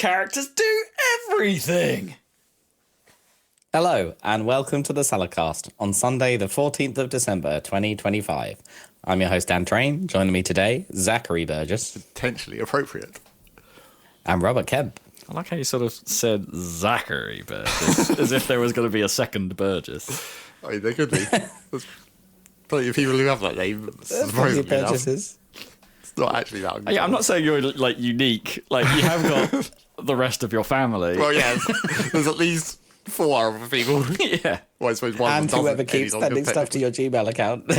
characters do everything. Hello, and welcome to the Saladcast on Sunday, the 14th of December, 2025. I'm your host, Dan Train. Joining me today, Zachary Burgess. Potentially appropriate. And Robert Kemp. I like how you sort of said Zachary Burgess, as if there was going to be a second Burgess. I mean, there could be. There's plenty of people who have that name. Plenty of Burgesses. It's not actually that. Yeah, I'm not saying you're, like, unique. Like, you have got the rest of your family. Well, yeah, there's at least 4 other people. Yeah. Well, I suppose one And of them whoever doesn't keeps any longer sending stuff to your Gmail account.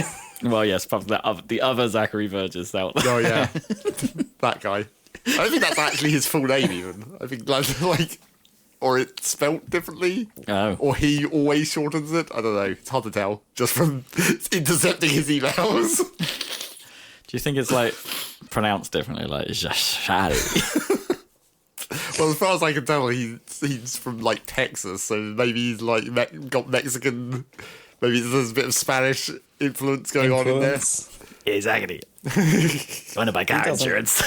Well, yes, apart from the other Zachary Burgess out there. Oh, yeah. That guy. I don't think that's actually his full name, even. I think, like, or it's spelt differently. Oh. Or he always shortens it. I don't know. It's hard to tell just from intercepting his emails. Do you think it's, like, pronounced differently? Like, Shadi? Well, as far as I can tell, he's from, like, Texas, so maybe he's, like, got Mexican... Maybe there's a bit of Spanish influence going on in there. Exactly. Want to buy car insurance.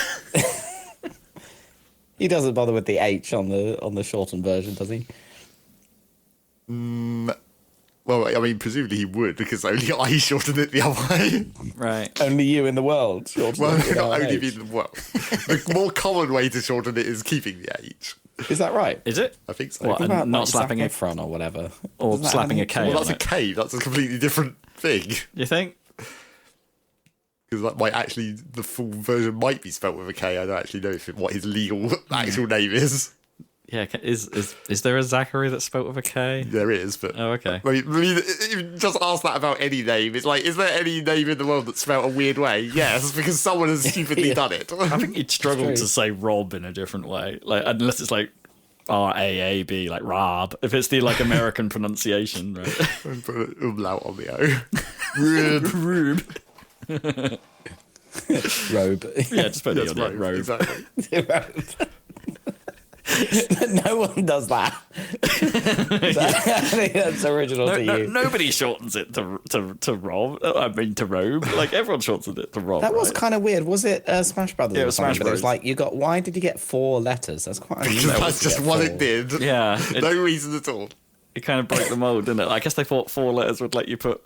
He doesn't bother with the H on the shortened version, does he? Well, I mean, presumably he would, because only I shortened it the other way. Right. Only you in the world shortened Well, it not without only H. me in the world. The more common way to shorten it is keeping the H. Is that right? Is it? I think so. What, What about, not like, slapping Zac it? Efron or whatever? Or Doesn't that slapping a have K any- Well, on that's a it? K. That's a completely different thing. You think? Because that might actually, the full version might be spelt with a K. I don't actually know what his legal actual name is. Yeah, is there a Zachary that's spelt with a K? There is, but... Oh, okay. I mean, just ask that about any name. It's like, is there any name in the world that's spelt a weird way? Yes, because someone has stupidly done it. I think you'd struggle true. to say Rob in a different way, like unless it's like RAAB, like Rob. If it's the like American pronunciation, right? And put an umlaut on the O. Rube. Robe. Yeah, just put it on Right, it. Robe. exactly. Robe. No one does that. I think that's original to you. Nobody shortens it to Rob. I mean to Robe. Like everyone shortens it to Rob. That was right? kind of weird. Was it Smash Brothers? Yeah, it or was something? Smash But it was Bros. like, why did you get 4 letters? That's quite Because unusual. that's to just get what 4. it did. Yeah. No reason at all. It kind of broke the mold, didn't it? I guess they thought 4 letters would let you put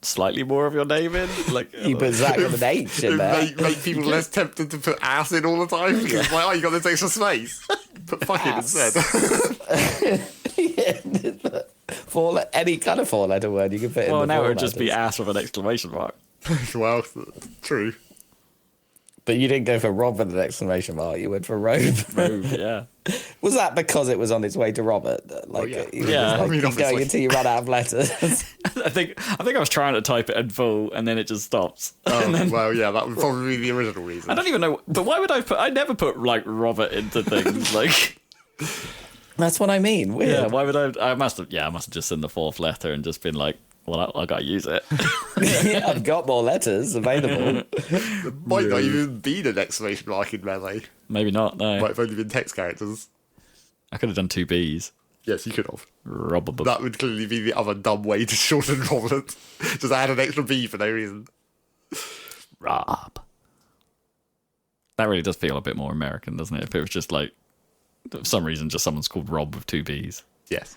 slightly more of your name in. Like You put Zach with an H in there. Make people less tempted to put ass in all the time. Because it's like, oh, you got this extra space. Put fucking instead. Any kind of 4-letter word you can put in. well, the now it 4 would just be letters. ass with an exclamation mark. Well, true. But you didn't go for Rob with an exclamation mark. You went for Robe. Robe, yeah. Was that because it was on its way to Robert? Like, yeah. you were Yeah. just, like, I mean, keep going obviously. until you run out of letters. I think I was trying to type it in full, and then it just stops. Oh, well, yeah, that would probably be the original reason. I don't even know, but why would I never put like Robert into things like. That's what I mean. Weird. Yeah, why would I must have just seen the 4th letter and just been like, well, I gotta use it. I've got more letters available. Might not even be an exclamation mark in Melee. Maybe not. No, Might have only been text characters. I could have done 2 B's. Yes, you could have. Robert. That would clearly be the other dumb way to shorten Robert. Just add an extra B for no reason. Rob. That really does feel a bit more American, doesn't it? If it was just like, for some reason, just someone's called Rob with 2 B's. Yes.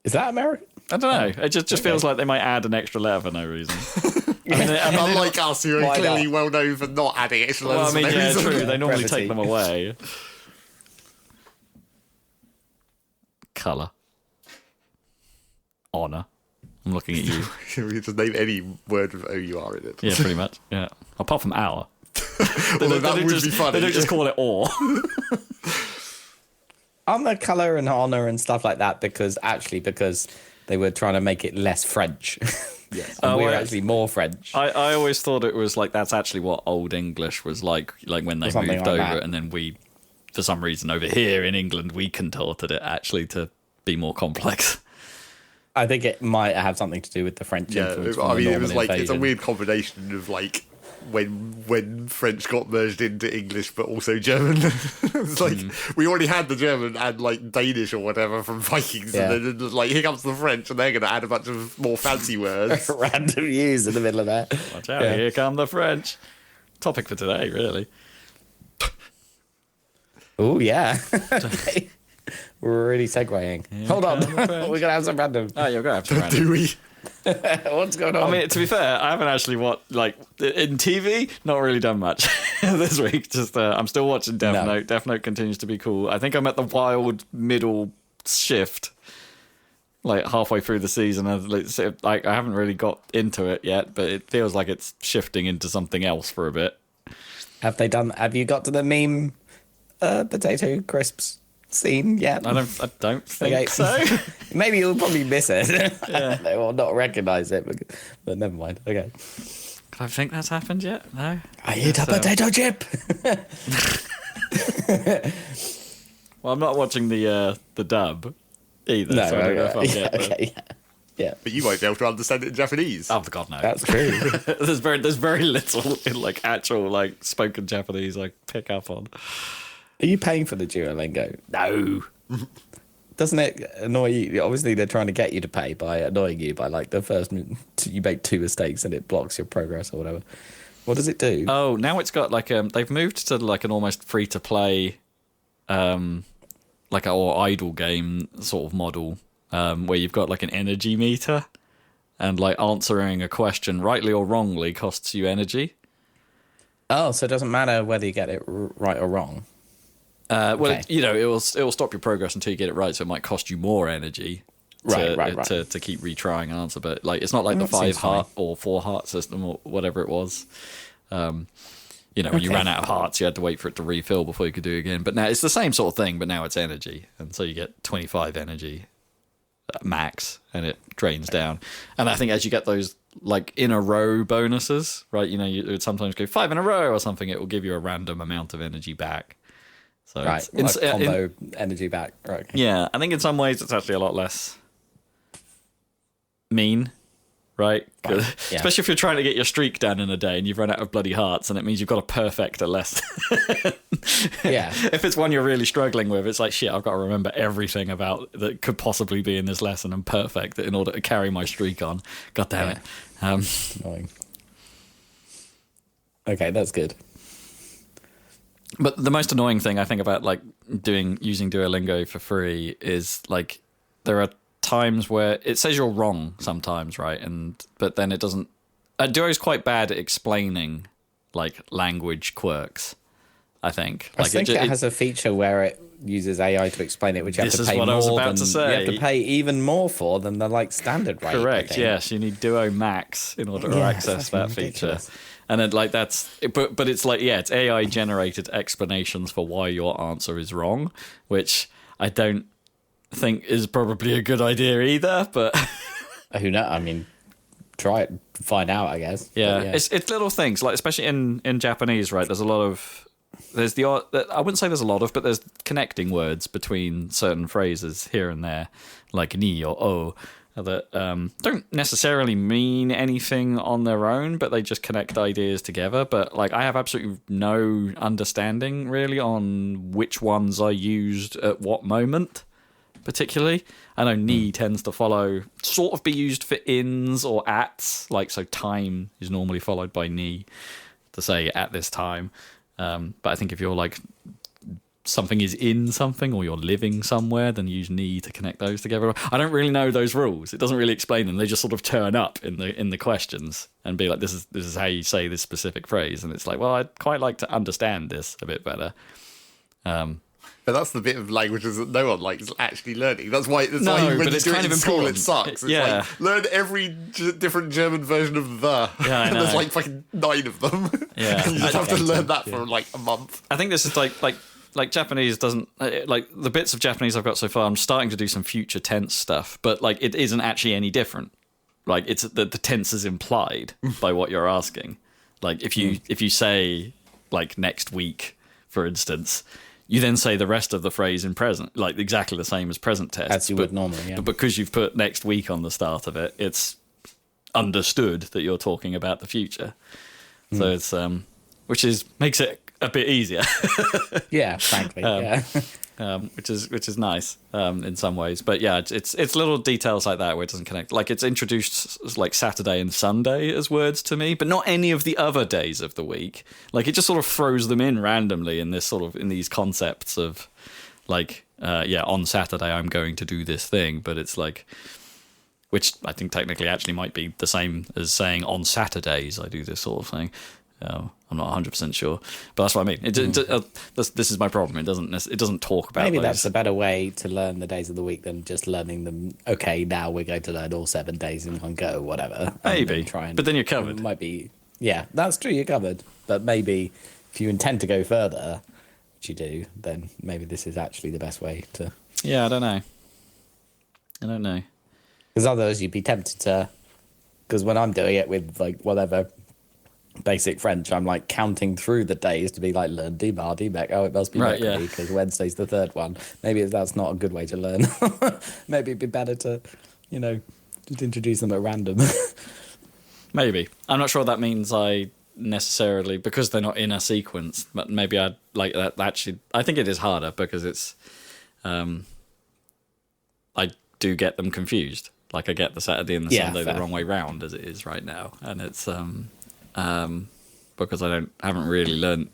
Is that American? I don't know. It just feels like they might add an extra letter for no reason. Unlike us, who are Why clearly not? well known for not adding extra Well, I letters mean, for no yeah, reason. true. They normally Brevity. take them away. Colour. Honour. I'm looking at you. We just name any word with OUR in it. Yeah, pretty much. Yeah. Apart from hour. Although that don't would just, be funny. They don't just call it or. On the colour and honour and stuff like that because they were trying to make it less French. Yes. And we're well, actually more French. I always thought it was like that's actually what Old English was like when they something moved like over, that. and then we, for some reason over here in England, we contorted it actually to be more complex. I think it might have something to do with the French Yeah, influence. From I mean, the it was Norman like, it's a invasion. weird combination of like when French got merged into English, but also German. It's like we already had the German and like Danish or whatever from Vikings, Yeah. and then like here comes the French, and they're going to add a bunch of more fancy words. Random use in the middle of that. Watch out, Yeah. here come the French. Topic for today, really. Oh, yeah. Okay. We're really segueing. Hold on. We're going to have some random. Oh, you're going to have to random. Do we? What's going on? I mean, to be fair, I haven't actually watched, like, in TV, not really done much this week. Just, I'm still watching Death Note. Death Note continues to be cool. I think I'm at the wild middle shift, like, halfway through the season. Like, I haven't really got into it yet, but it feels like it's shifting into something else for a bit. Have you got to the meme potato crisps scene yet? I don't think so. Maybe you'll probably miss it. I don't know, or not recognise it, but never mind. Okay. I don't think that's happened yet. No. I eat a potato chip. Well, I'm not watching the dub either. No, so I don't know if I'll get okay, yeah. But you won't be able to understand it in Japanese. Oh, for God, no. That's true. there's very little in like actual like spoken Japanese I pick up on. Are you paying for the Duolingo? No. Doesn't it annoy you? Obviously, they're trying to get you to pay by annoying you by like the first you make 2 mistakes and it blocks your progress or whatever. What does it do? Oh, now it's got like they've moved to like an almost free to play, like or idle game sort of model, where you've got like an energy meter, and like answering a question rightly or wrongly costs you energy. Oh, so it doesn't matter whether you get it right or wrong. Well, Okay. it will stop your progress until you get it right, so it might cost you more energy to keep retrying an answer. But like, it's not like the 5 heart or 4 heart system or whatever it was. When you ran out of hearts, you had to wait for it to refill before you could do it again. But now it's the same sort of thing, but now it's energy, and so you get 25 energy max, and it drains down. And I think as you get those like in a row bonuses, right? You would sometimes go 5 in a row or something. It will give you a random amount of energy back. So Right, it's combo energy back. Right. yeah, I think in some ways it's actually a lot less mean, right? Yeah. Especially if you're trying to get your streak down in a day and you've run out of bloody hearts, and it means you've got to perfect a lesson. Yeah. If it's one you're really struggling with, it's like, shit, I've got to remember everything about that could possibly be in this lesson and perfect it in order to carry my streak on. God damn it. Annoying. Okay, that's good. But the most annoying thing I think about like using Duolingo for free is like there are times where it says you're wrong sometimes, right? But then it doesn't. Duo's quite bad at explaining like language quirks. I think. I think it has a feature where it uses AI to explain it, which you have to pay more than you have to pay even more for than the like standard rate. Correct. Yes, you need Duo Max in order to access that feature. And then, like, but it's like, yeah, it's AI generated explanations for why your answer is wrong, which I don't think is probably a good idea either. But who knows? I mean, try it, find out, I guess. Yeah, it's little things, like especially in Japanese, right? There's I wouldn't say there's a lot of, but there's connecting words between certain phrases here and there, like ni or o, that don't necessarily mean anything on their own, but they just connect ideas together. But like, I have absolutely no understanding really on which ones are used at what moment, particularly. I know ni tends to sort of be used for ins or ats, like so time is normally followed by ni to say at this time. But I think if you're like something is in something or you're living somewhere, then use ni to connect those together. I don't really know those rules. It doesn't really explain them. They just sort of turn up in the questions and be like, this is how you say this specific phrase. And it's like, well, I'd quite like to understand this a bit better. But that's the bit of languages that no one likes actually learning. That's why when it's you do kind it in of school, important. it sucks. It's Yeah. like, learn every different German version of the. Yeah, I and there's know. like fucking 9 of them. Yeah. And you just have to learn that for like a month. I think this is like Japanese doesn't like the bits of Japanese I've got so far. I'm starting to do some future tense stuff, but like it isn't actually any different. Like it's the tense is implied by what you're asking. Like if you say like next week, for instance, you then say the rest of the phrase in present, like exactly the same as present tense, as you would normally. Yeah. But because you've put next week on the start of it, it's understood that you're talking about the future. So it's which makes it a bit easier. Yeah, frankly. Yeah. which is nice in some ways. But yeah, it's little details like that where it doesn't connect. Like it's introduced like Saturday and Sunday as words to me, but not any of the other days of the week. Like it just sort of throws them in randomly in these concepts of like on Saturday I'm going to do this thing, but it's like, which I think technically actually might be the same as saying on Saturdays I do this sort of thing. I'm not 100% sure, but that's what I mean. This is my problem. It doesn't talk about. Maybe those. that's a better way to learn the days of the week than just learning them. Okay, now we're going to learn all 7 days in one go, whatever. Maybe, but then you're covered. Might be. Yeah, that's true. You're covered. But maybe if you intend to go further, which you do, then maybe this is actually the best way to. Yeah, I don't know. Because otherwise you'd be tempted to. Because when I'm doing it with like whatever. Basic French, I'm like counting through the days to be like lundi, mardi, oh, it must be right, mercredi because Wednesday's the third one. Maybe that's not a good way to learn. Maybe it'd be better to, just introduce them at random. Maybe. I'm not sure that means I necessarily, because they're not in a sequence, but maybe I'd like that. Actually, I think it is harder because it's, I do get them confused. Like I get the Saturday and the Sunday the wrong way round as it is right now, and it's because I haven't really learned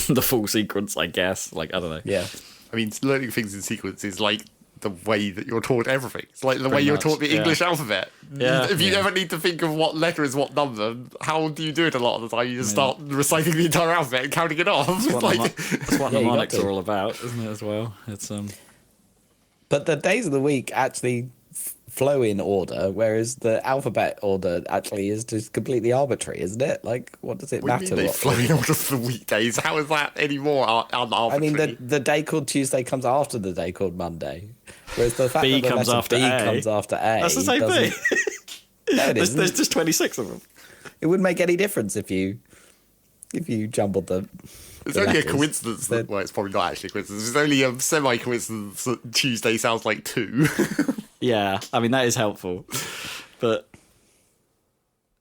the full sequence, I guess. Like I don't know. Yeah. I mean, learning things in sequence is like the way that you're taught everything. It's like the way you're much, taught the English alphabet. Yeah. If you ever need to think of what letter is what number, how do you do it a lot of the time? You just start reciting the entire alphabet and counting it off. That's what Yeah, mnemonics are all about, isn't it, as well? It's But the days of the week actually flow in order, whereas the alphabet order actually is just completely arbitrary, isn't it? Like, what does it What do matter? you mean they flow in order for weekdays? How is that any more unarbitrary? I mean, the day called Tuesday comes after the day called Monday, whereas the fact B that the comes letter after B A. comes after A. That's the same doesn't- thing. No, it isn't. There's just 26 of them. It wouldn't make any difference if you jumbled the. It's the only letters. a coincidence that, well, it's probably not actually a coincidence. It's only a semi-coincidence that Tuesday sounds like 2. Yeah, I mean that is helpful, but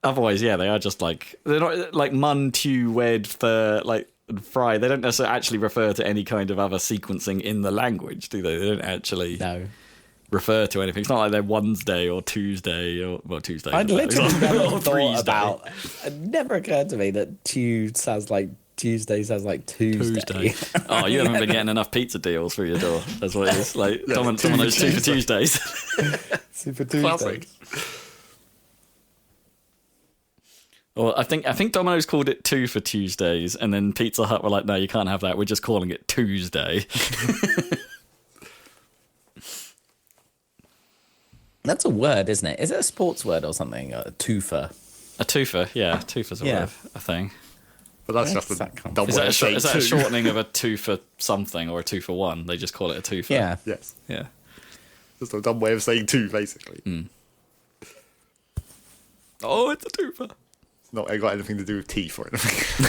otherwise, yeah, they are just like they're not like Mon, Tu, Wed, Thur, like and Fry. They don't necessarily actually refer to any kind of other sequencing in the language, do they? They don't actually refer to anything. It's not like they're Wednesday or Tuesday or Tuesday. I'd literally never or thought Threesday. about. It never occurred to me that sounds like Tuesday sounds like Tuesday. Oh, you haven't been getting enough pizza deals through your door. That's what it is. Like Domino's 2 for Tuesdays. Super Tuesday. Classic. Well, I think Domino's called it 2 for Tuesdays, and then Pizza Hut were like, no, you can't have that. We're just calling it Tuesday. That's a word, isn't it? Is it a sports word or something? A twofer. A twofer, yeah. Twofer's a thing. But that's Where just does a that come dumb Is way that, of saying is that a 2. shortening of a 2 for something or a 2 for 1? They just call it a 2 for. Yeah. Yes. Yeah. Just a dumb way of saying 2, basically. Oh, it's a 2 for. It's not got anything to do with teeth or anything.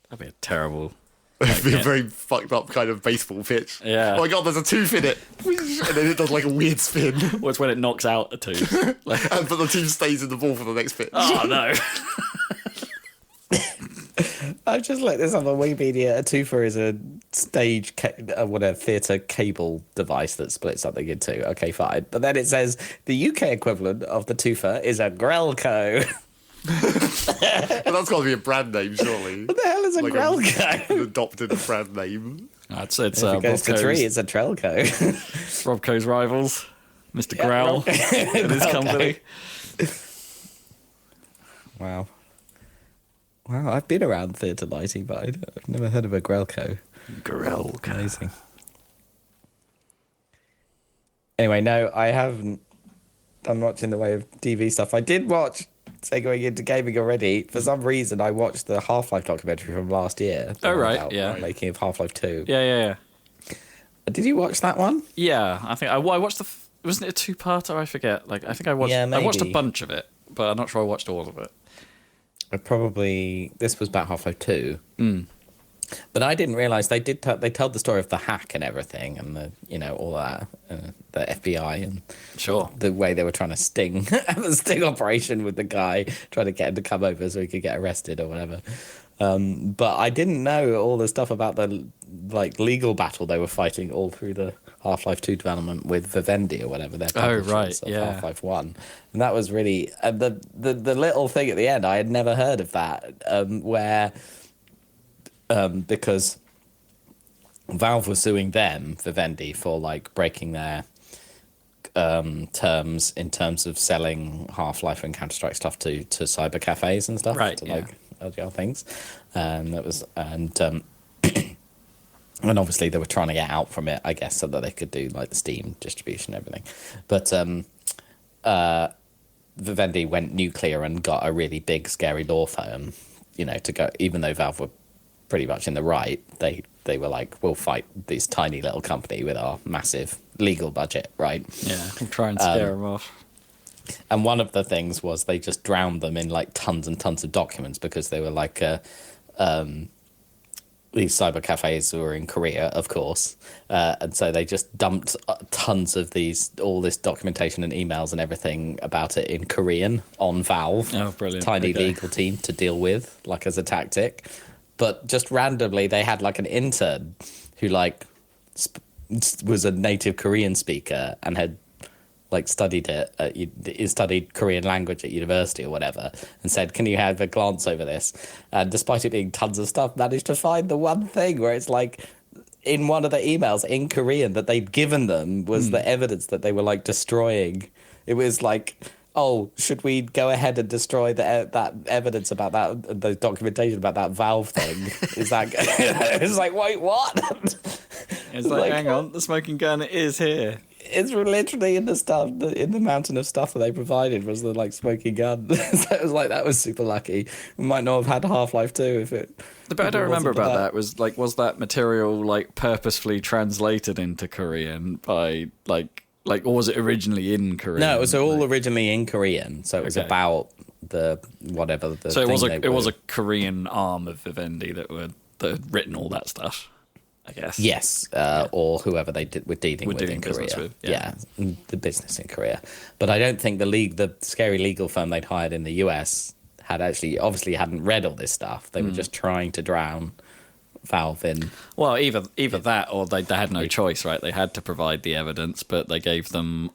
That'd be a terrible. It'd be a very fucked up kind of baseball pitch. Yeah. Oh my god, there's a tooth in it. And then it does like a weird spin. Well, it's when it knocks out a tooth. Like, But the tooth stays in the ball for the next pitch. oh, no. I've just looked this up on Wikipedia. A twofer is a stage, theatre cable device that splits something in two. Okay, fine. But then it says the UK equivalent of the twofer is a Grelco. But that's got to be a brand name, surely. What the hell is a Like Grelco? An adopted brand name. It's If it goes to tree, it's a Trelco. Robco's rivals, Mr. Yeah, Growl Grelco. and his company. Wow. Wow, I've been around theatre lighting, but I've never heard of a Grelco. Grelco. Amazing. Anyway, no, I haven't done much in the way of TV stuff. I did watch, segueing into gaming already, for some reason I watched the Half-Life documentary from last year. Oh, right, about yeah. Making of Half-Life 2. Yeah. Did you watch that one? Yeah, I think I watched the. Wasn't it a 2-parter? I forget. Like I think I watched. Yeah, I watched a maybe. bunch of it, but I'm not sure I watched all of it. This was about Half-Life 2. But I didn't realize they did. They told the story of the hack and everything, and all that, the FBI and Sure. the way they were trying to sting the sting operation with the guy, trying to get him to come over so he could get arrested or whatever. But I didn't know all the stuff about the legal battle they were fighting all through the Half-Life 2 development with Vivendi or whatever their publishers of Half-Life 1. And that was really the little thing at the end. I had never heard of that, where because Valve was suing them, Vivendi, for breaking their terms in terms of selling Half-Life and Counter-Strike stuff to cyber cafes and stuff, right? To LGL things, and and obviously they were trying to get out from it, I guess, so that they could do the Steam distribution and everything. But Vivendi went nuclear and got a really big, scary law firm, to go. Even though Valve were pretty much in the right, they were like, we'll fight this tiny little company with our massive legal budget, right? Yeah, try and scare them off. And one of the things was they just drowned them in tons and tons of documents, because they were these cyber cafes were in Korea, of course, and so they just dumped tons of all this documentation and emails and everything about it in Korean on Valve. Oh, brilliant! Tiny legal team to deal with, as a tactic. But just randomly, they had an intern who was a native Korean speaker and had studied studied Korean language at university or whatever, and said, can you have a glance over this? And despite it being tons of stuff, managed to find the one thing where it's in one of the emails in Korean that they'd given them was the evidence that they were destroying. It was oh, should we go ahead and destroy that evidence about that, the documentation about that Valve thing? Is that it's wait, what? It's hang on, the smoking gun is here. It's literally in the stuff, in the mountain of stuff that they provided was the smoking gun. So it was that was super lucky. We might not have had Half-Life 2 if it. The bit I don't remember about that was was that material purposefully translated into Korean by or was it originally in Korean? No, it was all originally in Korean. So it was about the whatever the. So it was a Korean arm of Vivendi that had written all that stuff, I guess. Yes, or whoever they were dealing with in Korea. Yeah, the business in Korea. But I don't think the scary legal firm they'd hired in the US obviously hadn't read all this stuff. They were just trying to drown Valve in. Well, either that or they had no choice, right? They had to provide the evidence, but they gave them.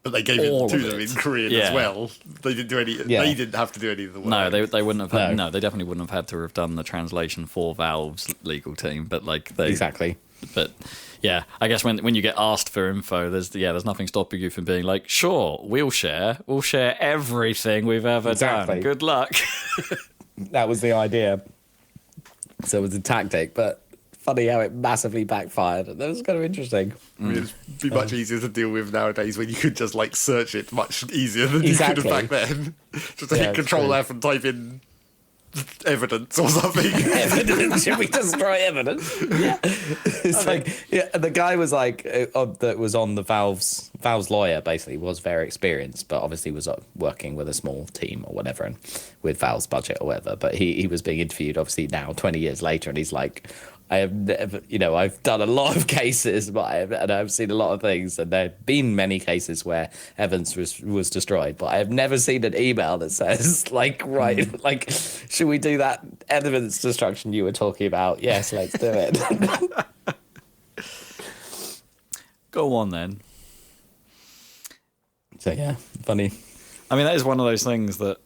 But they gave it to them in Korean as well. They didn't do any. Yeah. They didn't have to do any of the work. No, they wouldn't have. No, they definitely wouldn't have had to have done the translation for Valve's legal team. But exactly. But yeah, I guess when you get asked for info, there's nothing stopping you from being sure, we'll share everything we've ever done. Good luck. That was the idea. So it was a tactic, but funny how it massively backfired. That was kind of interesting. It'd be much easier to deal with nowadays when you could just search it much easier than you could have back then. Just hit Control F and type in evidence or something. Evidence? Should we destroy evidence? Yeah. It's the guy was that was on the Valve's lawyer, basically was very experienced, but obviously was working with a small team or whatever, and with Valve's budget or whatever. But he was being interviewed obviously now 20 years later, and he's I have never, I've done a lot of cases, and I've seen a lot of things, and there have been many cases where evidence was destroyed, but I have never seen an email that says, should we do that evidence destruction you were talking about? Yes, let's do it. Go on, then. So, yeah, funny. I mean, that is one of those things that...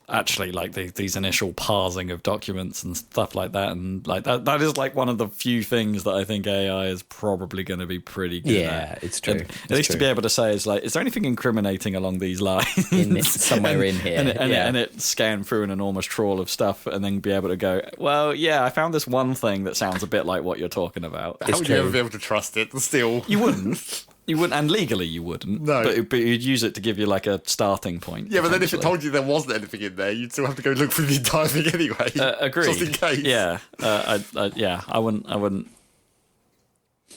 actually these initial parsing of documents and stuff like that, and that is one of the few things that I think AI is probably going to be pretty good at. Yeah, it's true. At least to be able to say is is there anything incriminating along these lines somewhere in here, and it scan through an enormous trawl of stuff and then be able to go, well, yeah, I found this one thing that sounds a bit like what you're talking about. How would you ever be able to trust it? Still, you wouldn't. You wouldn't, and legally you wouldn't. No. But you'd use it to give you a starting point. Yeah, but then if it told you there wasn't anything in there, you'd still have to go look through the entire thing anyway. Agreed. Just in case. Yeah. I wouldn't.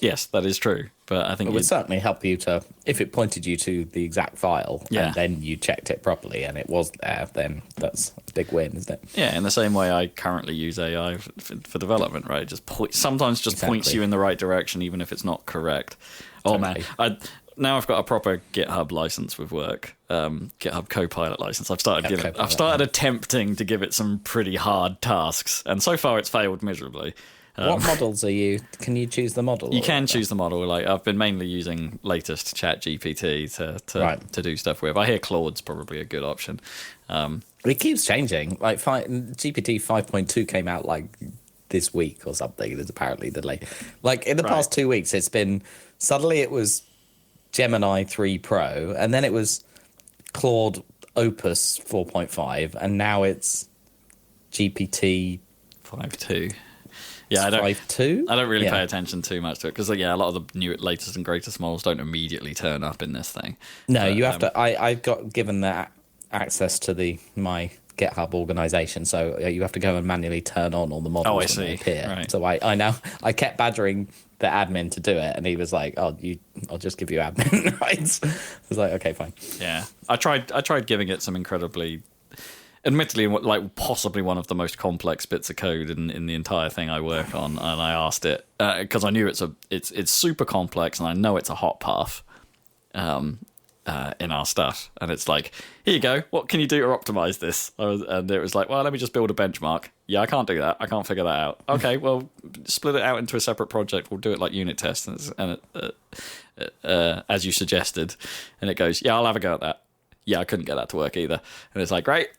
Yes, that is true. But I think It would certainly help you to, if it pointed you to the exact file Yeah. and then you checked it properly and it was there, then that's a big win, isn't it? yeah, in the same way I currently use AI for development, right? Just sometimes just points Exactly. you in the right direction, even if it's not correct. Oh man, now I've got a proper GitHub license with work, GitHub Copilot license. I've started attempting to give it some pretty hard tasks, and so far it's failed miserably. What models are you? Can you choose the model? You can choose the model. Like I've been mainly using latest ChatGPT to do stuff with. I hear Claude's probably a good option. It keeps changing. Like GPT 5.2 came out like this week or something. There's apparently delay. Like in the past 2 weeks, it's been suddenly it was Gemini 3 Pro, and then it was Claude Opus 4.5, and now it's GPT 5.2. Yeah, I don't 5.2. I don't really pay attention too much to it because, a lot of the new latest and greatest models don't immediately turn up in this thing. No, but, you have to. I've got given that access to my GitHub organization, so you have to go and manually turn on all the models when they appear. Right. So I kept badgering the admin to do it, and he was like, I'll just give you admin rights. I was like, okay, fine. Yeah, I tried giving it some incredibly, admittedly, like possibly one of the most complex bits of code in the entire thing I work on, and I asked it because I knew it's super complex, and I know it's a hot path in our stuff, and it's like, here you go, what can you do to optimize this? And it was like, well, let me just build a benchmark. Yeah, I can't do that. I can't figure that out. Okay, well, split it out into a separate project. We'll do it like unit tests, and as you suggested, and it goes, yeah, I'll have a go at that. Yeah, I couldn't get that to work either. And it's like, great.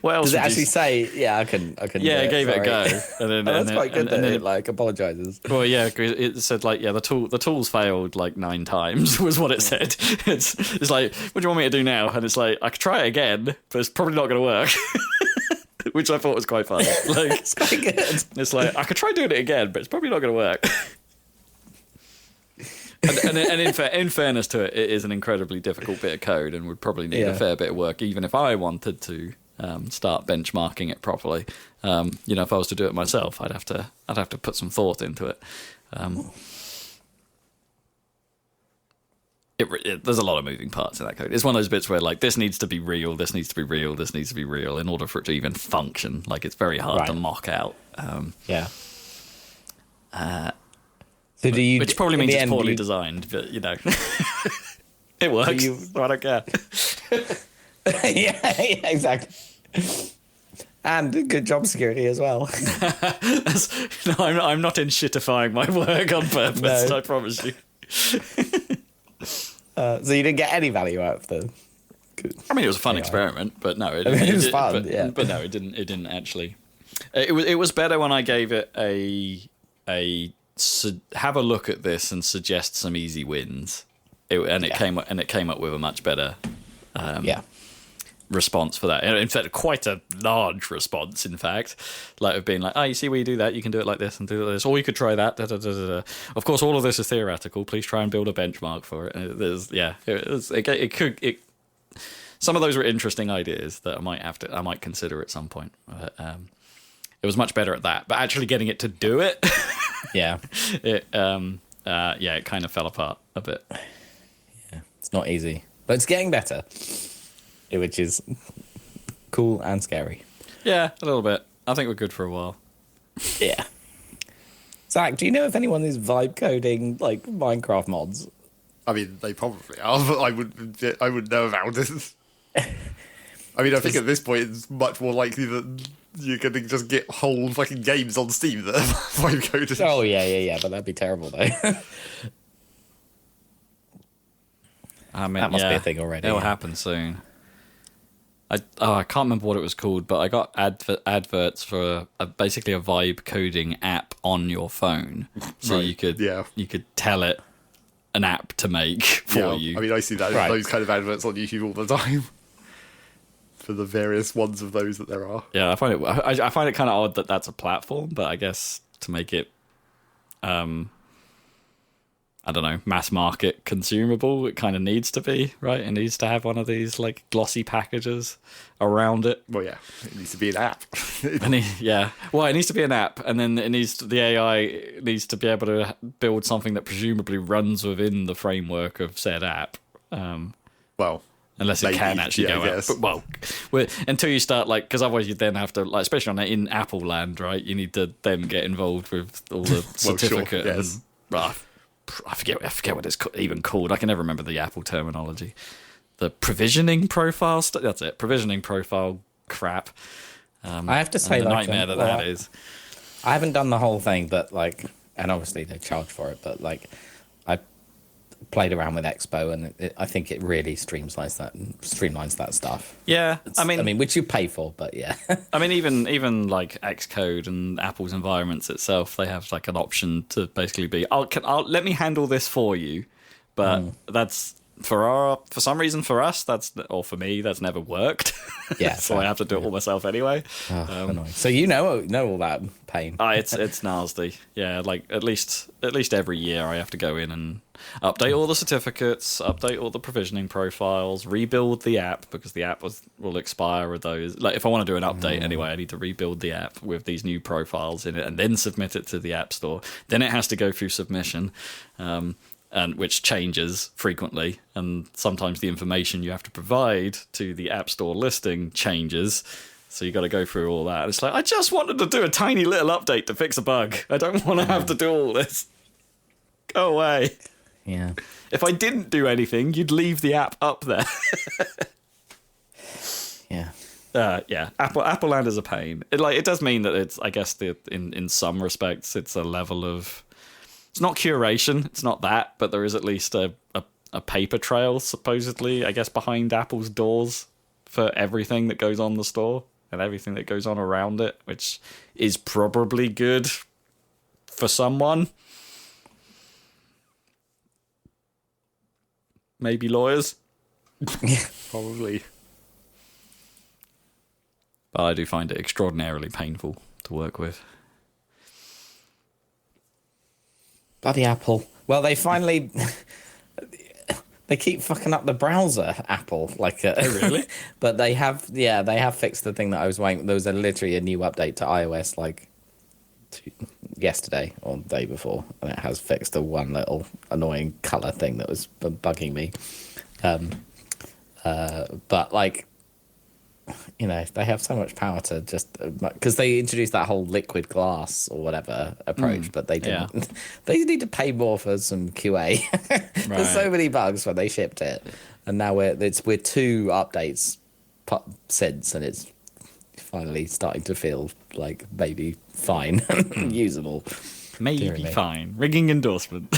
What else? Does it actually say, yeah, I couldn't. Yeah, it gave it a go. And then, that's quite good that it like apologizes. Well, yeah, it said like, yeah, the tools failed like 9 times was what it said. It's like, what do you want me to do now? And it's like, I could try it again, but it's probably not going to work. Which I thought was quite fun. Like, It's quite good. It's like, I could try doing it again, but it's probably not going to work. And in fairness to it, it is an incredibly difficult bit of code and would probably need a fair bit of work, even if I wanted to start benchmarking it properly. If I was to do it myself, I'd have to put some thought into it. There's a lot of moving parts in that code. It's one of those bits where like this needs to be real, this needs to be real, this needs to be real in order for it to even function. Like it's very hard to mock out. So do you? Which probably means it's poorly designed, but it works. So I don't care. yeah, exactly. And good job security as well. I'm not in shitifying my work on purpose. No. I promise you. So you didn't get any value out of the. I mean, it was a fun experiment, but no, it was fun. But no, it didn't actually. It was better when I gave it have a look at this and suggest some easy wins. It came up with a much better response for that. In fact, quite a large response. In fact, like of being like, oh, you see where you do that, you can do it like this and do this, or you could try that. Da, da, da, da, da. Of course, all of this is theoretical. Please try and build a benchmark for it. Some of those were interesting ideas that I might consider at some point. But, it was much better at that, but actually getting it to do it, it kind of fell apart a bit. Yeah, it's not easy, but it's getting better, which is cool and scary. Yeah, a little bit. I think we're good for a while. Yeah. Zach, do you know if anyone is vibe coding like Minecraft mods? I mean, they probably are, but I would know about this. I mean, I think at this point it's much more likely that you're going to just get whole fucking games on Steam that are vibe coded. Oh, yeah, but that'd be terrible, though. I mean, that must be a thing already. It'll happen soon. I can't remember what it was called, but I got adverts for basically a vibe coding app on your phone, so you could tell it an app to make for you. I mean, I see those kind of adverts on YouTube all the time. For the various ones of those that there are. Yeah, I find it kind of odd that that's a platform, but I guess to make it, I I don't know, mass market consumable. It kind of needs to be, right? It needs to have one of these like glossy packages around it. Well, yeah, it needs to be an app. Well, it needs to be an app, and then the AI needs to be able to build something that presumably runs within the framework of said app. Well, unless it can actually go out. But, until you start, like, because otherwise you then have to, like, especially in Apple land, right? You need to then get involved with all the certificate. Sure, yes. I forget what it's even called. I can never remember the Apple terminology. The provisioning profile stuff. That's it. Provisioning profile crap. I have to say, the nightmare that is. I haven't done the whole thing, but like, and obviously they charge for it. But like, I played around with Expo, and I think it really streamlines that stuff. Yeah, I mean, which you pay for, but yeah. I mean, even like Xcode and Apple's environments itself, they have like an option to basically be, let me handle this for you, but that's for some reason for us or for me that's never worked. Yeah, so I have to do it all myself anyway. Annoying. So you know all that pain. It's nasty. Yeah, like at least every year I have to go in and update all the certificates, update all the provisioning profiles, rebuild the app because the app will expire with those. Like if I want to do an update anyway, I need to rebuild the app with these new profiles in it and then submit it to the App Store. Then it has to go through submission. And which changes frequently, and sometimes the information you have to provide to the App Store listing changes, so you got to go through all that. It's like, I just wanted to do a tiny little update to fix a bug. I don't want to have to do all this. Go away. Yeah. If I didn't do anything, you'd leave the app up there. Yeah. Yeah. Apple Land is a pain. It does mean that it's, I guess, in some respects, it's a level of. It's not curation, it's not that, but there is at least a paper trail, supposedly, I guess, behind Apple's doors for everything that goes on the store and everything that goes on around it, which is probably good for someone. Maybe lawyers. Probably. But I do find it extraordinarily painful to work with. Bloody Apple. Well, they finally. They keep fucking up the browser, Apple. Really? But they have fixed the thing that I was waiting. There was literally a new update to iOS yesterday or the day before, and it has fixed the one little annoying color thing that was bugging me. But like, you know, they have so much power to just because they introduced that whole liquid glass or whatever approach, but they didn't. Yeah. They need to pay more for some QA. There's so many bugs when they shipped it, and now we're 2 updates since, and it's finally starting to feel like maybe fine and usable. Maybe fine. Rigging endorsement.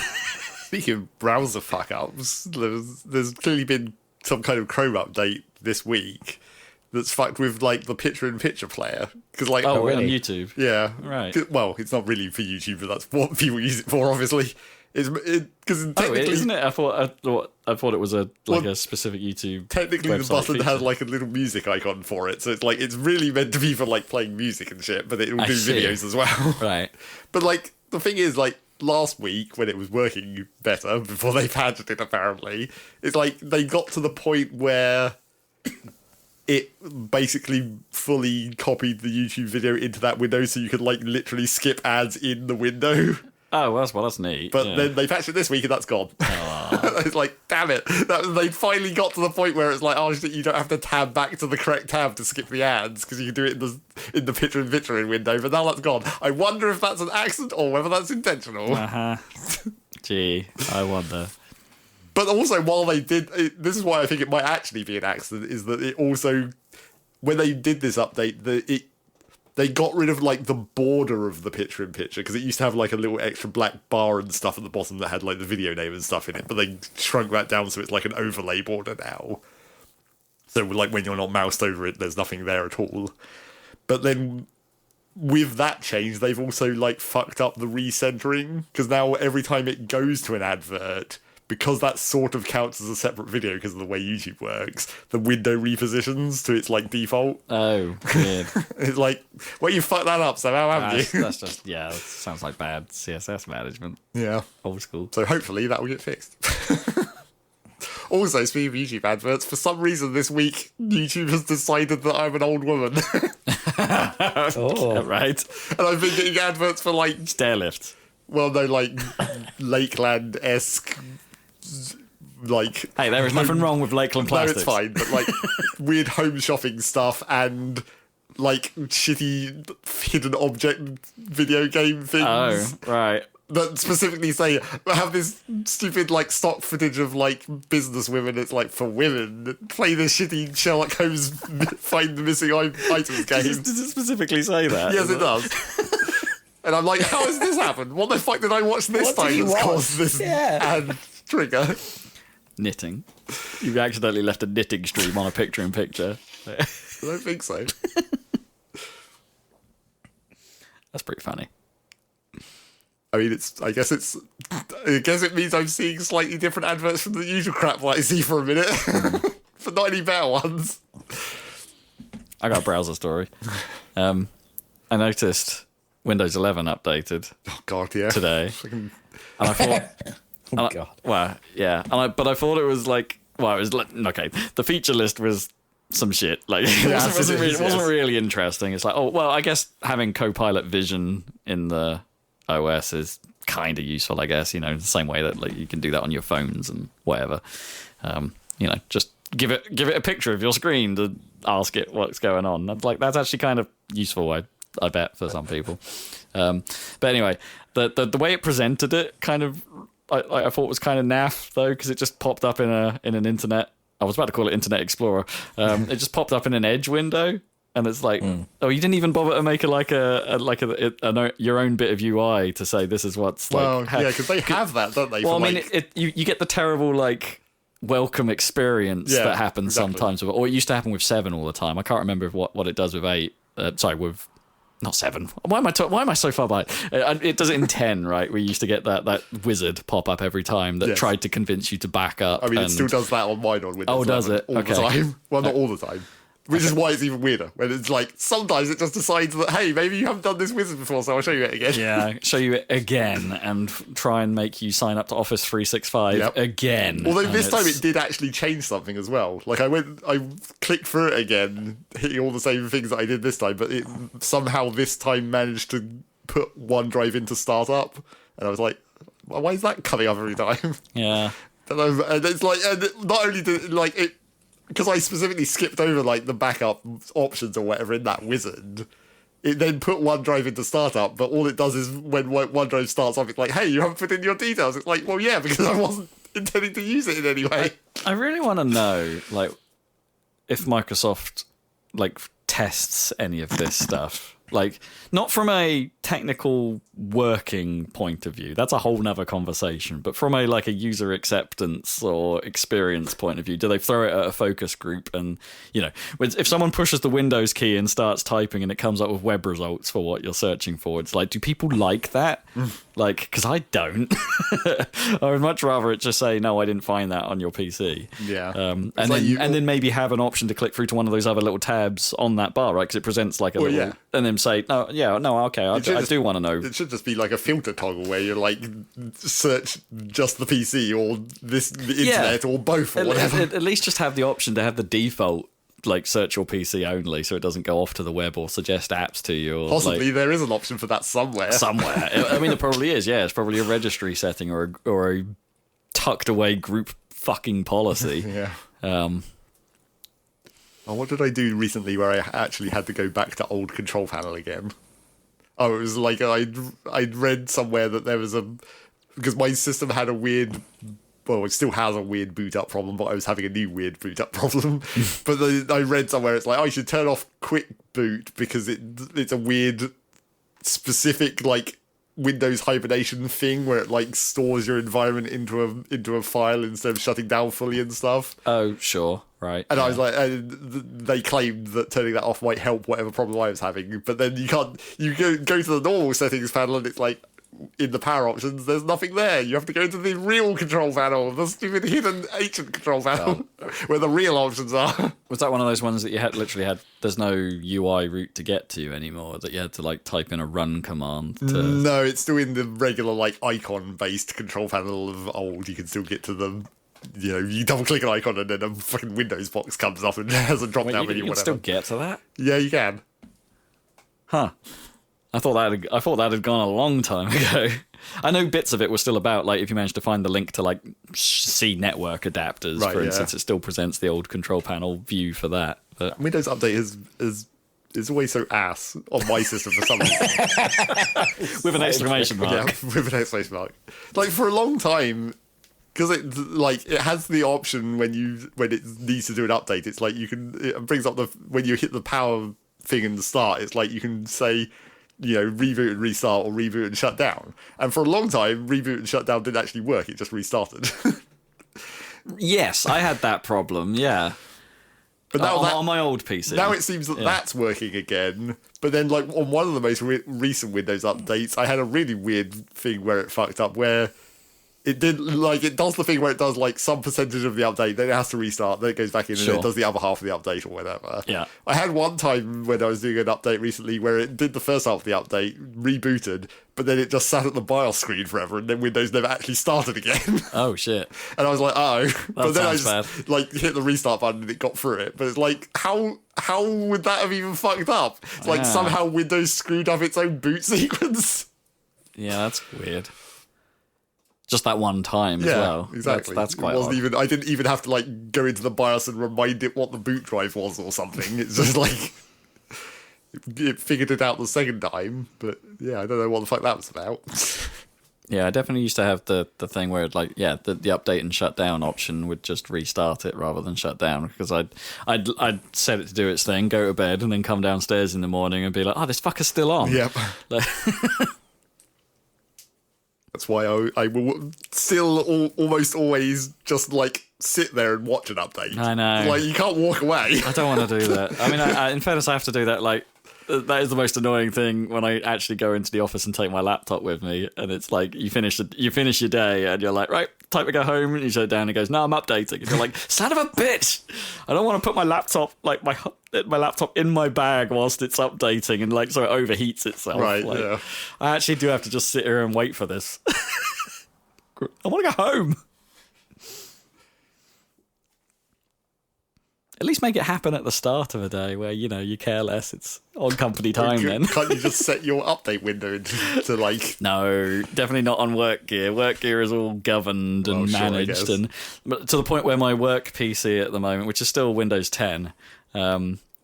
Speaking of browser fuck ups, there's clearly been some kind of Chrome update this week that's fucked with like the picture-in-picture player because really? On YouTube, yeah, right. Well, it's not really for YouTube, but that's what people use it for. Obviously, because technically, isn't it? I thought it was a specific YouTube. Technically, the button has like a little music icon for it, so it's really meant to be for like playing music and shit. But it will do videos as well, right? But like the thing is, like last week when it was working better before they patched it, apparently, it's like they got to the point where it basically fully copied the YouTube video into that window, so you could like literally skip ads in the window. Oh, well, that's neat. But then they patched it this week, and that's gone. It's like, damn it! They finally got to the point where it's like, oh, you don't have to tab back to the correct tab to skip the ads because you can do it in the picture-in-picture window. But now that's gone. I wonder if that's an accident or whether that's intentional. Gee, I wonder. But also, while they did, this is why I think it might actually be an accident, is that it also, when they did this update, they got rid of like the border of the picture-in-picture, because it used to have like a little extra black bar and stuff at the bottom that had like the video name and stuff in it, but they shrunk that down so it's like an overlay border now. So like when you're not moused over it, there's nothing there at all. But then with that change, they've also like fucked up the recentering, because now every time it goes to an advert, because that sort of counts as a separate video because of the way YouTube works, the window repositions to its like default. Oh, weird. It's like, well, you fucked that up somehow, haven't you? That's just, that sounds like bad CSS management. Yeah. Old school. So hopefully that will get fixed. Also, speaking of YouTube adverts, for some reason this week, YouTube has decided that I'm an old woman. Oh, Right. And I've been getting adverts for like, Stairlift. well, no, like Lakeland-esque, like... Hey, there is nothing wrong with Lakeland No, Plastics. it's fine, but like weird home shopping stuff and like shitty hidden object video game things. Oh, right. That specifically say have this stupid like stock footage of like business women. It's like for women play this shitty Sherlock Holmes find the missing items game. Does it specifically say that? Yes, it does. And I'm like, how has this happened? What the fuck did I watch this What did time you that's watch? caused this ad trigger? Knitting. You've accidentally left a knitting stream on a picture-in-picture. I don't think so. That's pretty funny. I mean, I guess it means I'm seeing slightly different adverts from the usual crap that I see for a minute, but not any better ones. I got a browser story. I noticed Windows 11 updated Oh god, yeah. today, Fucking- and I thought, oh God. well, yeah, but I thought it was like, well, it was like, okay, the feature list was some shit. Like, it wasn't really interesting. It's like, oh, well, I guess having Copilot Vision in the OS is kind of useful, I guess, you know, the same way that like you can do that on your phones and whatever. You know, just give it a picture of your screen to ask it what's going on. That's actually kind of useful, I bet, for some people. But anyway, the way it presented it kind of I thought was kind of naff though, because it just popped up in an internet. I was about to call it Internet Explorer. It just popped up in an Edge window. And it's like, oh, you didn't even bother to make your own bit of UI to say this is what's like. Well, yeah, because they have that, don't they? Well, I mean, you get the terrible like welcome experience that happens sometimes with, or it used to happen with 7 all the time. I can't remember what it does with 8. With not 7. Why am I so far behind? It does it in 10, right? We used to get that wizard pop up every time that tried to convince you to back up. I mean, it still does that on mine on Windows. Oh, does it? All the time. Well, not all the time. Which is why it's even weirder. When it's like, sometimes it just decides that, hey, maybe you haven't done this wizard before, so I'll show you it again. Yeah, show you it again and try and make you sign up to Office 365 again. Although this time it did actually change something as well. Like I clicked through it again, hitting all the same things that I did this time, but it somehow this time managed to put OneDrive into startup. And I was like, well, why is that coming up every time? Yeah. And it's like, and not only did it, like, it, because I specifically skipped over like the backup options or whatever in that wizard, it then put OneDrive into startup, but all it does is when OneDrive starts up, it's like, hey, you haven't put in your details. It's like, well, yeah, because I wasn't intending to use it in any way. I really want to know, like, if Microsoft, like, tests any of this stuff. Like, not from a technical working point of view. That's a whole nother conversation. But from a user acceptance or experience point of view, do they throw it at a focus group? And, you know, if someone pushes the Windows key and starts typing and it comes up with web results for what you're searching for, it's like, do people like that? Like, because I don't. I would much rather it just say, no, I didn't find that on your PC. Yeah. And then maybe have an option to click through to one of those other little tabs on that bar, right? Because it presents like a little... Yeah. And then say, okay, I do want to know. It should just be like a filter toggle where you like search just the PC or the internet or both or whatever. At least just have the option to have the default like search your PC only, so it doesn't go off to the web or suggest apps to you. Or, possibly there is an option for that somewhere. I mean, there probably is. Yeah, it's probably a registry setting or a tucked away group fucking policy. Yeah. What did I do recently where I actually had to go back to old control panel again? Oh, it was like I'd read somewhere that there was because my system had a weird, well, it still has a weird boot up problem, but I was having a new weird boot up problem. But I read somewhere it's like, oh, you should turn off quick boot because it's a weird specific like Windows hibernation thing where it like stores your environment into a file instead of shutting down fully and stuff. Oh, sure. Right. And I was like, they claimed that turning that off might help whatever problem I was having. But then you go to the normal settings panel and it's like, in the power options, there's nothing there. You have to go to the real control panel, the stupid hidden ancient control panel, where the real options are. Was that one of those ones that you literally had? There's no UI route to get to anymore. That you had to like type in a run command. No, it's still in the regular like icon-based control panel of old. You can still get to them. You know, you double click an icon and then a fucking Windows box comes up and has a drop down menu. You can still get to that? Yeah, you can. Huh. I thought that had gone a long time ago. I know bits of it were still about, like, if you managed to find the link to, like, C network adapters, for instance, it still presents the old control panel view for that. But Windows Update is always so ass on my system for some reason. With an exclamation mark. Yeah, with an exclamation mark. Like, for a long time, because it has the option when it needs to do an update. It's like it brings up when you hit the power thing in the start. It's like you can say, you know, reboot and restart or reboot and shut down. And for a long time, reboot and shut down didn't actually work. It just restarted. Yes, I had that problem. Yeah. But now on my old PC. Now it seems that that's working again. But then, like, on one of the most recent Windows updates, I had a really weird thing where it fucked up, where it does the thing where it does, like, some percentage of the update, then it has to restart, then it goes back in, and then it does the other half of the update or whatever. Yeah. I had one time when I was doing an update recently where it did the first half of the update, rebooted, but then it just sat at the BIOS screen forever, and then Windows never actually started again. Oh, shit. And I was like, oh. But then I just, bad. like, hit the restart button and it got through it. But it's like, how would that have even fucked up? It's like somehow Windows screwed up its own boot sequence. Yeah, that's weird. Just that one time as well. Exactly. That's quite odd. I didn't even have to, like, go into the BIOS and remind it what the boot drive was or something. It's just like it figured it out the second time. But yeah, I don't know what the fuck that was about. Yeah, I definitely used to have the thing where, like, the update and shut down option would just restart it rather than shut down, because I'd set it to do its thing, go to bed, and then come downstairs in the morning and be like, oh, this fucker's still on. Yep. That's why I will still almost always just, like, sit there and watch an update. I know. Like, you can't walk away. I don't want to do that. I mean, in fairness, I have to do that, like, that is the most annoying thing when I actually go into the office and take my laptop with me, and it's like you finish your day and you're like, right, time to go home, and you shut it down and it goes, no, I'm updating, and you're like, son of a bitch, I don't want to put my laptop, like my laptop in my bag whilst it's updating, and like so it overheats itself. Right, like, yeah. I actually do have to just sit here and wait for this. I want to go home. At least make it happen at the start of a day where, you know, you care less. It's on company time then. Can't you just set your update window to like... No, definitely not on work gear. Work gear is all governed and managed. But to the point where my work PC at the moment, which is still Windows 10,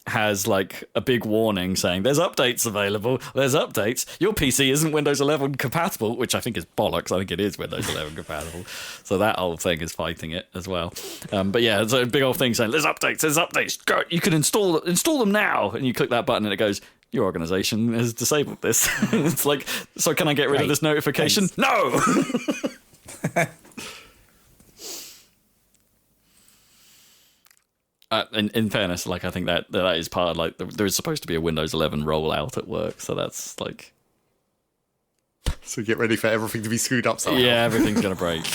has like a big warning saying there's updates available. There's updates. Your PC isn't Windows 11 compatible, which I think is bollocks. I think it is Windows 11 compatible. So that whole thing is fighting it as well. But yeah, it's a big old thing saying there's updates. There's updates. Go, you can install them now. And you click that button and it goes, your organization has disabled this. It's like, so can I get rid of this notification? Thanks. No. In fairness, like I think that is part of like there is supposed to be a Windows 11 rollout at work, so that's like. So get ready for everything to be screwed up somehow. Yeah, everything's gonna break,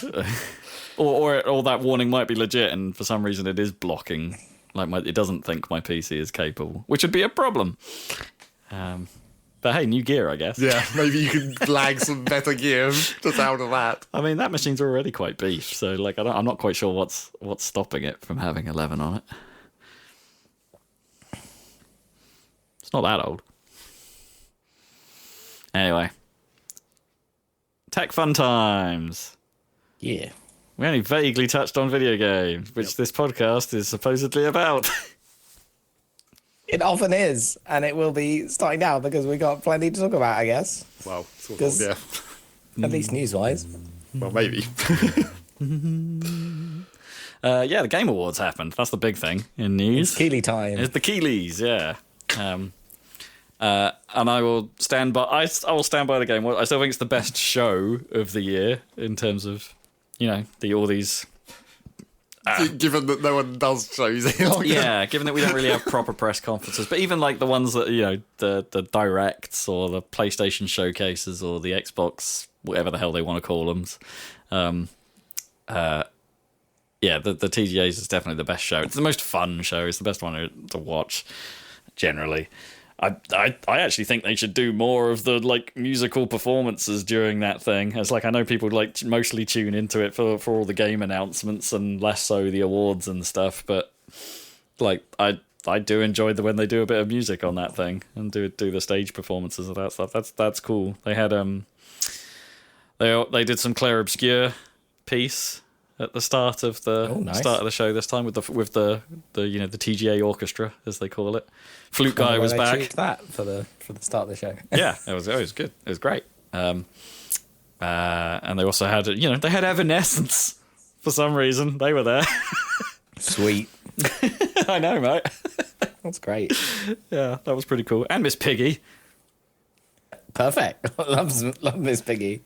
or that warning might be legit, and for some reason it is blocking. Like it doesn't think my PC is capable, which would be a problem. But hey, new gear, I guess. Yeah, maybe you can lag some better gear just out of that. I mean, that machine's already quite beef, so like I'm not quite sure what's stopping it from having 11 on it. It's not that old. Anyway. Tech fun times. Yeah. We only vaguely touched on video games, which this podcast is supposedly about. It often is, and it will be starting now because we got plenty to talk about, I guess. Well, sort of, yeah. At least news-wise. Well, maybe. Yeah, the Game Awards happened. That's the big thing in news. It's Keeley time. It's the Keeleys, yeah. And I will stand by. I will stand by the Game Awards. I still think it's the best show of the year in terms of, you know, all these. Given that no one does shows. Yeah, given that we don't really have proper press conferences, but even like the ones that, you know, the directs or the PlayStation showcases or the Xbox whatever the hell they want to call them. Yeah, the TGAs is definitely the best show. It's the most fun show. It's the best one to watch, generally. I actually think they should do more of the like musical performances during that thing. It's like I know people like mostly tune into it for all the game announcements and less so the awards and stuff. But like I do enjoy when they do a bit of music on that thing and do the stage performances of that stuff. That's cool. They had they did some Clair Obscur piece at the start of the show this time with the the TGA orchestra, as they call it. Flute guy was back. Choose that for the start of the show. Yeah, it was good. It was great. And they also had they had Evanescence for some reason. They were there. Sweet. I know, mate. That's great. Yeah, that was pretty cool. And Miss Piggy. Perfect. Love Miss Piggy.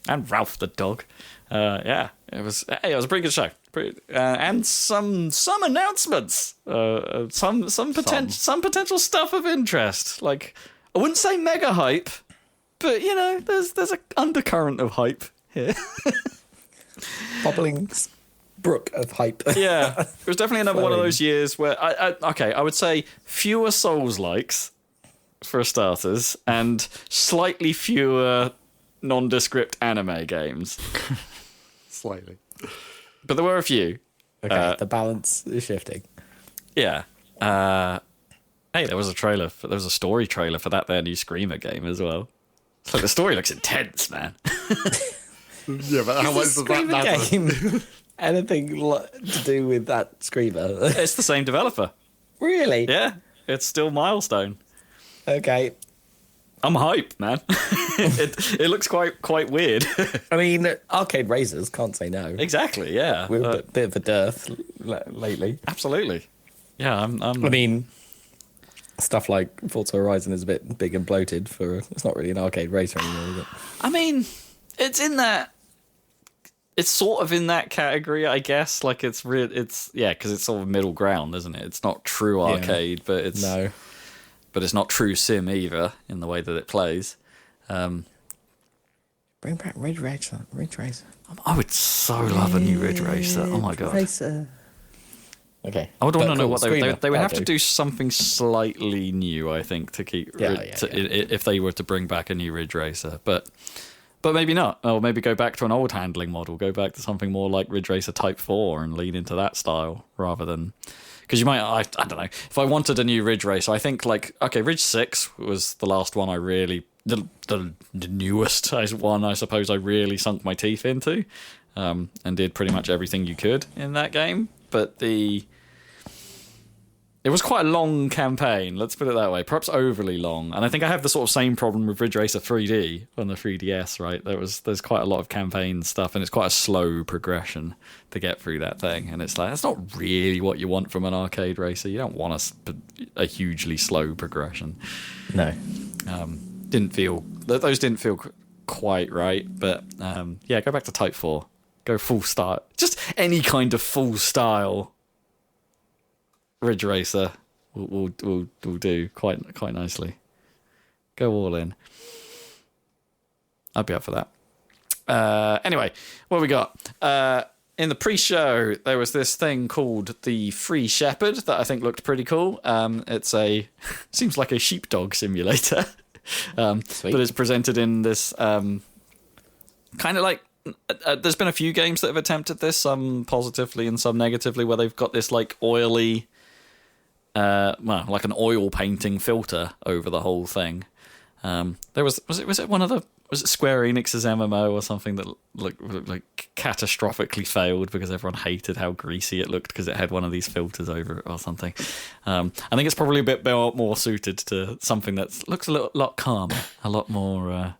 And Ralph the dog. Yeah, it was a pretty good show. And some announcements. Some potential stuff of interest. Like, I wouldn't say mega hype, but there's an undercurrent of hype here. Bubbling brook of hype. Yeah, it was definitely another one of those years where I would say fewer Souls-likes for starters, and slightly fewer nondescript anime games. Slightly. But there were a few. Okay, the balance is shifting. Yeah. Hey, there was a story trailer for that new Screamer game as well. So the story looks intense, man. Yeah, but how much does that matter? Game anything to do with that Screamer? It's the same developer. Really? Yeah, it's still Milestone. Okay. I'm hyped, man. it looks quite weird. I mean, arcade razors can't say no. Exactly, yeah. We're a bit of a dearth lately. Absolutely. Yeah, I mean, stuff like Forza Horizon is a bit big and bloated for. It's not really an arcade racer anymore, is it? I mean, it's in that. It's sort of in that category, I guess. Like it's because it's sort of middle ground, isn't it? It's not true arcade, but it's no. But it's not true sim either in the way that it plays. Bring back Ridge Racer. I would so love a new Ridge Racer. Oh my god. Racer. Okay. I would want to know what they would have to do something slightly new, I think, to keep if they were to bring back a new Ridge Racer, but maybe not. Or maybe go back to an old handling model, go back to something more like Ridge Racer Type 4 and lean into that style rather than. Because you might, I don't know, if I wanted a new Ridge Racer, I think Ridge 6 was the last one I really, the newest one I suppose I really sunk my teeth into, and did pretty much everything you could in that game. But it was quite a long campaign, let's put it that way, perhaps overly long. And I think I have the sort of same problem with Ridge Racer 3D on the 3DS, right? There's quite a lot of campaign stuff, and it's quite a slow progression to get through that thing. And it's like, that's not really what you want from an arcade racer. You don't want a hugely slow progression. No. Those didn't feel quite right. But go back to Type 4. Go full style. Just any kind of full style Ridge Racer will do quite nicely. Go all in. I'd be up for that. Anyway, what have we got? In the pre-show, there was this thing called the Free Shepherd that I think looked pretty cool. It's seems like a sheepdog simulator, but it's presented in this kind of like. There's been a few games that have attempted this, some positively and some negatively, where they've got this like oily. Like an oil painting filter over the whole thing. There was it Square Enix's MMO or something that looked like catastrophically failed because everyone hated how greasy it looked because it had one of these filters over it or something. I think it's probably a bit more suited to something that looks a lot calmer, a lot more.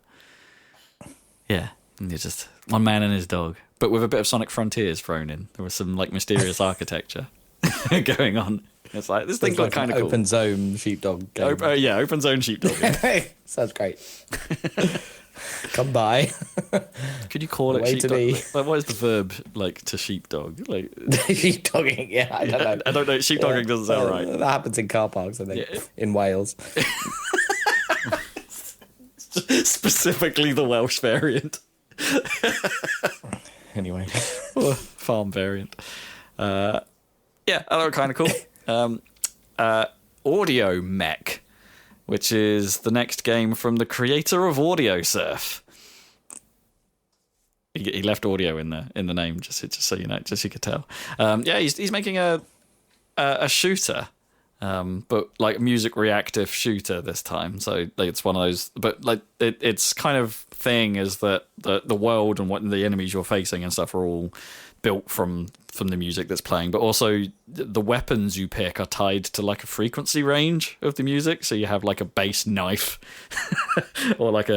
You're just one man and his dog, but with a bit of Sonic Frontiers thrown in. There was some like mysterious architecture going on. It's like this thing looked kind of cool. Open zone sheepdog game. Open zone sheepdog game. Sounds great. Come by. Could you call it sheepdog? Like, what is the verb like to sheepdog? Like sheepdogging? Yeah, I don't know. I don't know. Sheepdogging doesn't sound right. That happens in car parks, I think, in Wales. Specifically the Welsh variant. Anyway. Or farm variant. Yeah, that looked kind of cool. Audio Mech, which is the next game from the creator of Audio Surf. He left audio in the name, just so you know, just so you could tell. Yeah, he's making a shooter, but like music reactive shooter this time. So like, it's one of those, but like it's kind of thing is that the world and what the enemies you're facing and stuff are all built from the music that's playing, but also the weapons you pick are tied to like a frequency range of the music. So you have like a bass knife or like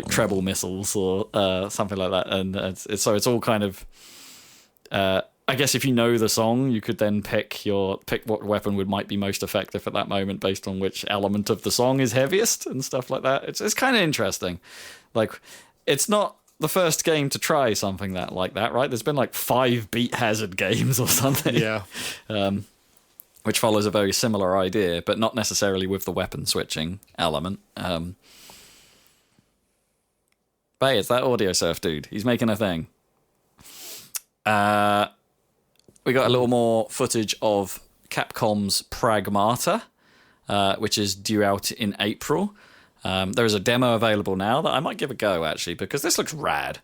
treble missiles or something like that. And it's all kind of, I guess if you know the song, you could then pick what weapon might be most effective at that moment based on which element of the song is heaviest and stuff like that. It's kind of interesting. Like, it's not the first game to try something like that, right? There's been like 5 Beat Hazard games or something. Yeah. Which follows a very similar idea, but not necessarily with the weapon switching element. But hey, it's that Audio Surf dude. He's making a thing. We got a little more footage of Capcom's Pragmata, which is due out in April. There is a demo available now that I might give a go, actually, because this looks rad.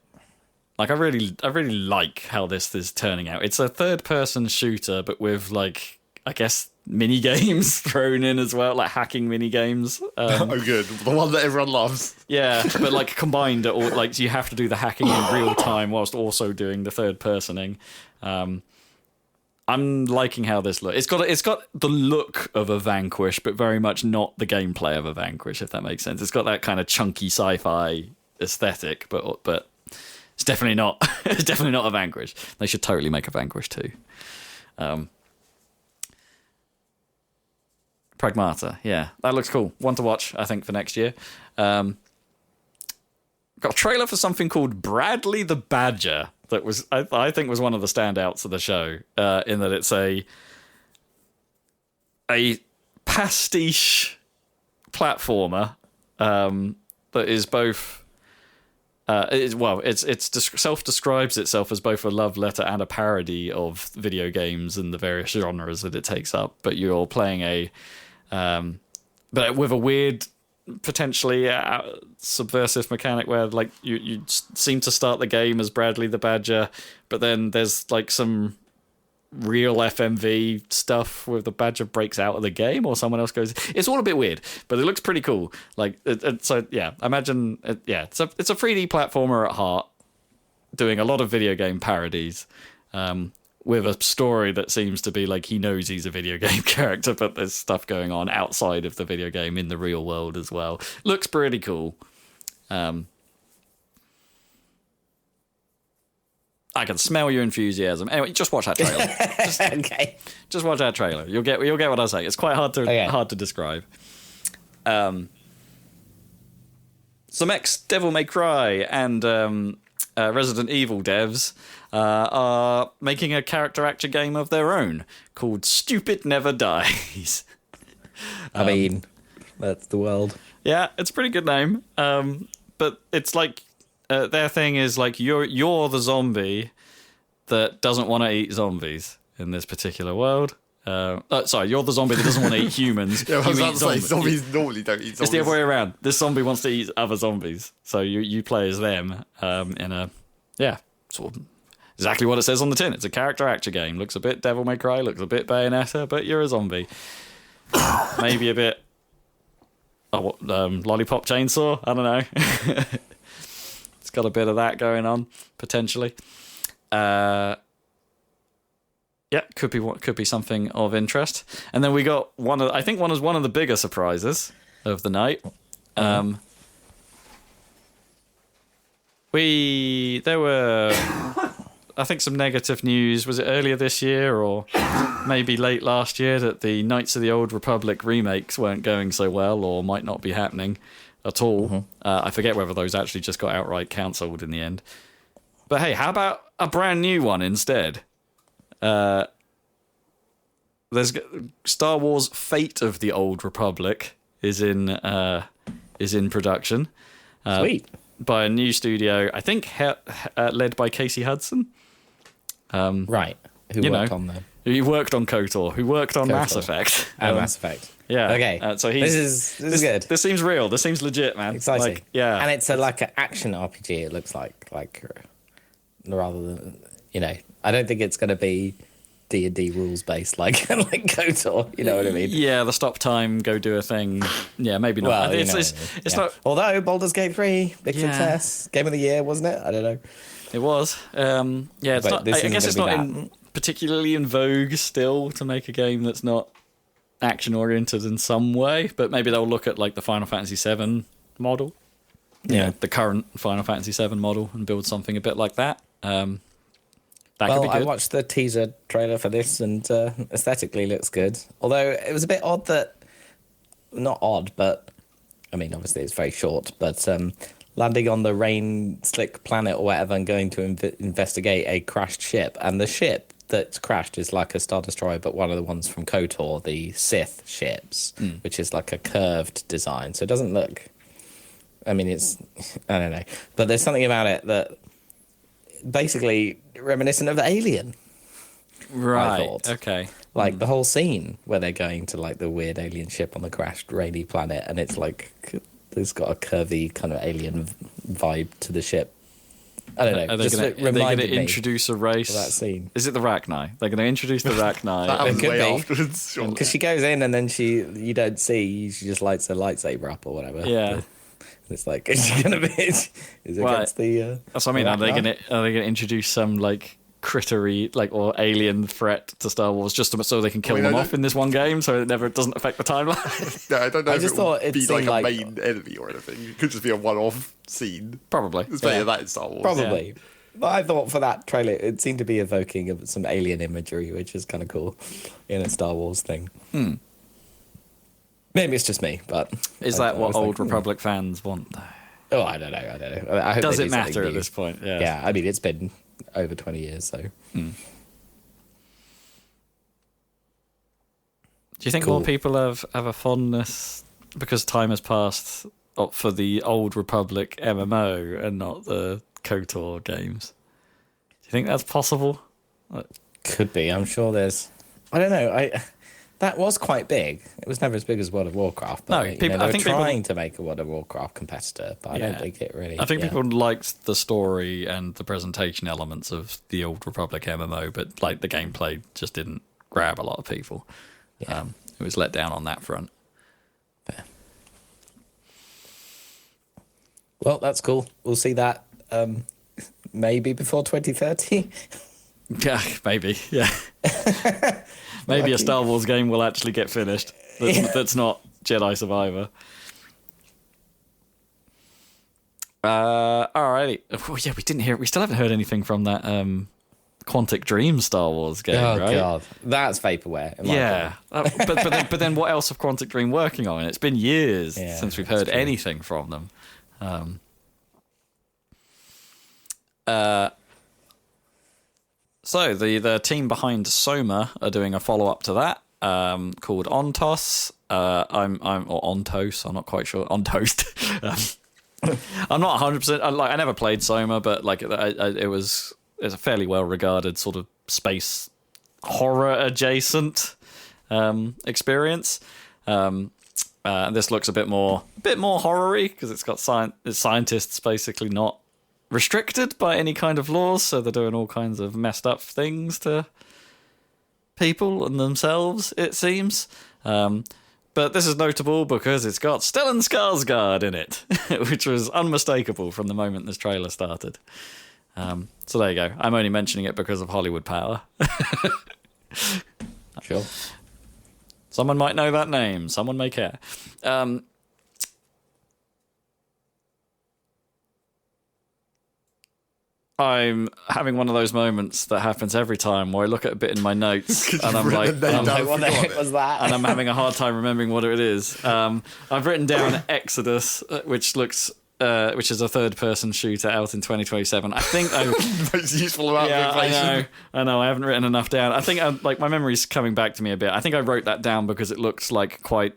Like, I really like how this is turning out. It's a third-person shooter, but with, like, I guess, mini-games thrown in as well, like hacking mini-games. Oh, good. The one that everyone loves. Yeah, but, like, combined, like, you have to do the hacking in real time whilst also doing the third-personing. I'm liking how this looks. It's got the look of a Vanquish, but very much not the gameplay of a Vanquish, if that makes sense. It's got that kind of chunky sci-fi aesthetic, but it's definitely not. It's definitely not a Vanquish. They should totally make a Vanquish too. Pragmata, yeah, that looks cool. One to watch, I think, for next year. Got a trailer for something called Bradley the Badger. That was, I think, was one of the standouts of the show, in that it's a pastiche platformer that is both. It self-describes itself as both a love letter and a parody of video games and the various genres that it takes up. But you're playing but with a weird, potentially subversive mechanic where like you seem to start the game as Bradley the Badger, but then there's like some real FMV stuff where the Badger breaks out of the game or someone else goes. It's all a bit weird, but it looks pretty cool. Like so yeah, imagine it's a 3D platformer at heart, doing a lot of video game parodies. With a story that seems to be like he knows he's a video game character, but there's stuff going on outside of the video game in the real world as well. Looks pretty cool. I can smell your enthusiasm. Anyway, just watch that trailer. Okay. Just watch that trailer. You'll get what I say. It's quite hard to describe. Some ex-Devil May Cry and Resident Evil devs are making a character actor game of their own called Stupid Never Dies. I mean, that's the world. Yeah, it's a pretty good name. But it's like their thing is like you're the zombie that doesn't want to eat zombies in this particular world. Sorry, you're the zombie that doesn't want to eat humans. Yeah, I was about to say, zombies normally don't eat zombies. It's the other way around. This zombie wants to eat other zombies. So you play as them in a, sort of exactly what it says on the tin. It's a character actor game. Looks a bit Devil May Cry, looks a bit Bayonetta, but you're a zombie. Maybe a bit Lollipop Chainsaw? I don't know. It's got a bit of that going on, potentially. Yeah, could be something of interest. And then we got one of the bigger surprises of the night. There were I think some negative news. Was it earlier this year or maybe late last year that the Knights of the Old Republic remakes weren't going so well or might not be happening at all. Mm-hmm. I forget whether those actually just got outright cancelled in the end. But hey, how about a brand new one instead? There's Star Wars Fate of the Old Republic is in is in production. Sweet. By a new studio, I think led by Casey Hudson. Right. Who worked on them? Who worked on KOTOR, who worked on Mass Effect. Mass Effect. Yeah. Okay. So this is good. This seems real. This seems legit, man. Exciting. Like, yeah. And it's like an action RPG. It looks like rather than I don't think it's going to be D&D rules based like KOTOR. You know what I mean? Yeah. The stop time, go do a thing. Yeah, maybe not. Well, it's not. Although Baldur's Gate 3, big success, game of the year, wasn't it? I don't know. It was. Yeah. It's not. I guess it's not particularly in vogue still to make a game that's not action oriented in some way, but maybe they'll look at like the Final Fantasy VII model, the current Final Fantasy VII model, and build something a bit like that. That could be good. I watched the teaser trailer for this, and aesthetically looks good. Although it was a bit odd not odd, but I mean, obviously it's very short, but landing on the rain slick planet or whatever and going to investigate a crashed ship, and the ship that's crashed is like a Star Destroyer, but one of the ones from KOTOR, the Sith ships, which is like a curved design. So it doesn't look... I mean, I don't know. But there's something about it that basically reminiscent of Alien. Right, I thought. Okay. Like the whole scene where they're going to like the weird alien ship on the crashed rainy planet, and it's like... It's got a curvy kind of alien vibe to the ship. I don't know. Are they going to introduce a race? That scene. Is it the Rachni? They're going to introduce the Rachni. It could be. Sure. Because she goes in and then you don't see, she just lights her lightsaber up or whatever. Yeah. It's like, is she going to be? Is it against the? That's what I mean. Are they going to introduce some like crittery or alien threat to Star Wars just so they can kill them off in this one game, so it doesn't affect the timeline? No, I don't know. I just thought it'd be like a like main enemy or anything. It could just be a one-off scene. Probably. It's better than that in Star Wars. Probably. Yeah. But I thought for that trailer, it seemed to be evoking of some alien imagery, which is kind of cool in a Star Wars thing. Maybe it's just me, but is that what Old Republic fans want? Oh, I don't know. I hope does it matter at this point? Yeah. I mean, it's been over 20 years, so. Do you think more people have a fondness because time has passed for the Old Republic MMO and not the KOTOR games? Do you think that's possible? Could be. I'm sure there's... I don't know. That was quite big. It was never as big as World of Warcraft. But, no, people, they were trying to make a World of Warcraft competitor, but I don't think it really... I think people liked the story and the presentation elements of the Old Republic MMO, but the gameplay just didn't grab a lot of people. Yeah. It was let down on that front. Fair. Well, that's cool. We'll see that maybe before 2030. Yeah, maybe. Yeah. Maybe a Star Wars game will actually get finished. That's not Jedi Survivor. Alrighty. Oh, yeah, we still haven't heard anything from that Quantic Dream Star Wars game, right? Oh, God. That's vaporware. Yeah. But then what else have Quantic Dream working on? It's been years since we've heard anything from them. So the team behind Soma are doing a follow-up to that called Ontos. Or Ontos, I'm not quite sure. Ontoast. I'm not 100%. I never played Soma, but it's a fairly well-regarded sort of space horror adjacent experience. This looks a bit more horror-y because it's got scientists basically not restricted by any kind of laws, so they're doing all kinds of messed up things to people and themselves, it seems. But this is notable because it's got Stellan Skarsgård in it, which was unmistakable from the moment this trailer started. So there you go. I'm only mentioning it because of Hollywood power. Sure. Someone might know that name. Someone may care. I'm having one of those moments that happens every time where I look at a bit in my notes and I'm like, what the heck was that? And I'm having a hard time remembering what it is. I've written down Exodus, which is a third-person shooter out in 2027. I think most useful amount of information. I know. I haven't written enough down. I think my memory's coming back to me a bit. I think I wrote that down because it looks like quite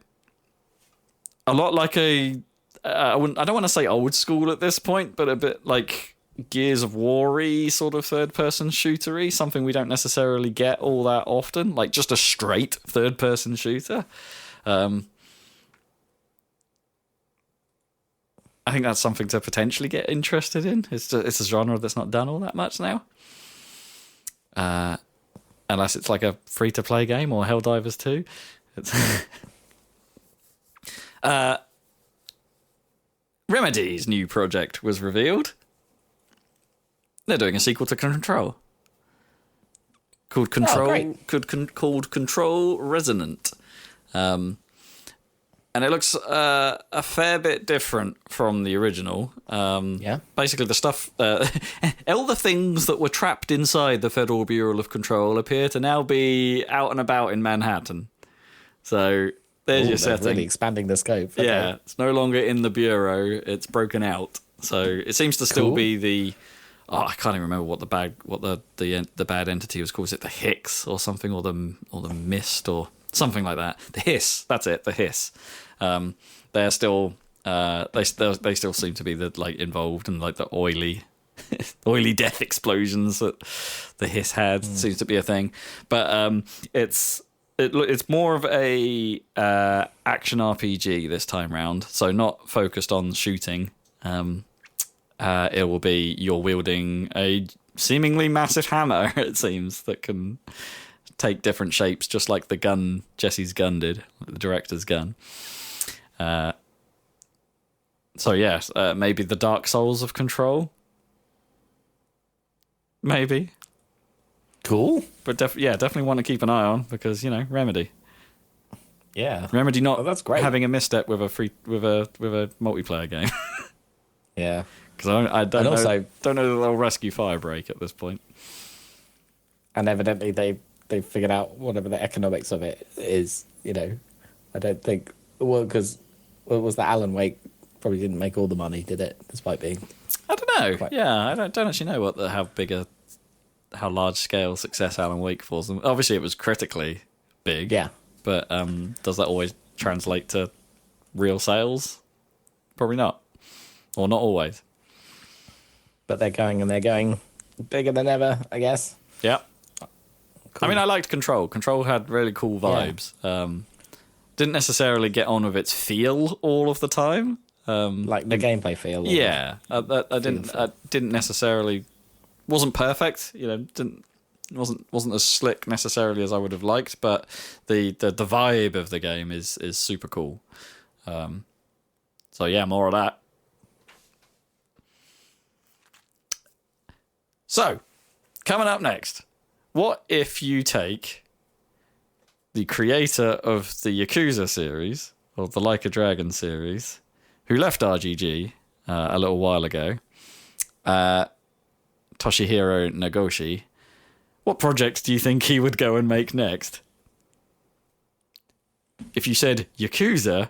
a lot like a I don't want to say old school at this point, but a bit like Gears of War-y sort of third-person shooter-y, something we don't necessarily get all that often, like just a straight third-person shooter. I think that's something to potentially get interested in. It's a genre that's not done all that much now. Unless it's like a free-to-play game or Helldivers 2. Remedy's new project was revealed. They're doing a sequel to Control. Called called Control Resonant. And it looks a fair bit different from the original. Basically, the stuff, all the things that were trapped inside the Federal Bureau of Control appear to now be out and about in Manhattan. So there's your setting. Really expanding the scope. Okay. Yeah, it's no longer in the Bureau; it's broken out. So it seems to still be the. Oh, I can't even remember what the bad entity was called. Was it the Hicks or something, or the Mist or something like that? The Hiss. That's it. The Hiss. They're still they still seem to be involved in like the oily death explosions that the Hiss had. Seems to be a thing, but it's more of a action RPG this time round, so not focused on shooting. It will be you're wielding a seemingly massive hammer, it seems, that can take different shapes, just like the gun Jesse's gun did, the director's gun. Maybe the Dark Souls of Control. Maybe. Cool. But definitely want to keep an eye on, because Remedy. Yeah. Remedy not that's great. having a misstep with a multiplayer game. Yeah. Because I don't know that they'll rescue Firebreak at this point. And evidently they figured out whatever the economics of it is. I don't think because was that Alan Wake probably didn't make all the money, did it? Despite being, I don't know. I don't actually know how large scale success Alan Wake falls. Obviously, it was critically big. Yeah. But does that always translate to real sales? Probably not, or not always. But they're going bigger than ever, I guess. Yeah. Cool. I mean, I liked Control. Control had really cool vibes. Yeah. Didn't necessarily get on with its feel all of the time. Like the gameplay feel. Yeah. I didn't necessarily. Wasn't perfect. Wasn't as slick necessarily as I would have liked, but the vibe of the game is super cool. So yeah, more of that. So, coming up next, what if you take the creator of the Yakuza series, or the Like a Dragon series, who left RGG a little while ago, Toshihiro Nagoshi, what project do you think he would go and make next? If you said Yakuza,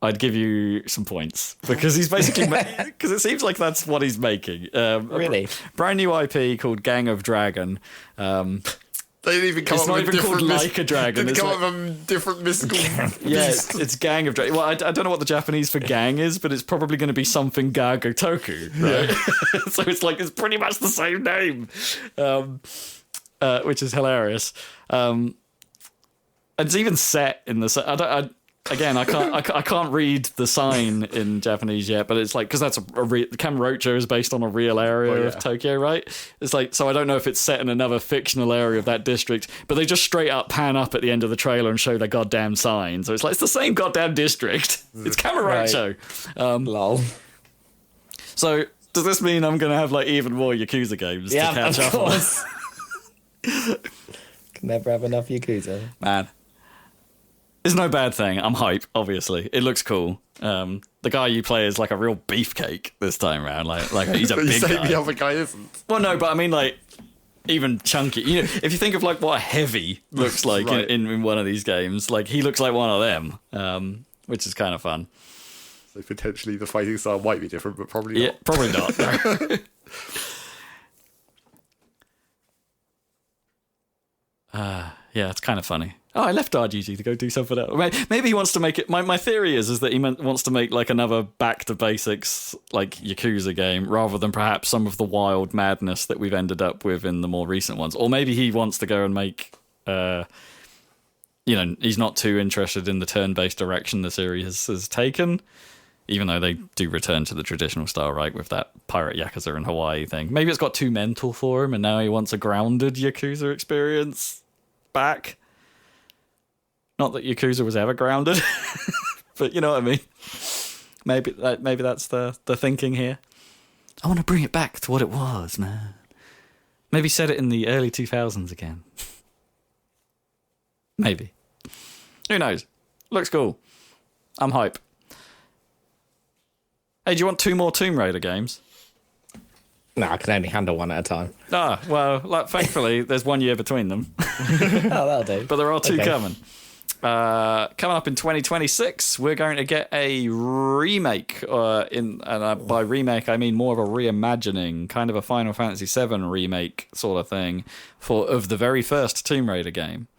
I'd give you some points, because he's basically because it seems like that's what he's making. Really, brand new IP called Gang of Dragon. They didn't even come it's up not with even called Like a Dragon. Didn't come up with different mystical. Yeah, it's Gang of Dragon. Well, I don't know what the Japanese for gang is, but it's probably going to be something Gagotoku, right? Yeah. So it's pretty much the same name, which is hilarious. And it's even set in the. I can't read the sign in Japanese yet, but it's like, because that's Kamurocho is based on a real area of Tokyo, right? It's like, so I don't know if it's set in another fictional area of that district, but they just straight up pan up at the end of the trailer and show their goddamn sign. So it's like, it's the same goddamn district. It's Kamurocho. Right. Lol. So does this mean I'm going to have even more Yakuza games to catch up on? Can never have enough Yakuza. Man. It's no bad thing. I'm hype, obviously. It looks cool. The guy you play is like a real beefcake this time around. Like he's a big guy. The other guy isn't. Well, no, but I mean, even chunky. If you think of what a heavy looks like right. in one of these games, he looks like one of them, which is kind of fun. So potentially the fighting style might be different, but probably not. Yeah, probably not. Yeah, it's kind of funny. Oh, I left RGG to go do something else. Maybe he wants to make it. My theory is that he wants to make like another back to basics like Yakuza game, rather than perhaps some of the wild madness that we've ended up with in the more recent ones. Or maybe he wants to go and make. He's not too interested in the turn-based direction the series has taken, even though they do return to the traditional style, right, with that pirate Yakuza in Hawaii thing. Maybe it's got too mental for him, and now he wants a grounded Yakuza experience back. Not that Yakuza was ever grounded, but you know what I mean. Maybe that's the thinking here. I want to bring it back to what it was, man. Maybe set it in the early 2000s again. Maybe. Who knows? Looks cool. I'm hype. Hey, do you want 2 more Tomb Raider games? No, I can only handle one at a time. Ah, well, thankfully, there's 1 year between them. Oh, that'll do. But there are 2 coming. Coming up in 2026, we're going to get a remake. By remake, I mean more of a reimagining, kind of a Final Fantasy VII remake sort of thing of the very first Tomb Raider game.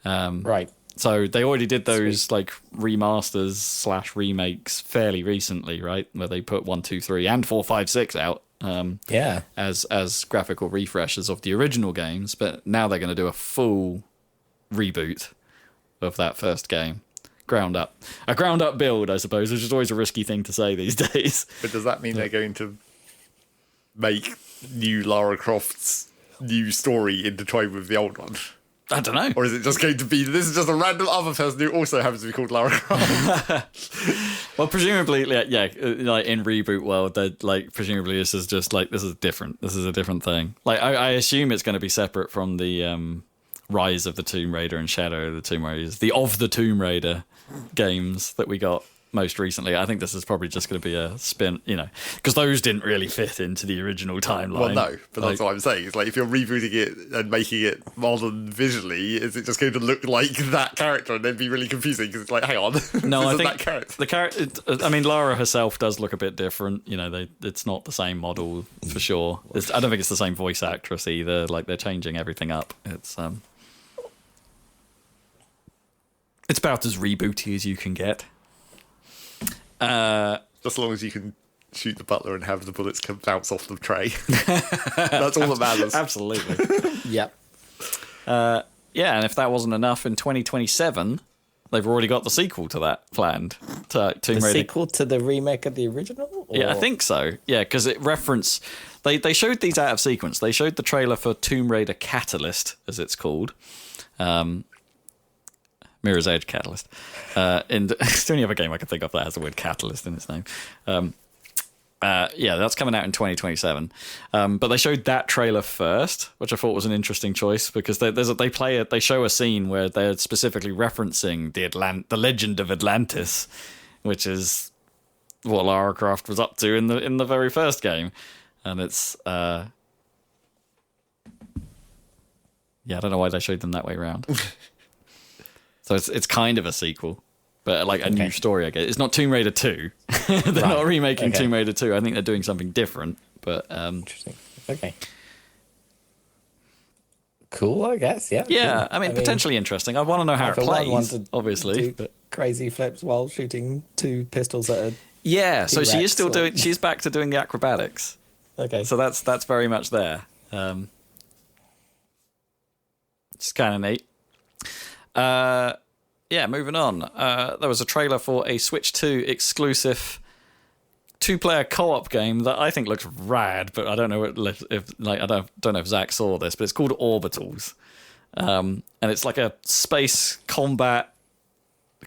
Right. So they already did those like remasters / remakes fairly recently, right? Where they put 1, 2, 3, and 4, 5, 6 out. As graphical refreshes of the original games, but now they're going to do a full reboot of that first game, a ground up build, I suppose, which is always a risky thing to say these days. But does that mean they're going to make new Lara Croft's new story intertwined with the old one? I don't know. Or is it just going to be, this is just a random other person who also happens to be called Lara Croft? Well, presumably, yeah, like in reboot world, presumably this is just like, this is a different thing. Like, I assume it's going to be separate from the Rise of the Tomb Raider and Shadow of the Tomb Raiders, the Tomb Raider games that we got most recently. I think this is probably just going to be a spin, because those didn't really fit into the original timeline. Well, no, but that's what I'm saying. It's like, if you're rebooting it and making it modern visually, is it just going to look like that character and then be really confusing? Because it's like, hang on, no, I think that character. The character. I mean, Lara herself does look a bit different. It's not the same model for sure. I don't think it's the same voice actress either. Like, they're changing everything up. It's about as rebooty as you can get. Just as long as you can shoot the butler and have the bullets come bounce off the tray. That's all that matters. Absolutely. Yep. And if that wasn't enough, in 2027, they've already got the sequel to that planned. To Tomb Raider. Sequel to the remake of the original? Or? Yeah, I think so. Yeah, because it referenced... They showed these out of sequence. They showed the trailer for Tomb Raider Catalyst, as it's called. Mirror's Edge Catalyst. It's the only other game I can think of that has the word Catalyst in its name. That's coming out in 2027. But they showed that trailer first, which I thought was an interesting choice, because they show a scene where they're specifically referencing the legend of Atlantis, which is what Lara Croft was up to in the very first game, and it's I don't know why they showed them that way around. So it's kind of a sequel, but like a new story, I guess. It's not Tomb Raider 2. They're not remaking Tomb Raider 2. I think they're doing something different, but... Interesting. Okay. Cool, I guess, yeah. Yeah, I mean, potentially interesting. I want to know how it plays, obviously. But crazy flips while shooting 2 pistols at a... Yeah, so she is still doing... She's back to doing the acrobatics. Okay. So that's very much there. It's kind of neat. Moving on. There was a trailer for a Switch 2 exclusive 2-player co-op game that I think looks rad, but I don't know if Zach saw this, but it's called Orbitals, and it's like a space combat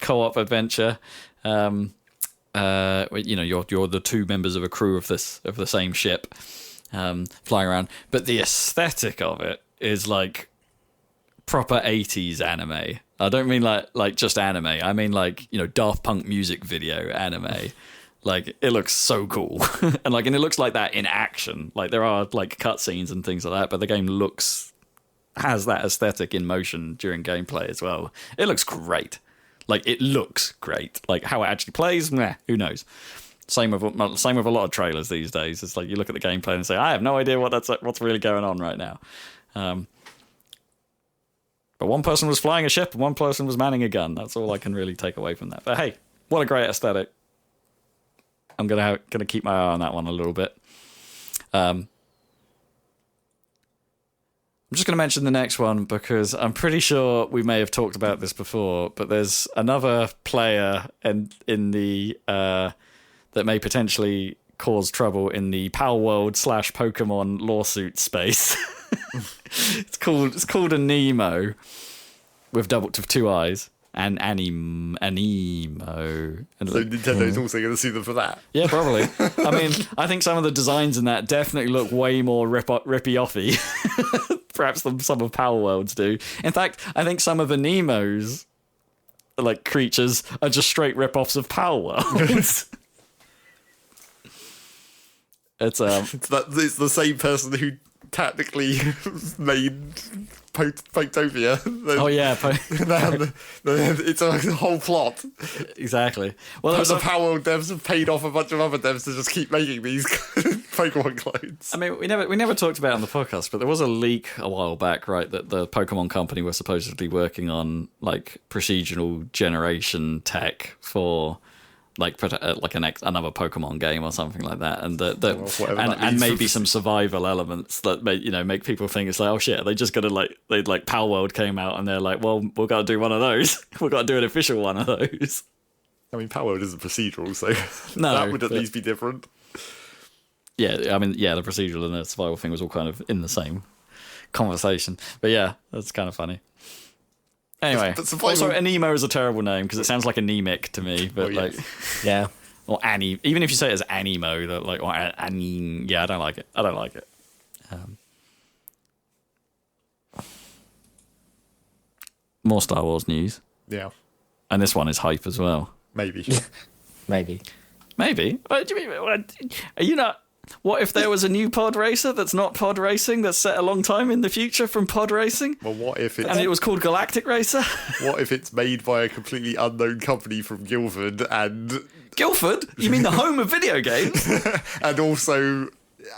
co-op adventure. You're the 2 members of a crew of the same ship, flying around, but the aesthetic of it is like proper 80s anime. I don't mean like just anime. I mean like, Daft Punk music video anime. Like, it looks so cool. and it looks like that in action. Like, there are like cutscenes and things like that, but the game has that aesthetic in motion during gameplay as well. It looks great. Like, it looks great. Like, how it actually plays, who knows? Same with a lot of trailers these days. It's like you look at the gameplay and say, I have no idea what's really going on right now. But one person was flying a ship and one person was manning a gun. That's all I can really take away from that. But hey, what a great aesthetic. I'm gonna keep my eye on that one a little bit. I'm just going to mention the next one because I'm pretty sure we may have talked about this before, but there's another player in the that may potentially cause trouble in the Pal World / Pokemon lawsuit space. It's called a Nemo with two eyes. And Anemo. So Nintendo's also going to sue them for that? Yeah, probably. I mean, I think some of the designs in that definitely look way more rippy-offy, perhaps than some of Power Worlds do. In fact, I think some of the Nemo's like creatures are just straight rip-offs of Power Worlds. It's the same person who technically made Poketopia. Oh yeah, it's a whole plot. Exactly. Well, the Power devs have paid off a bunch of other devs to just keep making these Pokemon clones. I mean, we never talked about it on the podcast, but there was a leak a while back, right, that the Pokemon company was supposedly working on like procedural generation tech for like another Pokemon game or something like that, and and maybe some survival elements that make people think it's like, oh shit, are they just gonna like Power World came out and they're like, well, we've got to do one of those. We've got to do an official one of those. I mean, Power World isn't procedural, so no, that would at least be different. Yeah, I mean, yeah, the procedural and the survival thing was all kind of in the same conversation, but yeah, that's kind of funny. Anyway, also Anemo is a terrible name because it sounds like anemic to me, but yeah, or Annie. Even if you say it as Anemo, or Annie, yeah, I don't like it. More Star Wars news. Yeah, and this one is hype as well. Maybe. What do you mean? Are you not? What if there was a new pod racer that's not pod racing, that's set a long time in the future from pod racing? Well, what if and it was called Galactic Racer? What if it's made by a completely unknown company from Guildford and... Guildford? You mean the home of video games? And also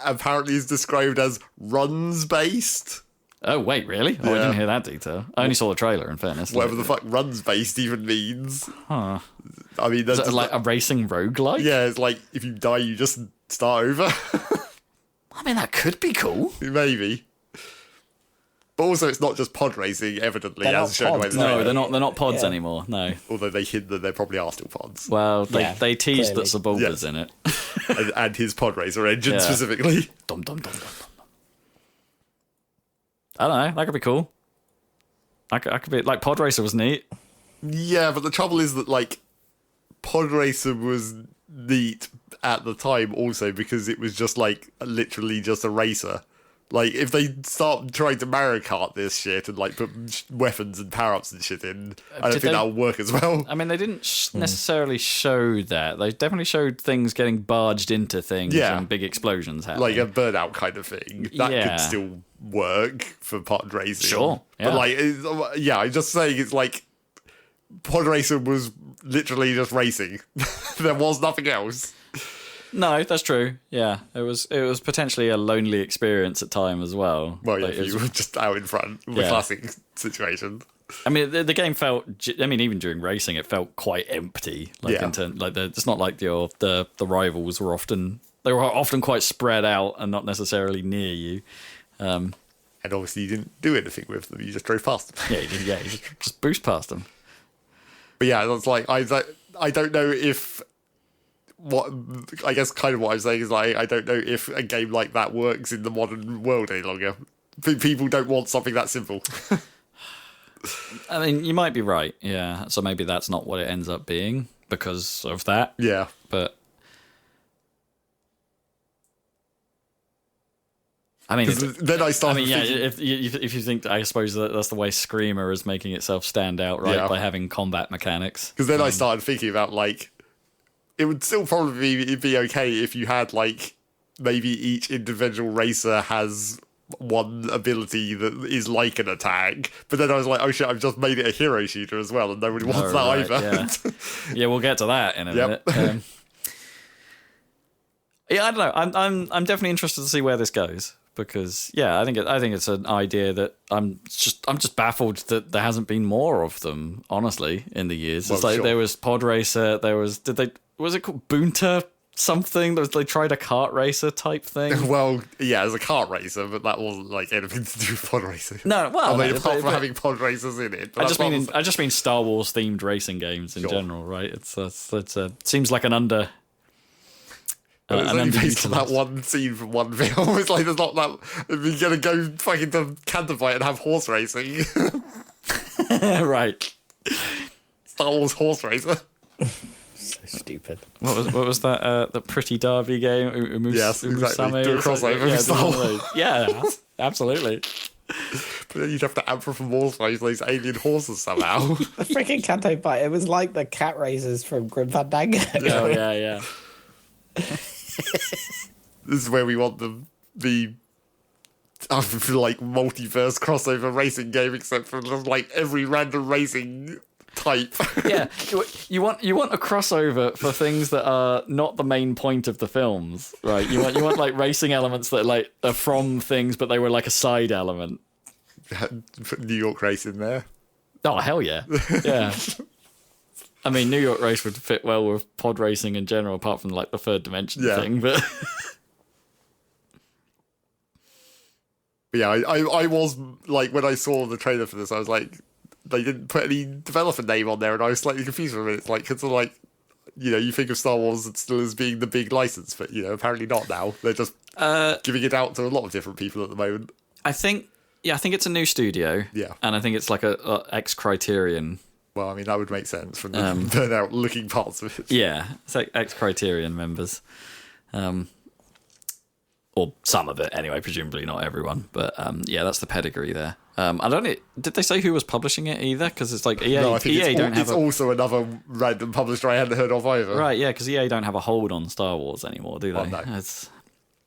apparently is described as runs-based? Oh, wait, really? Oh, I didn't hear that detail. I only saw the trailer, in fairness. Whatever the fuck runs-based even means. Huh. I mean, that's is it like a racing roguelike? Yeah, it's like if you die, you just start over. I mean, that could be cool. Maybe. But also, it's not just pod racing, evidently, as shown by the No, they're not pods anymore, no. Although they hint that there probably are still pods. Well, they teased that Sebulba's in it. and his pod racer engine specifically. Dum, dum, dum, dum, dum. I don't know, that could be cool. I could be, like, pod racer was neat. Yeah, but the trouble is that, like, pod racer was neat at the time also because it was just, like, literally just a racer. Like, if they start trying to Mario Kart this shit and, like, put weapons and power-ups and shit in, I don't think that'll work as well. I mean, they didn't necessarily show that. They definitely showed things getting barged into things and big explosions happening. Like a burnout kind of thing. That could still work for pod racing. Sure. Yeah. But, like, I'm just saying it's like pod racing was literally just racing. There was nothing else. No, that's true. Yeah, it was potentially a lonely experience at time as well. Well, yeah, you were just out in front of the classic situation. I mean, the game felt. I mean, even during racing, it felt quite empty. Like it's not like the rivals were often quite spread out and not necessarily near you. And obviously, you didn't do anything with them; you just drove past them. Yeah, you did. Yeah, you just boost past them. But yeah, that's like I don't know if. What I guess kind of what I'm saying is like I don't know if a game like that works in the modern world any longer. People don't want something that simple. I mean, you might be right. Yeah, so maybe that's not what it ends up being because of that. Yeah, but I mean, then I started. I mean, if you think, I suppose that's the way Screamer is making itself stand out, right? By having combat mechanics. Because then I started thinking about like. It would still probably be okay if you had, like, maybe each individual racer has one ability that is like an attack. But then I was like, oh shit, I've just made it a hero shooter as well, and nobody wants that either. Yeah, we'll get to that in a minute. Yeah, I don't know. I'm definitely interested to see where this goes because I think it's an idea that I'm just baffled that there hasn't been more of them. Honestly, in the years, it's like there was Pod Racer. There was was it called Boonta something? They tried a kart racer type thing. Well, yeah, it was a kart racer, but that wasn't like anything to do with pod racing. No, well, apart from having pod racers in it. I just mean Star Wars themed racing games in general, right? It's seems like an under. It's only based on that one scene from one film. It's like there's not that. If you're gonna go fucking to Canterbury and have horse racing, right? Star Wars horse racer. So stupid. What was that? The Pretty Derby game? Yes, exactly. Do a crossover with Star Wars. Yeah, absolutely. But then you'd have to anthropomorphise those alien horses somehow. The freaking Canto Bite. It was like the cat raisers from Grim Fandango. Oh yeah. This is where we want the I feel like multiverse crossover racing game, except for like every random racing type. Yeah, you want a crossover for things that are not the main point of the films, right? You want like racing elements that are from things, but they were like a side element. Put New York race in there. Oh hell yeah, yeah. I mean, New York race would fit well with pod racing in general, apart from like the third dimension thing, but. But yeah, I was like, when I saw the trailer for this, I was like, they didn't put any developer name on there, and I was slightly confused for a minute. It's like, because like, you think of Star Wars still as being the big license, but apparently not now. They're just giving it out to a lot of different people at the moment. I think it's a new studio. Yeah, and I think it's like a X Criterion. Well, I mean, that would make sense from the burnout looking parts of it. Yeah, it's like X Criterion members. Or some of it, anyway. Presumably not everyone, but that's the pedigree there. I don't know. Did they say who was publishing it either? Because it's like EA. No, I think EA it's also another random publisher I hadn't heard of either. Right? Yeah, because EA don't have a hold on Star Wars anymore, do they? Oh, no. It's...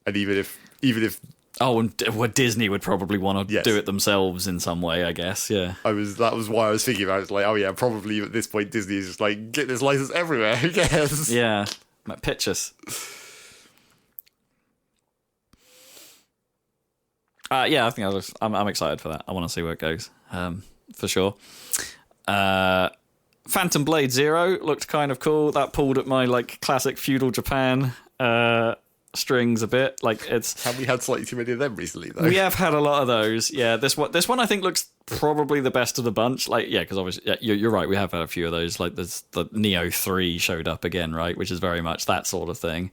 And even if and Disney would probably want to do it themselves in some way, I guess. Yeah. That was why I was thinking about it. It's like, oh yeah, probably at this point Disney is just like, get this license everywhere. Who cares? Yeah. Pitch us. I think I'm excited for that. I want to see where it goes, for sure. Phantom Blade Zero looked kind of cool. That pulled at my like classic feudal Japan strings a bit. Like have we had slightly too many of them recently though? We have had a lot of those. Yeah, this one I think looks probably the best of the bunch. Like because obviously you're right. We have had a few of those. Like there's the Neo 3 showed up again, right? Which is very much that sort of thing.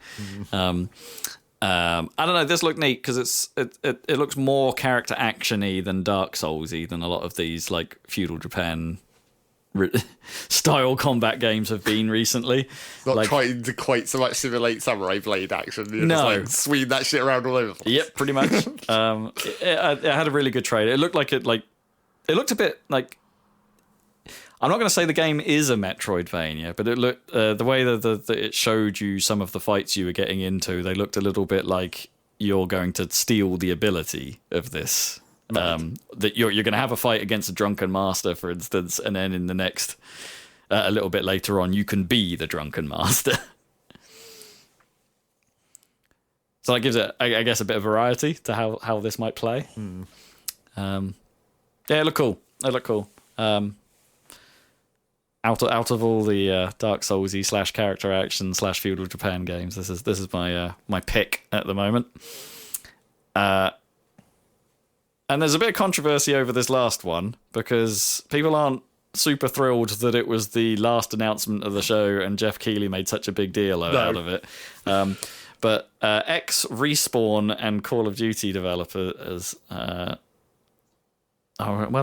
I don't know. This looked neat because it looks more character action-y than Dark Souls-y than a lot of these like feudal Japan style combat games have been recently. Not trying to quite so much simulate samurai blade action. You're no, just like swing that shit around all over the place. Yep, pretty much. It had a really good trailer. It looked like it looked a bit like. I'm not going to say the game is a Metroidvania, but it looked the way that it showed you some of the fights you were getting into. They looked a little bit like you're going to steal the ability of this. Right. That you're going to have a fight against a drunken master, for instance, and then in the next, a little bit later on, you can be the drunken master. So that gives it, I guess, a bit of variety to how this might play. It looked cool. It looked cool. Out of all the Dark Soulsy / character action / feudal Japan games, this is my pick at the moment. And there's a bit of controversy over this last one because people aren't super thrilled that it was the last announcement of the show and Jeff Keighley made such a big deal out of it. But ex-Respawn and Call of Duty developers. Well,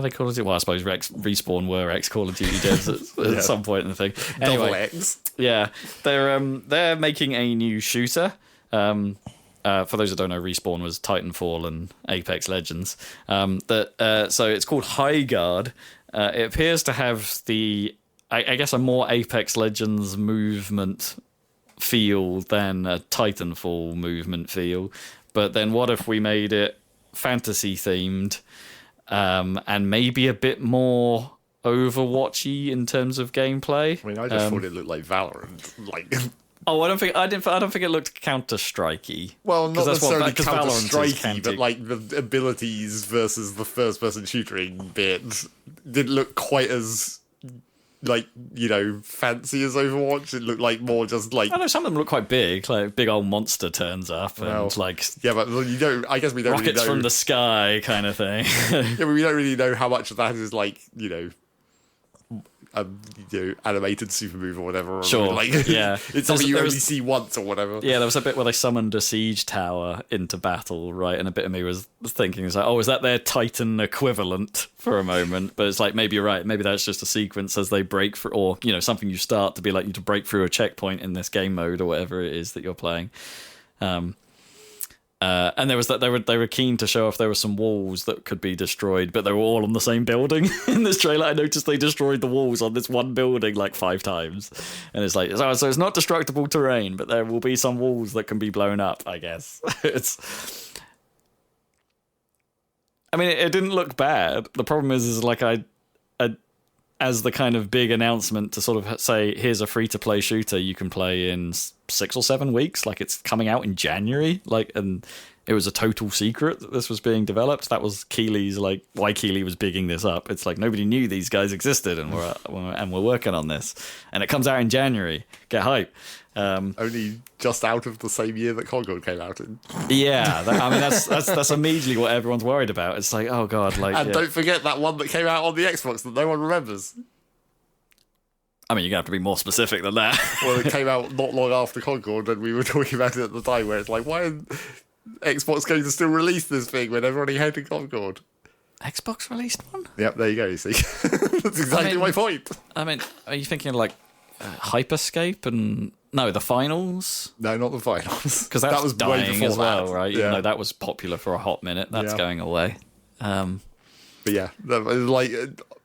they Call of Duty. Well, I suppose Respawn were ex-Call of Duty devs at some point in the thing. Anyway, Double X. Yeah, they're making a new shooter. For those that don't know, Respawn was Titanfall and Apex Legends. So it's called High Guard. It appears to have I guess a more Apex Legends movement feel than a Titanfall movement feel. But then what if we made it fantasy themed? And maybe a bit more Overwatchy in terms of gameplay. I mean, I just thought it looked like Valorant, like Oh, I don't think it looked Counter-Strikey. Well, not necessarily because Valorant is Counter-Strikey, but like the abilities versus the first-person shooting bit didn't look quite as like, you know, fancy as Overwatch. It looked like more just like, I know some of them look quite big, like a big old monster turns up and like yeah, but you don't. I guess we don't rockets really know from the sky kind of thing. yeah, but we don't really know how much of that is like, you know, animated super move or whatever. Sure, like yeah, it's something you only see once or whatever. Yeah, there was a bit where they summoned a siege tower into battle, right? And a bit of me was thinking, it's like, oh, is that their Titan equivalent for a moment? But it's like, maybe you're right. Maybe that's just a sequence as they break through, or, you know, something you start to be like you to break through a checkpoint in this game mode or whatever it is that you're playing. And there was that they were keen to show off there were some walls that could be destroyed, but they were all on the same building. In this trailer, I noticed they destroyed the walls on this one building like 5 times, and it's like, so it's not destructible terrain, but there will be some walls that can be blown up, I guess. I mean, it didn't look bad. The problem is like I as the kind of big announcement to sort of say, here's a free-to-play shooter you can play in 6 or 7 weeks, like it's coming out in January, like, and it was a total secret that this was being developed. That was Keeley's, like, why Keeley was bigging this up. It's like, nobody knew these guys existed, and we're working on this. And it comes out in January. Get hype. Only just out of the same year that Concord came out in. Yeah, I mean, that's immediately what everyone's worried about. It's like, oh god, like, and don't forget that one that came out on the Xbox that no one remembers. I mean, you're gonna have to be more specific than that. Well, it came out not long after Concord, and we were talking about it at the time, where it's like, why is Xbox going to still release this thing when everybody hated Concord? Xbox released one? Yep, there you go. You see, that's exactly my point. I mean, are you thinking like Hyperscape and no, the finals? No, not the finals, because that was way dying before as well, that. right? Yeah. Even though that was popular for a hot minute, that's going away. But yeah, like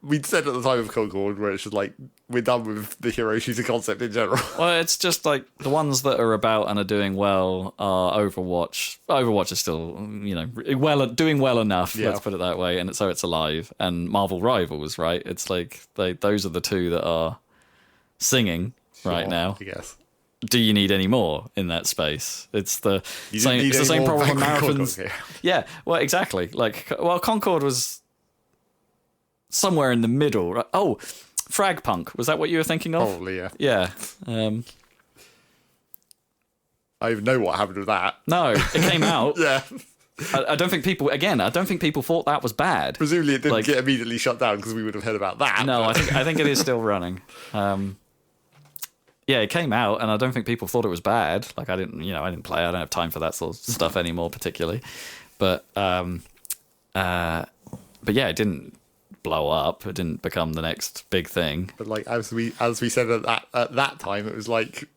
we'd said at the time of Concord, where it's just like, we're done with the hero shooter concept in general. Well, it's just like the ones that are about and are doing well are Overwatch. Overwatch is still, you know, doing well enough. Yeah. Let's put it that way, and so it's alive. And Marvel Rivals, right? It's like those are the two that are singing right now. I guess. Do you need any more in that space? It's the same. It's the same problem with marathons. Yeah, well, exactly. Like, well, Concord was somewhere in the middle. Right? Oh, Fragpunk, was that what you were thinking of? Probably, yeah. Yeah. I even know what happened with that. No, it came out. Yeah. I don't think people thought that was bad. Presumably it didn't get immediately shut down because we would have heard about that. No, I think it is still running. Yeah, it came out, and I don't think people thought it was bad. Like, I didn't play. I don't have time for that sort of stuff anymore, particularly. But yeah, it didn't blow up. It didn't become the next big thing. But like as we said at that time, it was like,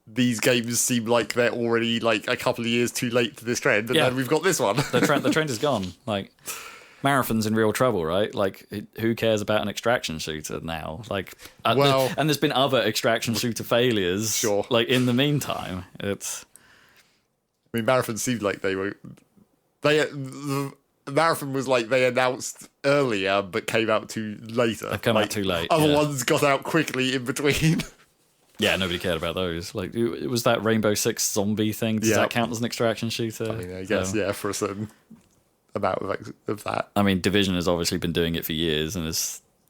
these games seem like they're already like a couple of years too late to this trend, and then we've got this one. The trend is gone. Like, Marathon's in real trouble, right? Like, who cares about an extraction shooter now? Like, and there's been other extraction shooter failures. Sure. Like, in the meantime, it's. I mean, Marathon seemed like the Marathon was like they announced earlier but came out too later. They've come out too late. Other ones got out quickly in between. Yeah, nobody cared about those. Like, it was that Rainbow Six zombie thing. Does that count as an extraction shooter? I mean, I guess, for a certain amount of that. I mean, Division has obviously been doing it for years, and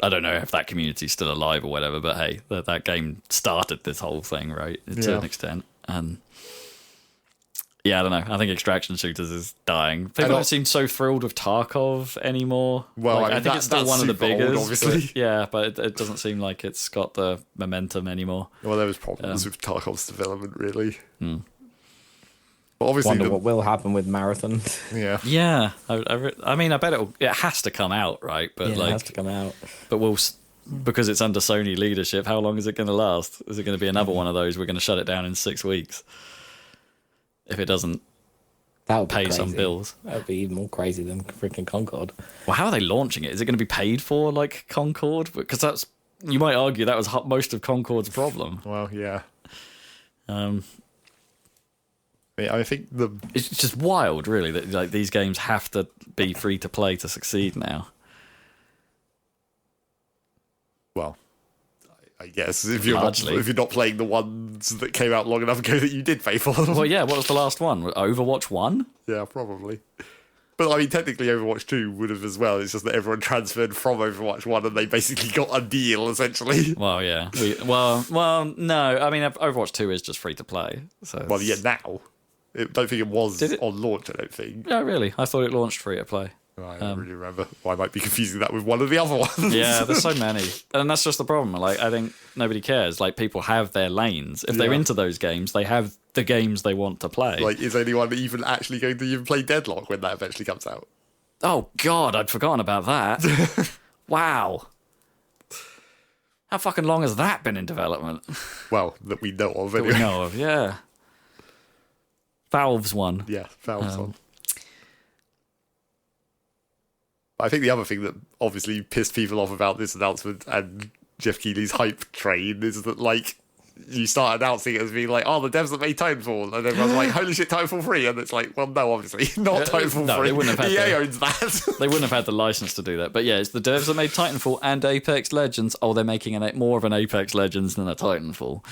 I don't know if that community's still alive or whatever, but hey, that game started this whole thing, right? To an extent. And yeah, I don't know. I think extraction shooters is dying. People don't seem so thrilled with Tarkov anymore. Well, like, I think it's still one of the biggest. Old, obviously. But it doesn't seem like it's got the momentum anymore. Well, there was problems with Tarkov's development, really. But obviously, wonder what will happen with Marathon. Yeah. Yeah. I mean, I bet it has to come out, right? But it has to come out. But because it's under Sony leadership, how long is it going to last? Is it going to be another one of those? We're going to shut it down in 6 weeks if it doesn't pay some bills. That would be even more crazy than freaking Concord. Well, how are they launching it? Is it going to be paid for like Concord? Because you might argue that was most of Concord's problem. Well, yeah. I think it's just wild, really, that like these games have to be free to play to succeed now. Well, I guess if you're Largely. not playing the ones that came out long enough ago that you did pay for. Well, yeah. What was the last one? Overwatch 1? Yeah, probably. But I mean, technically, Overwatch 2 would have as well. It's just that everyone transferred from Overwatch 1 and they basically got a deal, essentially. Well, yeah. Well, no. I mean, Overwatch 2 is just free to play. So Well, yeah, now. I don't think it was on launch, I don't think. Yeah, really. I thought it launched free to play. I don't really remember. Well, I might be confusing that with one of the other ones. Yeah, there's so many. And that's just the problem. Like, I think nobody cares. Like, people have their lanes. If they're into those games, they have the games they want to play. Like, is anyone even actually going to even play Deadlock when that eventually comes out? Oh, God, I'd forgotten about that. Wow. How fucking long has that been in development? Well, that we know of, That anyway. we know of, yeah. Valve's one. Yeah, Valve's on. I think the other thing that obviously pissed people off about this announcement and Jeff Keighley's hype train is that, like, you start announcing it as being like, oh, the devs that made Titanfall, and everyone's like, holy shit, Titanfall 3, and it's like, well, no, obviously, not Titanfall 3. They wouldn't have had EA owns that. They wouldn't have had the license to do that. But yeah, it's the devs that made Titanfall and Apex Legends. Oh, they're making more of an Apex Legends than a Titanfall.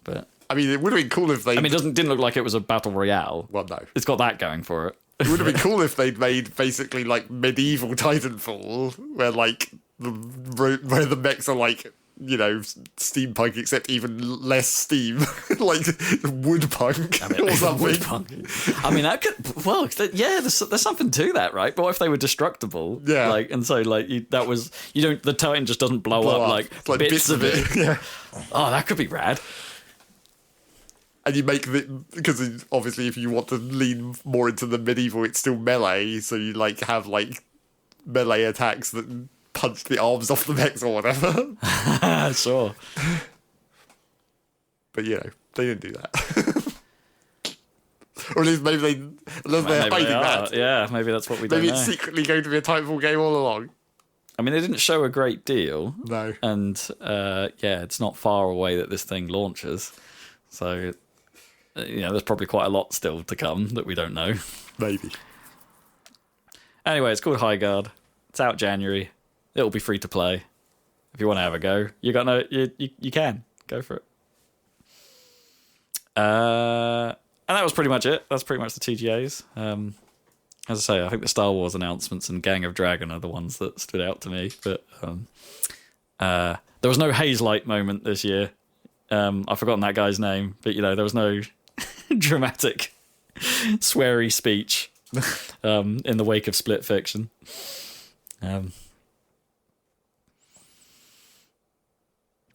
But I mean, it would have been cool if they... I mean, it didn't look like it was a battle royale. Well, no. It's got that going for it. It would have been cool if they'd made basically like medieval Titanfall, where like where the mechs are like, you know, steampunk, except even less steam, like woodpunk or something. Woodpunk. I mean, that could. Well, yeah, there's something to that, right? But what if they were destructible? Yeah. Like, and so like you don't. The Titan just doesn't blow up like It's like bits of it. Yeah. Oh, that could be rad. And you make because obviously if you want to lean more into the medieval, it's still melee, so you like have like melee attacks that punch the arms off the mechs or whatever. Sure. But you know, they didn't do that. Or at least maybe they're hiding that. Yeah, maybe that's what we don't Maybe know. it's secretly going to be a Titanfall game all along. I mean, they didn't show a great deal. No. And yeah, it's not far away that this thing launches. So, you know, there's probably quite a lot still to come that we don't know. Maybe. Anyway, it's called High Guard. It's out January. It'll be free to play. If you want to have a go, you can go for it. And that was pretty much it. That's pretty much the TGAs. As I say, I think the Star Wars announcements and Gang of Dragon are the ones that stood out to me. But there was no Hazelight moment this year. I've forgotten that guy's name, but you know, there was no dramatic sweary speech in the wake of Split Fiction.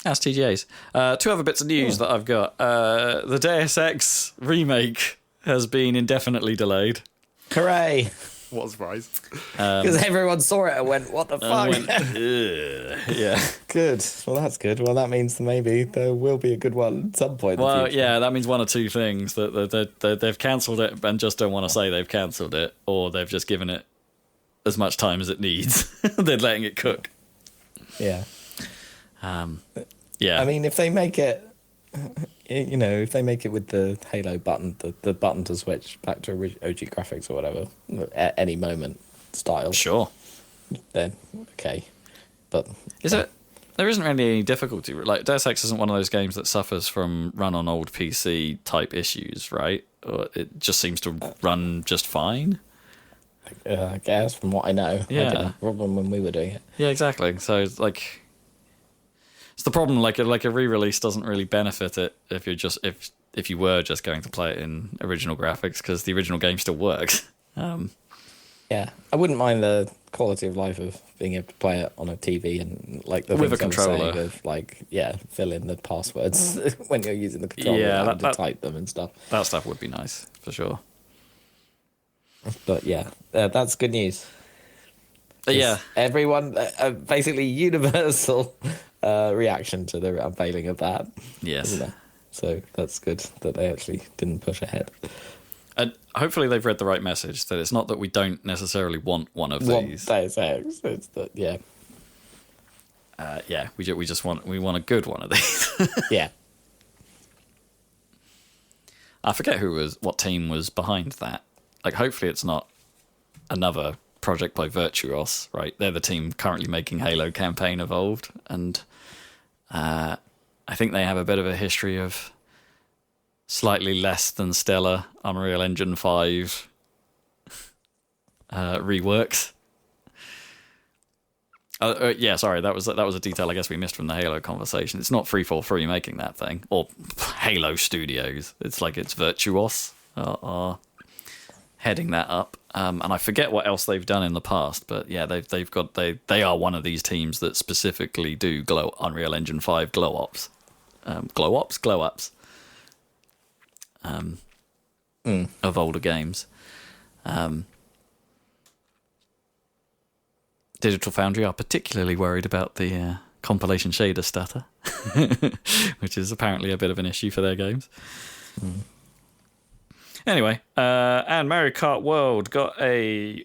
That's TGAs. Two other bits of news that I've got. The Deus Ex remake has been indefinitely delayed. Hooray! What a surprise. Because everyone saw it and went, what the fuck? Went, "Ugh." Yeah. Good. Well, that's good. Well, that means maybe there will be a good one at some point. Well, in the future. yeah, that means one or two things. That they've cancelled it and just don't want to say they've cancelled it, or they've just given it as much time as it needs. They're letting it cook. Yeah. Yeah. I mean, if they make it, you know, if they make it with the Halo button, the button to switch back to OG graphics or whatever, at any moment style, sure. then okay. But Is it? There isn't really any difficulty. Like, Deus Ex isn't one of those games that suffers from run on old PC type issues, right? Or it just seems to run just fine. I guess from what I know, Yeah. I didn't have a problem when we were doing it. Yeah, exactly. So it's like, it's the problem. Like a re-release doesn't really benefit it if you're just if you were just going to play it in original graphics, because the original game still works. Yeah, I wouldn't mind the quality of life of being able to play it on a TV and like the With a things I was controller. saying of like fill in the passwords when you're using the controller, Yeah, and to type them and stuff. That stuff would be nice for sure. But yeah, that's good news. Yeah, Everyone, basically universal reaction to the unveiling of that. yes. Isn't it? So that's good that they actually didn't push ahead. And hopefully they've read the right message, that it's not that we don't necessarily want one of What these. Deus Ex, it's that, yeah. Yeah, we want a good one of these. Yeah. I forget what team was behind that. Like, hopefully it's not another project by Virtuos, right? They're the team currently making Halo Campaign Evolved, and I think they have a bit of a history of slightly less than stellar Unreal Engine 5 reworks. Yeah, sorry, that was a detail I guess we missed from the Halo conversation. It's not 343 making that thing, or Halo Studios. It's like it's Virtuos are heading that up, and I forget what else they've done in the past. But yeah, they are one of these teams that specifically do Unreal Engine 5 glow ups, of older games. Digital Foundry are particularly worried about the compilation shader stutter, which is apparently a bit of an issue for their games. Anyway, and Mario Kart World got a,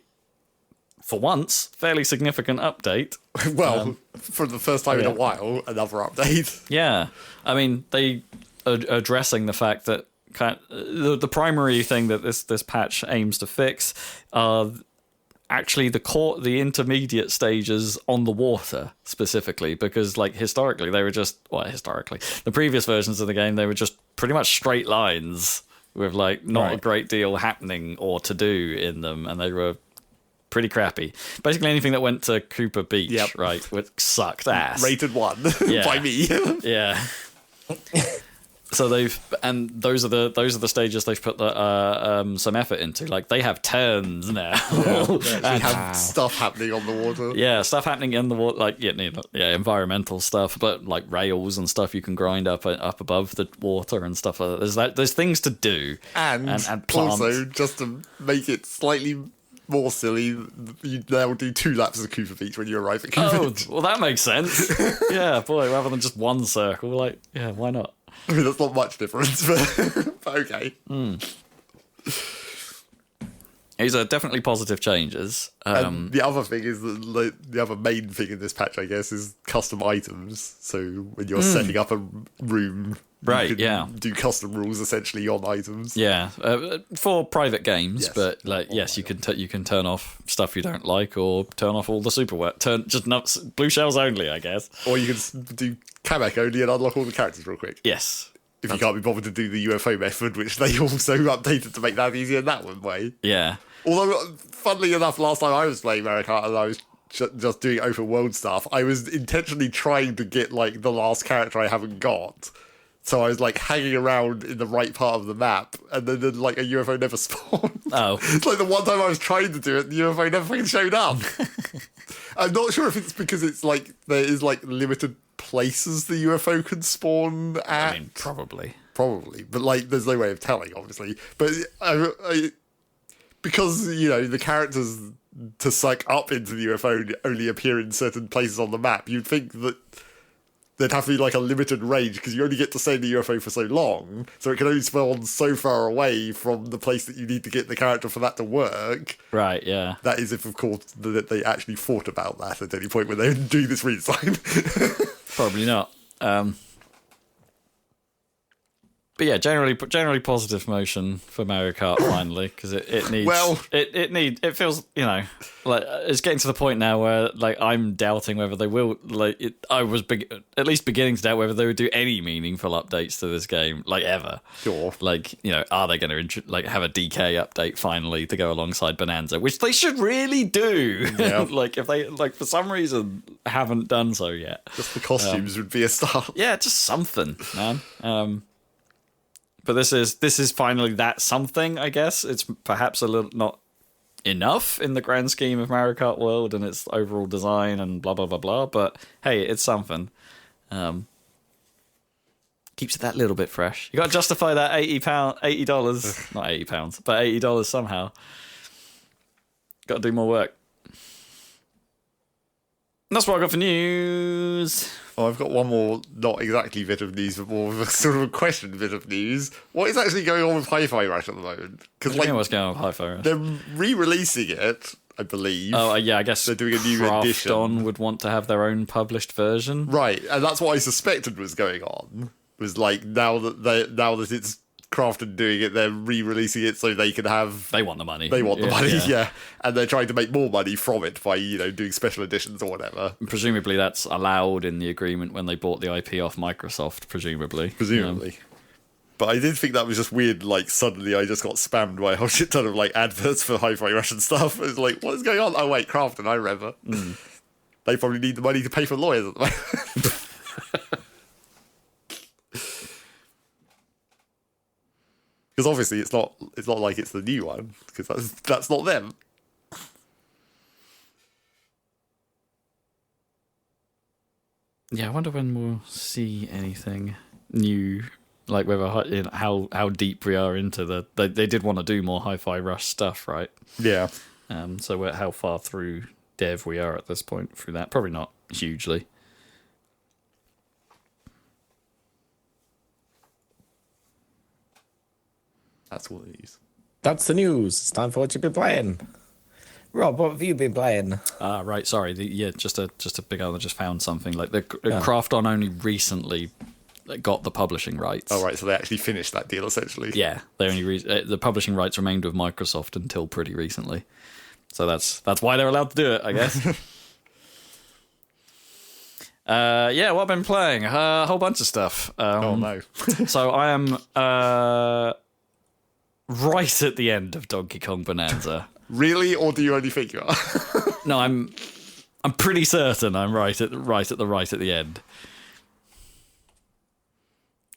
for once, fairly significant update. Well, for the first time in a while, another update. Yeah, I mean, they are addressing the fact that the primary thing that this patch aims to fix are actually the intermediate stages on the water specifically, because like historically the previous versions of the game, they were just pretty much straight lines with like not a great deal happening or to do in them, and they were pretty crappy. Basically anything that went to Cooper Beach, right, which sucked ass. Rated 1 by me. Yeah. So those are the stages they've put some effort into. Like they have turns now. They have stuff happening on the water. Yeah, stuff happening in the water, like environmental stuff, but like rails and stuff you can grind up above the water and stuff like that. There's things to do, and plants. Also just to make it slightly more silly, you now do 2 laps of Cooper Beach when you arrive at Cooper Beach. Well, that makes sense. Yeah, boy, rather than just one circle, like, yeah, why not? I mean, that's not much difference, but okay. These are definitely positive changes. And the other thing is that the other main thing in this patch, I guess, is custom items. So when you're setting up a room, you can do custom rules essentially on items. Yeah, for private games, but like you can turn off stuff you don't like, or turn off all the blue shells only, I guess. Or you can do Kamek only and unlock all the characters real quick. Yes. If you can't be bothered to do the UFO method, which they also updated to make that easier in that one way. Yeah. Although, funnily enough, last time I was playing Mario Kart and I was just doing open world stuff, I was intentionally trying to get like the last character I haven't got. So I was like hanging around in the right part of the map, and then like a UFO never spawned. Oh. It's like the one time I was trying to do it, the UFO never fucking showed up. I'm not sure if it's because it's like there is like limited places the UFO can spawn at. I mean, probably, but like there's no way of telling, obviously. But because the characters to suck up into the UFO only appear in certain places on the map, you'd think that there'd have to be like a limited range, because you only get to stay in the UFO for so long, so it can only spawn so far away from the place that you need to get the character for that to work. Right, yeah. That is if, of course, that they actually thought about that at any point when they were doing this redesign. Probably not. But yeah, generally positive motion for Mario Kart finally, because it needs. Well, it feels like it's getting to the point now where like I'm doubting whether they will. I was at least beginning to doubt whether they would do any meaningful updates to this game, like ever. Sure. Like are they going to have a DK update finally to go alongside Bananza, which they should really do. Yeah. Like if they for some reason haven't done so yet. Just the costumes would be a start. Yeah, just something, man. But this is finally that something, I guess. It's perhaps a little not enough in the grand scheme of Mario Kart World and its overall design and blah, blah, blah, blah. But hey, it's something. Keeps it that little bit fresh. You got to justify that $80, not £80, but $80 somehow. Got to do more work. And that's what I got for news. Oh, I've got one more, not exactly bit of news, but more of a sort of a question bit of news. What is actually going on with Hi-Fi Rush at the moment? Because what's going on with Hi-Fi Rush? They're re-releasing it, I believe. Oh, yeah, I guess they're doing a new edition. Krafton would want to have their own published version. Right, and that's what I suspected was going on. Was like now that it's Krafton doing it, they're re-releasing it so they can have... They want the money. They want the money, yeah. And they're trying to make more money from it by, doing special editions or whatever. Presumably that's allowed in the agreement when they bought the IP off Microsoft, presumably. But I did think that was just weird, like, suddenly I just got spammed by a whole shit ton of, like, adverts for Hi-Fi Rush and stuff. It's like, what is going on? Oh, wait, Krafton, I remember. They probably need the money to pay for lawyers at the moment. Because obviously it's not like it's the new one, because that's not them. Yeah, I wonder when we'll see anything new, like whether how deep we are into they did want to do more Hi-Fi Rush stuff, right? Yeah. So how far through dev we are at this point through that? Probably not hugely. That's all it is. That's the news. It's time for what you've been playing. Rob, what have you been playing? Right, sorry. Just a big other just found something. Like the Krafton only recently got the publishing rights. Oh, right, so they actually finished that deal, essentially. Yeah, they only the publishing rights remained with Microsoft until pretty recently. So that's why they're allowed to do it, I guess. What I've been playing? A whole bunch of stuff. Oh, no. So I am... right at the end of Donkey Kong Bonanza. Really, or do you only think you are? No, I'm pretty certain I'm right at the end.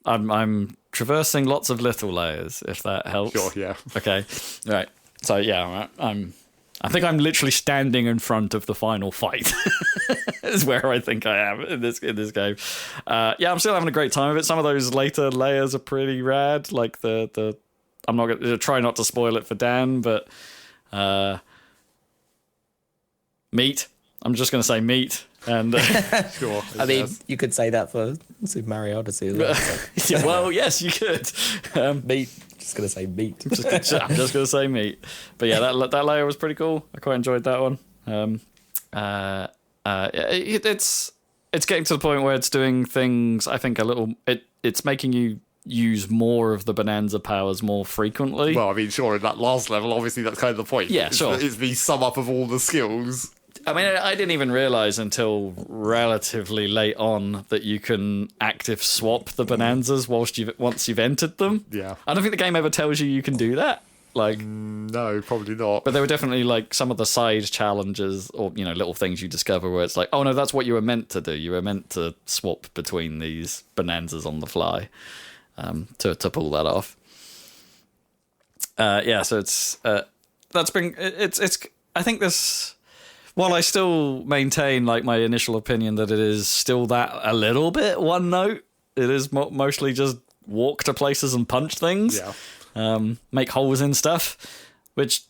I'm traversing lots of little layers, if that helps. Sure, yeah. Okay, right. So yeah, I think I'm literally standing in front of the final fight. Is where I think I am in this game. I'm still having a great time with it. Some of those later layers are pretty rad, like the I'm not going to try not to spoil it for Dan, but meat. I'm just going to say meat. And sure. I mean, you could say that for Super Mario Odyssey as well. So. Yeah, well, yes, you could. Meat. Just going to say meat. I'm just going to say meat. But yeah, that layer was pretty cool. I quite enjoyed that one. It's getting to the point where it's doing things, I think, a little... It's making you use more of the Bonanza powers more frequently. Well, I mean, sure, in that last level, obviously that's kind of the point. Yeah, sure. It's the sum up of all the skills. I mean, I didn't even realise until relatively late on that you can active swap the Bonanzas once you've entered them. Yeah. I don't think the game ever tells you can do that. Like, no, probably not. But there were definitely like some of the side challenges or, little things you discover where it's like, oh no, that's what you were meant to do. You were meant to swap between these Bonanzas on the fly. To pull that off. So it's that's been it's I think this, while I still maintain like my initial opinion that it is still that a little bit one note, it is mostly just walk to places and punch things, make holes in stuff, which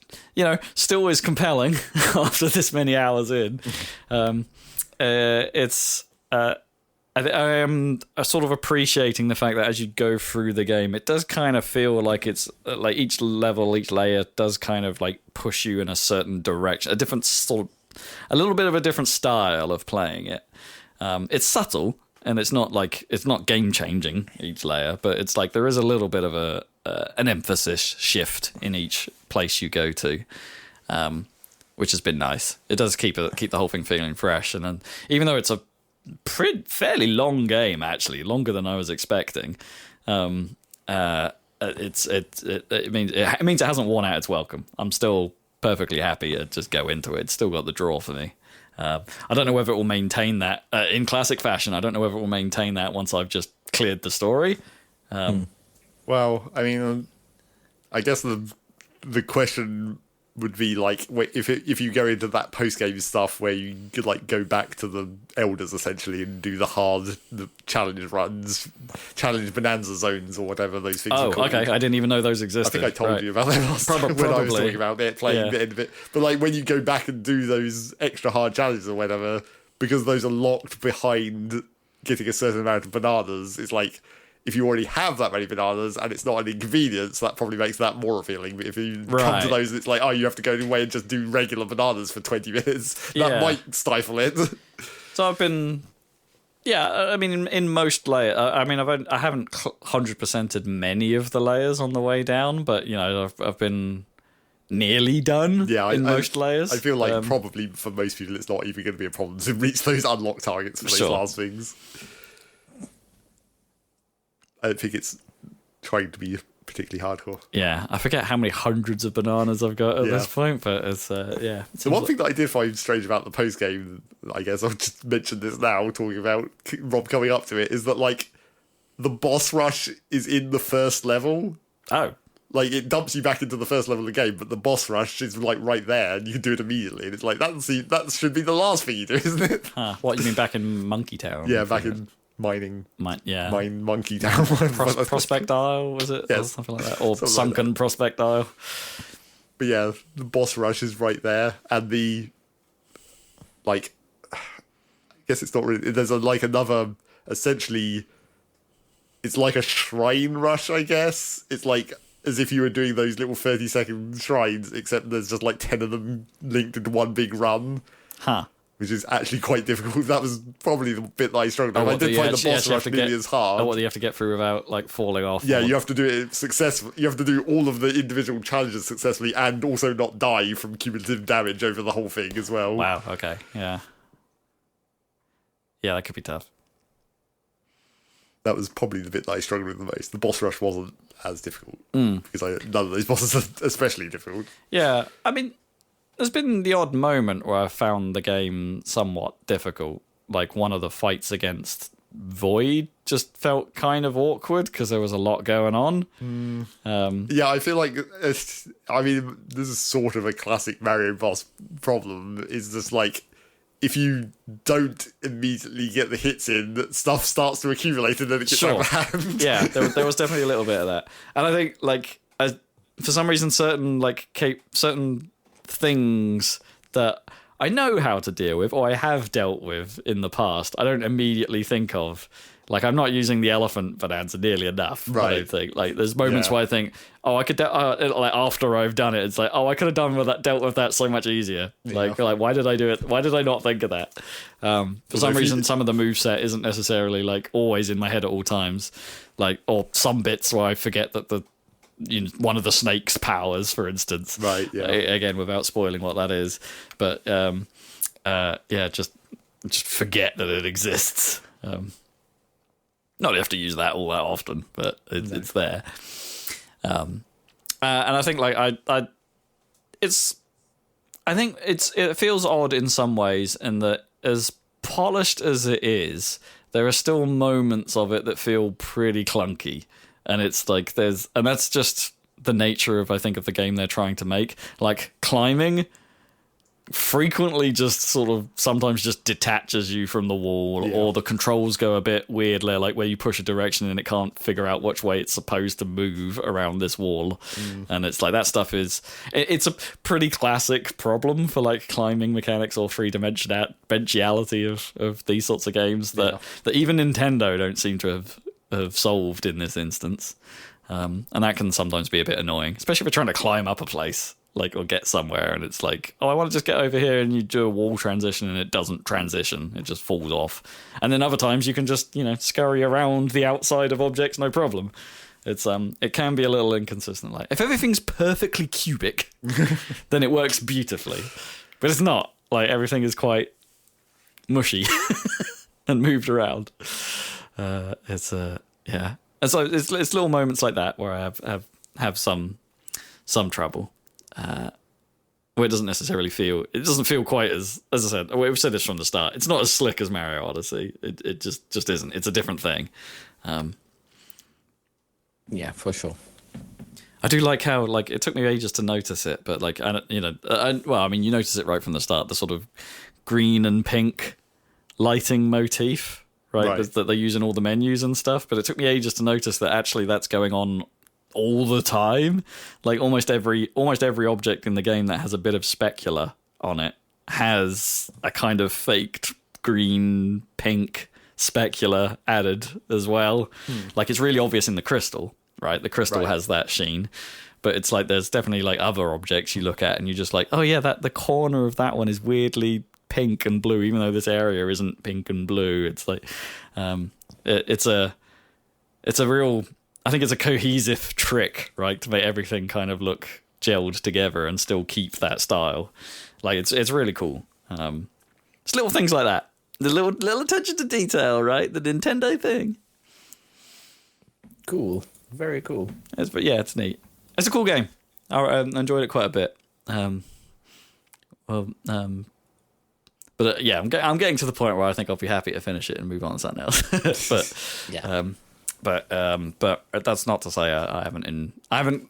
still is compelling after this many hours in. I am sort of appreciating the fact that as you go through the game, it does kind of feel like it's like each level, each layer does kind of like push you in a certain direction, a little bit of a different style of playing it. It's subtle and it's not game changing each layer, but it's like there is a little bit of an emphasis shift in each place you go to, which has been nice. It does keep the whole thing feeling fresh, and then even though it's a fairly long game, actually longer than I was expecting. It means it hasn't worn out its welcome. I'm still perfectly happy to just go into it. It's still got the draw for me. I don't know whether it will maintain that in classic fashion. I don't know whether it will maintain that once I've just cleared the story. Well, I mean, I guess the question would be like, if you go into that post-game stuff where you could like go back to the elders essentially and do the challenge runs, challenge bonanza zones or whatever those things are called. Okay, I didn't even know those existed. I think I told you about them last time when I was talking about it, playing a bit of it. But like when you go back and do those extra hard challenges or whatever, because those are locked behind getting a certain amount of bananas, it's like, if you already have that many bananas and it's not an inconvenience, that probably makes that more appealing. But if you come to those, it's like, oh, you have to go away and just do regular bananas for 20 minutes. That might stifle it. So I've been Yeah, I mean, in most layers, I mean, I haven't 100%ed many of the layers on the way down, but you know, I've been nearly done in most layers. I feel like probably for most people, it's not even going to be a problem to reach those unlocked targets for those last things. I don't think it's trying to be particularly hardcore. Yeah, I forget how many hundreds of bananas I've got at this point, but it's The one thing that I did find strange about the post game, I guess I'll just mention this now, talking about Rob coming up to it, is that like the boss rush is in the first level. Oh. Like, it dumps you back into the first level of the game, but the boss rush is, like, right there, and you can do it immediately. And it's like, that should be the last thing you do, isn't it? What, you mean back in Monkey Town? Yeah, back in Mine Monkey Town. Prospect Isle, was it? Yes. Or something like that. Or Sunken like Prospect Isle. But yeah, the boss rush is right there, and the, like, I guess it's not really, there's another, essentially, it's like a shrine rush, I guess. It's like, as if you were doing those little 30-second shrines, except there's just like 10 of them linked into one big run. Huh. Which is actually quite difficult. That was probably the bit that I struggled with. I did find the boss rush nearly as hard. What do you have to get through without like falling off? Yeah, you have to do it successfully. You have to do all of the individual challenges successfully and also not die from cumulative damage over the whole thing as well. Wow, okay, yeah. Yeah, that could be tough. That was probably the bit that I struggled with the most. The boss rush wasn't as difficult because none of those bosses are especially difficult. Yeah, I mean, there's been the odd moment where I found the game somewhat difficult. Like one of the fights against Void just felt kind of awkward because there was a lot going on. Yeah, I feel like this is sort of a classic Mario boss problem. Is just like, if you don't immediately get the hits in, stuff starts to accumulate and then it gets out of hand. Yeah, there was definitely a little bit of that. And I think, like, for some reason, certain things that I know how to deal with, or I have dealt with in the past, I don't immediately think of. Like, I'm not using the elephant bonanza nearly enough. Right. I don't think. Like, there's moments where I think, oh, I could. Like after I've done it, it's like, oh, I could have dealt with that so much easier. Like, why did I do it? Why did I not think of that? For some reason, some of the moveset isn't necessarily like always in my head at all times. Like, or some bits where I forget that one of the snake's powers, for instance. Right. Yeah. Again, without spoiling what that is, but just forget that it exists. Not have to use that all that often, but it's there. And I think it feels odd in some ways, in that as polished as it is, there are still moments of it that feel pretty clunky, and it's like and that's just the nature of, I think, of the game they're trying to make. Like climbing frequently just sort of sometimes just detaches you from the wall, or the controls go a bit weirdly, like where you push a direction and it can't figure out which way it's supposed to move around this wall. And it's like that stuff it's a pretty classic problem for like climbing mechanics or three-dimensionality of these sorts of games that even Nintendo don't seem to have solved in this instance. And that can sometimes be a bit annoying, especially if you're trying to climb up a place, like, or get somewhere, and it's like, oh, I want to just get over here, and you do a wall transition and it doesn't transition, it just falls off. And then other times you can just, scurry around the outside of objects, no problem. It's it can be a little inconsistent. Like, if everything's perfectly cubic, then it works beautifully. But it's not. Like, everything is quite mushy and moved around. And so it's little moments like that where I have some trouble. Where it doesn't feel quite as I said, we've said this from the start, it's not as slick as Mario Odyssey. It just isn't. It's a different thing. Yeah, for sure. I do like how, like, it took me ages to notice it, but like, you notice it right from the start, the sort of green and pink lighting motif, right? That they use in all the menus and stuff. But it took me ages to notice that actually that's going on all the time. Like almost every object in the game that has a bit of specular on it has a kind of faked green pink specular added as well. Like, it's really obvious in the crystal, right? The crystal has that sheen, but it's like there's definitely like other objects you look at and you're just like, oh yeah, that the corner of that one is weirdly pink and blue, even though this area isn't pink and blue. It's like, it's a real, I think it's a cohesive trick, right, to make everything kind of look gelled together and still keep that style. Like, it's really cool. It's little things like that. The little attention to detail, right? The Nintendo thing. Cool. Very cool. But yeah, it's neat. It's a cool game. I enjoyed it quite a bit. But yeah, I'm getting to the point where I think I'll be happy to finish it and move on to something else. But that's not to say I haven't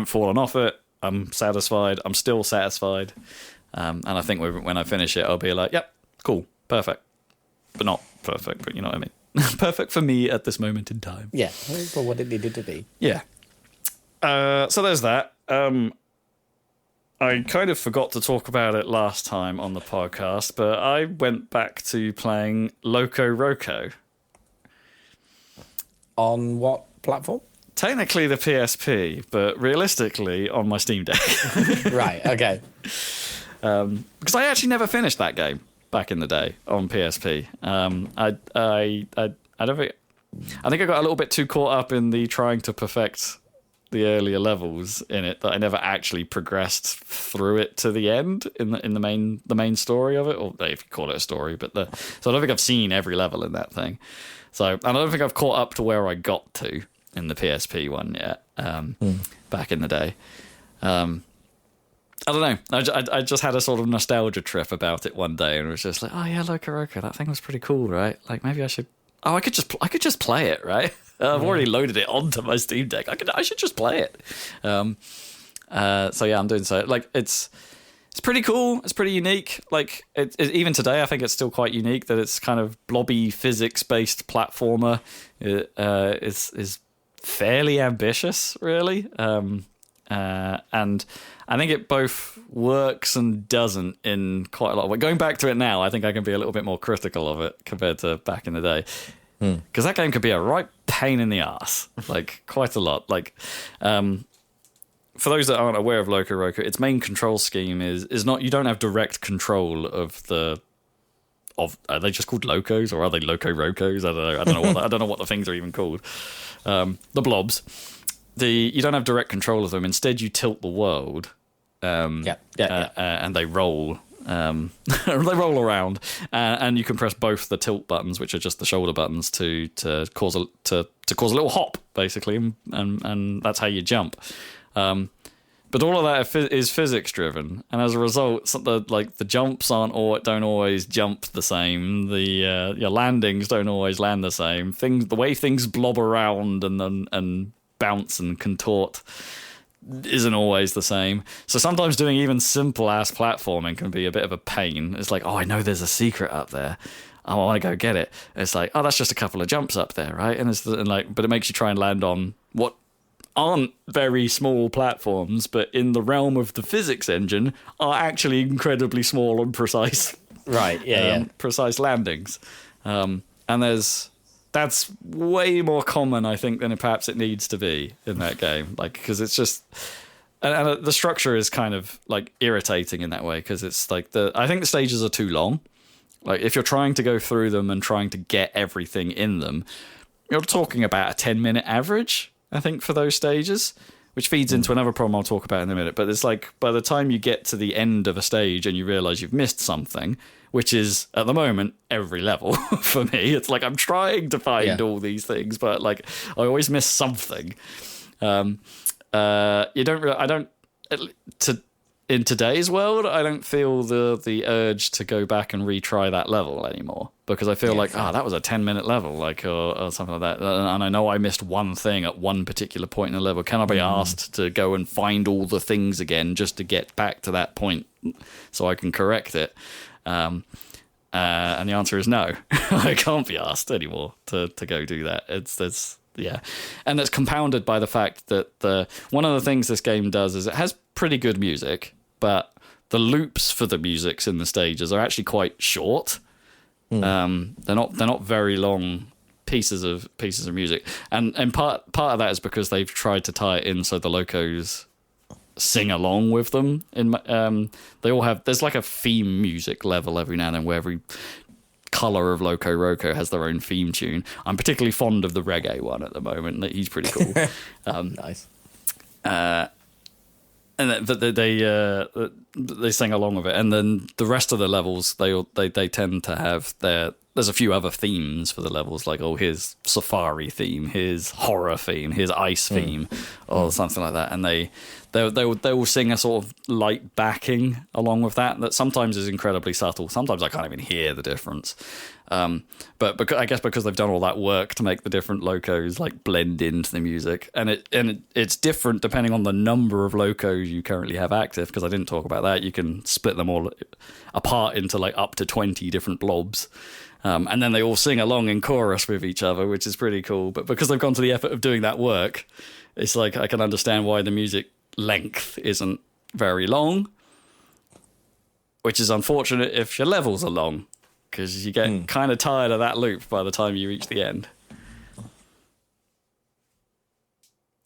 fallen off it. I'm satisfied. I'm still satisfied. And I think when I finish it, I'll be like, yep, cool, perfect. But not perfect, but you know what I mean. Perfect for me at this moment in time. Yeah, for what it needed to be. Yeah. So there's that. I kind of forgot to talk about it last time on the podcast, but I went back to playing LocoRoco. On what platform? Technically the PSP, but realistically on my Steam Deck. Right, okay. Because I actually never finished that game back in the day on PSP. I don't think. I think I got a little bit too caught up in the trying to perfect the earlier levels in it that I never actually progressed through it to the end in the main story of it, or if you call it a story. But so I don't think I've seen every level in that thing. So I don't think I've caught up to where I got to in the PSP one yet. Back in the day. I don't know. I just had a sort of nostalgia trip about it one day, and was just like, oh yeah, LocoRoco, that thing was pretty cool, right? Like maybe I should. Oh, I could just play it, right? I've already loaded it onto my Steam Deck. I should just play it. So yeah, I'm doing so. Like it's pretty cool. It's pretty unique. Like even today, I think it's still quite unique that it's kind of blobby physics-based platformer. It is fairly ambitious, really. And I think it both works and doesn't in quite a lot of ways. Going back to it now, I think I can be a little bit more critical of it compared to back in the day. Because that game could be a right pain in the ass, like quite a lot. Like, for those that aren't aware of LocoRoco, its main control scheme is not, you don't have direct control of are they just called locos or are they LocoRocos? I don't know what the things are even called. The blobs. You don't have direct control of them. Instead, you tilt the world. And they roll. They roll around, and you can press both the tilt buttons, which are just the shoulder buttons, to cause a little hop, basically, and that's how you jump. But all of that is physics driven, and as a result, the jumps don't always jump the same. Your landings don't always land the same. The way things blob around and bounce and contort isn't always the same. So sometimes doing even simple ass platforming can be a bit of a pain. It's like, oh, I know there's a secret up there. I want to go get it. It's like, oh, that's just a couple of jumps up there, right? But it makes you try and land on what aren't very small platforms, but in the realm of the physics engine are actually incredibly small and precise. Right. Precise landings. That's way more common, I think, than perhaps it needs to be in that game. Like, because it's just, and the structure is kind of like irritating in that way, because it's like I think the stages are too long. Like, if you're trying to go through them and trying to get everything in them, you're talking about a 10-minute average, I think, for those stages, which feeds into another problem I'll talk about in a minute. But it's like, by the time you get to the end of a stage and you realize you've missed something, which is, at the moment, every level for me. It's like I'm trying to find all these things, but like I always miss something. In today's world, I don't feel the urge to go back and retry that level anymore, because I feel that was a 10-minute level, like or something like that, and I know I missed one thing at one particular point in the level. Can I be asked to go and find all the things again just to get back to that point so I can correct it? And the answer is no. I can't be asked anymore to go do that. And it's compounded by the fact that one of the things this game does is it has pretty good music, but the loops for the musics in the stages are actually quite short. They're not very long pieces of music, and part of that is because they've tried to tie it in so the locos sing along with them. They all have, there's like a theme music level every now and then where every color of LocoRoco has their own theme tune. I'm particularly fond of the reggae one at the moment. He's pretty cool. Nice. And they sing along with it, and then the rest of the levels they tend to have there's a few other themes for the levels, like here's safari theme, here's horror theme, here's ice theme, or something like that, and they will sing a sort of light backing along with that sometimes is incredibly subtle. Sometimes I can't even hear the difference. But I guess because they've done all that work to make the different locos like blend into the music, and it's different depending on the number of locos you currently have active. Because I didn't talk about that, you can split them all apart into like up to 20 different blobs, and then they all sing along in chorus with each other, which is pretty cool. But because they've gone to the effort of doing that work, it's like I can understand why the music length isn't very long, which is unfortunate if your levels are long, because you get kind of tired of that loop by the time you reach the end.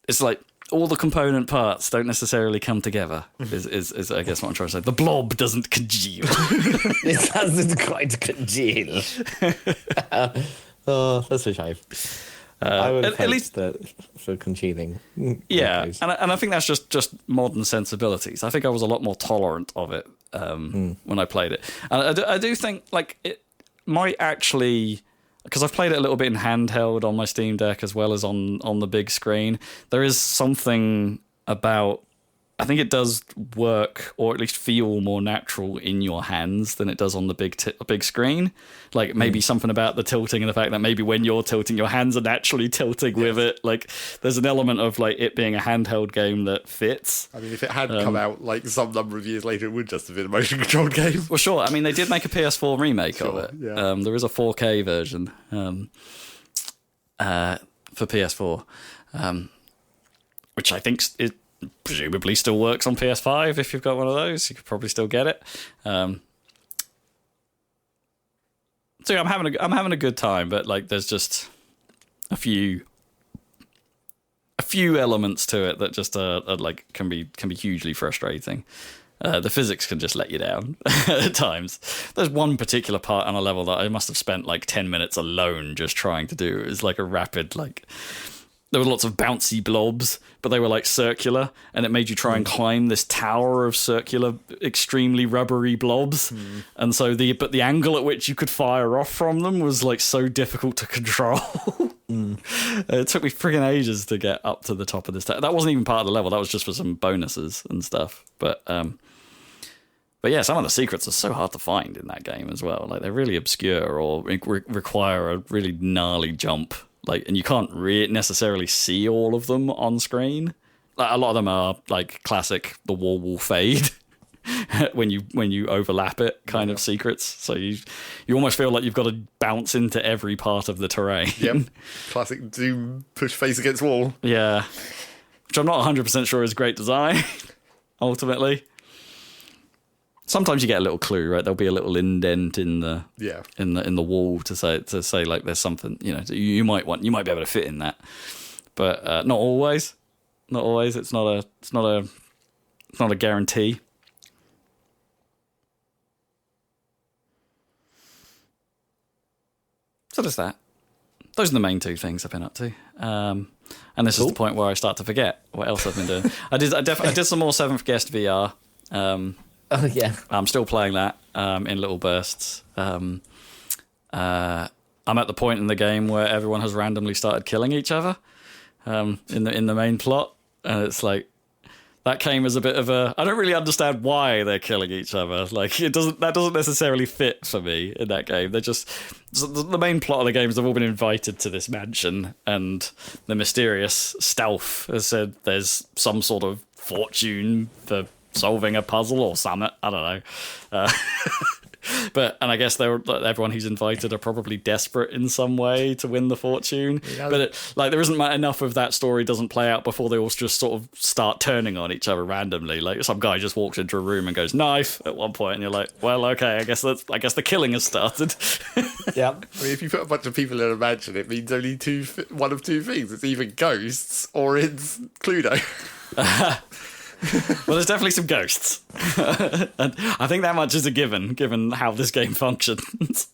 It's like all the component parts don't necessarily come together, is I guess what I'm trying to say. The blob doesn't congeal. It doesn't quite congeal. Oh, that's a shame. I would have at least that for congealing. Yeah, and I think that's just modern sensibilities. I think I was a lot more tolerant of it when I played it. And I do think like it might actually, because I've played it a little bit in handheld on my Steam Deck as well as on the big screen. There is something about, I think it does work, or at least feel more natural in your hands than it does on the big screen. Like maybe something about the tilting and the fact that maybe when you're tilting, your hands are naturally tilting with it. Like there's an element of like it being a handheld game that fits. I mean, if it had come out like some number of years later, it would just have been a motion controlled game. Well, sure. I mean, they did make a PS4 remake of it. Yeah. There is a 4K version for PS4, which I think it presumably still works on PS5. If you've got one of those, you could probably still get it. So I'm having a good time, but like there's just a few elements to it that just are like can be hugely frustrating. The physics can just let you down at times. There's one particular part on a level that I must have spent like 10 minutes alone just trying to do. It was like a rapid like. There were lots of bouncy blobs, but they were like circular, and it made you try and climb this tower of circular, extremely rubbery blobs. And so but the angle at which you could fire off from them was like so difficult to control. It took me friggin' ages to get up to the top of this tower. That wasn't even part of the level. That was just for some bonuses and stuff. But yeah, some of the secrets are so hard to find in that game as well. Like they're really obscure or require a really gnarly jump. Like, and you can't necessarily see all of them on screen. Like, a lot of them are like classic, the wall will fade when you overlap it kind of secrets. So you almost feel like you've got to bounce into every part of the terrain. Yep, classic Doom push face against wall. Yeah, which I'm not 100% sure is great design. Ultimately, sometimes you get a little clue, right? There'll be a little indent in the in the wall to say like there's something, you know, you might be able to fit in that, but not always. Not always. It's not a guarantee. So there's that. Those are the main two things I've been up to. And this is the point where I start to forget what else I've been doing. I did some more Seventh Guest VR. Oh yeah, I'm still playing that in little bursts. I'm at the point in the game where everyone has randomly started killing each other in the main plot, and it's like that came as a bit of a. I don't really understand why they're killing each other. Like that doesn't necessarily fit for me in that game. They're just the main plot of the game is they've all been invited to this mansion, and the mysterious Stealth has said there's some sort of fortune for solving a puzzle or something. I don't know. And I guess everyone who's invited are probably desperate in some way to win the fortune. Yeah. But there isn't enough of that story doesn't play out before they all just sort of start turning on each other randomly. Like some guy just walks into a room and goes knife at one point, and you're like, well, okay, I guess the killing has started. Yeah. I mean, if you put a bunch of people in a mansion, it means only one of two things. It's either ghosts or it's Cluedo. Well, there's definitely some ghosts. And I think that much is a given how this game functions.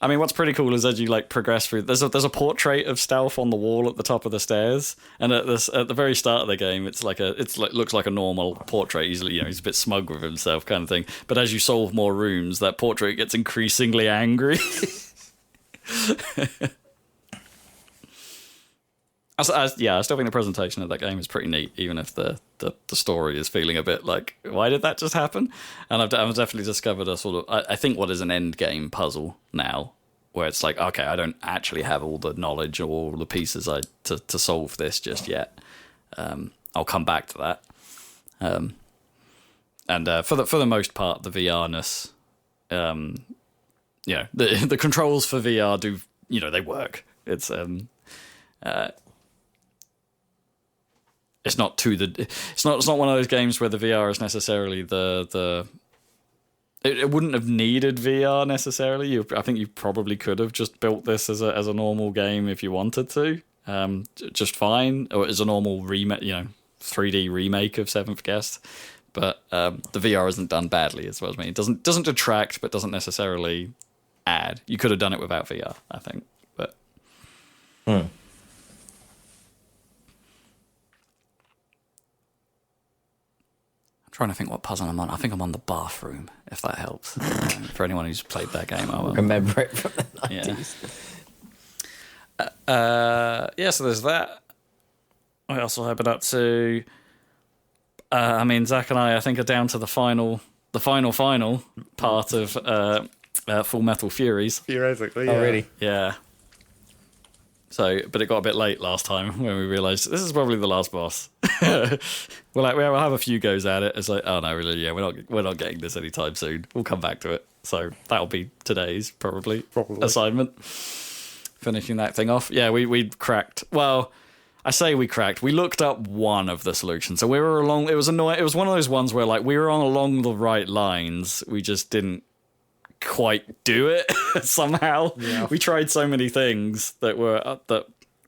I mean, what's pretty cool is as you like progress through, there's a portrait of Stealth on the wall at the top of the stairs, and at the very start of the game, looks like a normal portrait. He's a bit smug with himself, kind of thing. But as you solve more rooms, that portrait gets increasingly angry. I still think the presentation of that game is pretty neat, even if the story is feeling a bit like, why did that just happen? And I've definitely discovered a sort of, I think what is an end game puzzle now, where it's like, okay, I don't actually have all the knowledge or all the pieces to solve this just yet. I'll come back to that. And for the most part, the VR-ness, the controls for VR do, they work. It's it's not it's not one of those games where the VR is necessarily it wouldn't have needed VR necessarily. I think you probably could have just built this as a normal game if you wanted to, just fine, or as a normal remake, 3D remake of Seventh Guest. But the VR isn't done badly, as well as me. It doesn't detract, but doesn't necessarily add. You could have done it without VR, I think, but. Trying to think what puzzle I'm on. I think I'm on the bathroom, if that helps. For anyone who's played that game, I will remember it from the 90s. So there's that. What else have I been up to? Zach and I think, are down to the final part of Full Metal Furies. Theoretically, Oh, really? Yeah. So, but it got a bit late last time when we realised this is probably the last boss. We'll have a few goes at it. It's like, oh no, really? Yeah, we're not getting this anytime soon. We'll come back to it. So that'll be today's probably. Assignment. Finishing that thing off. Yeah, we cracked. Well, I say we cracked. We looked up one of the solutions. So we were along. It was annoying. It was one of those ones where like we were along the right lines. We just didn't quite do it somehow. Yeah. We tried so many things that were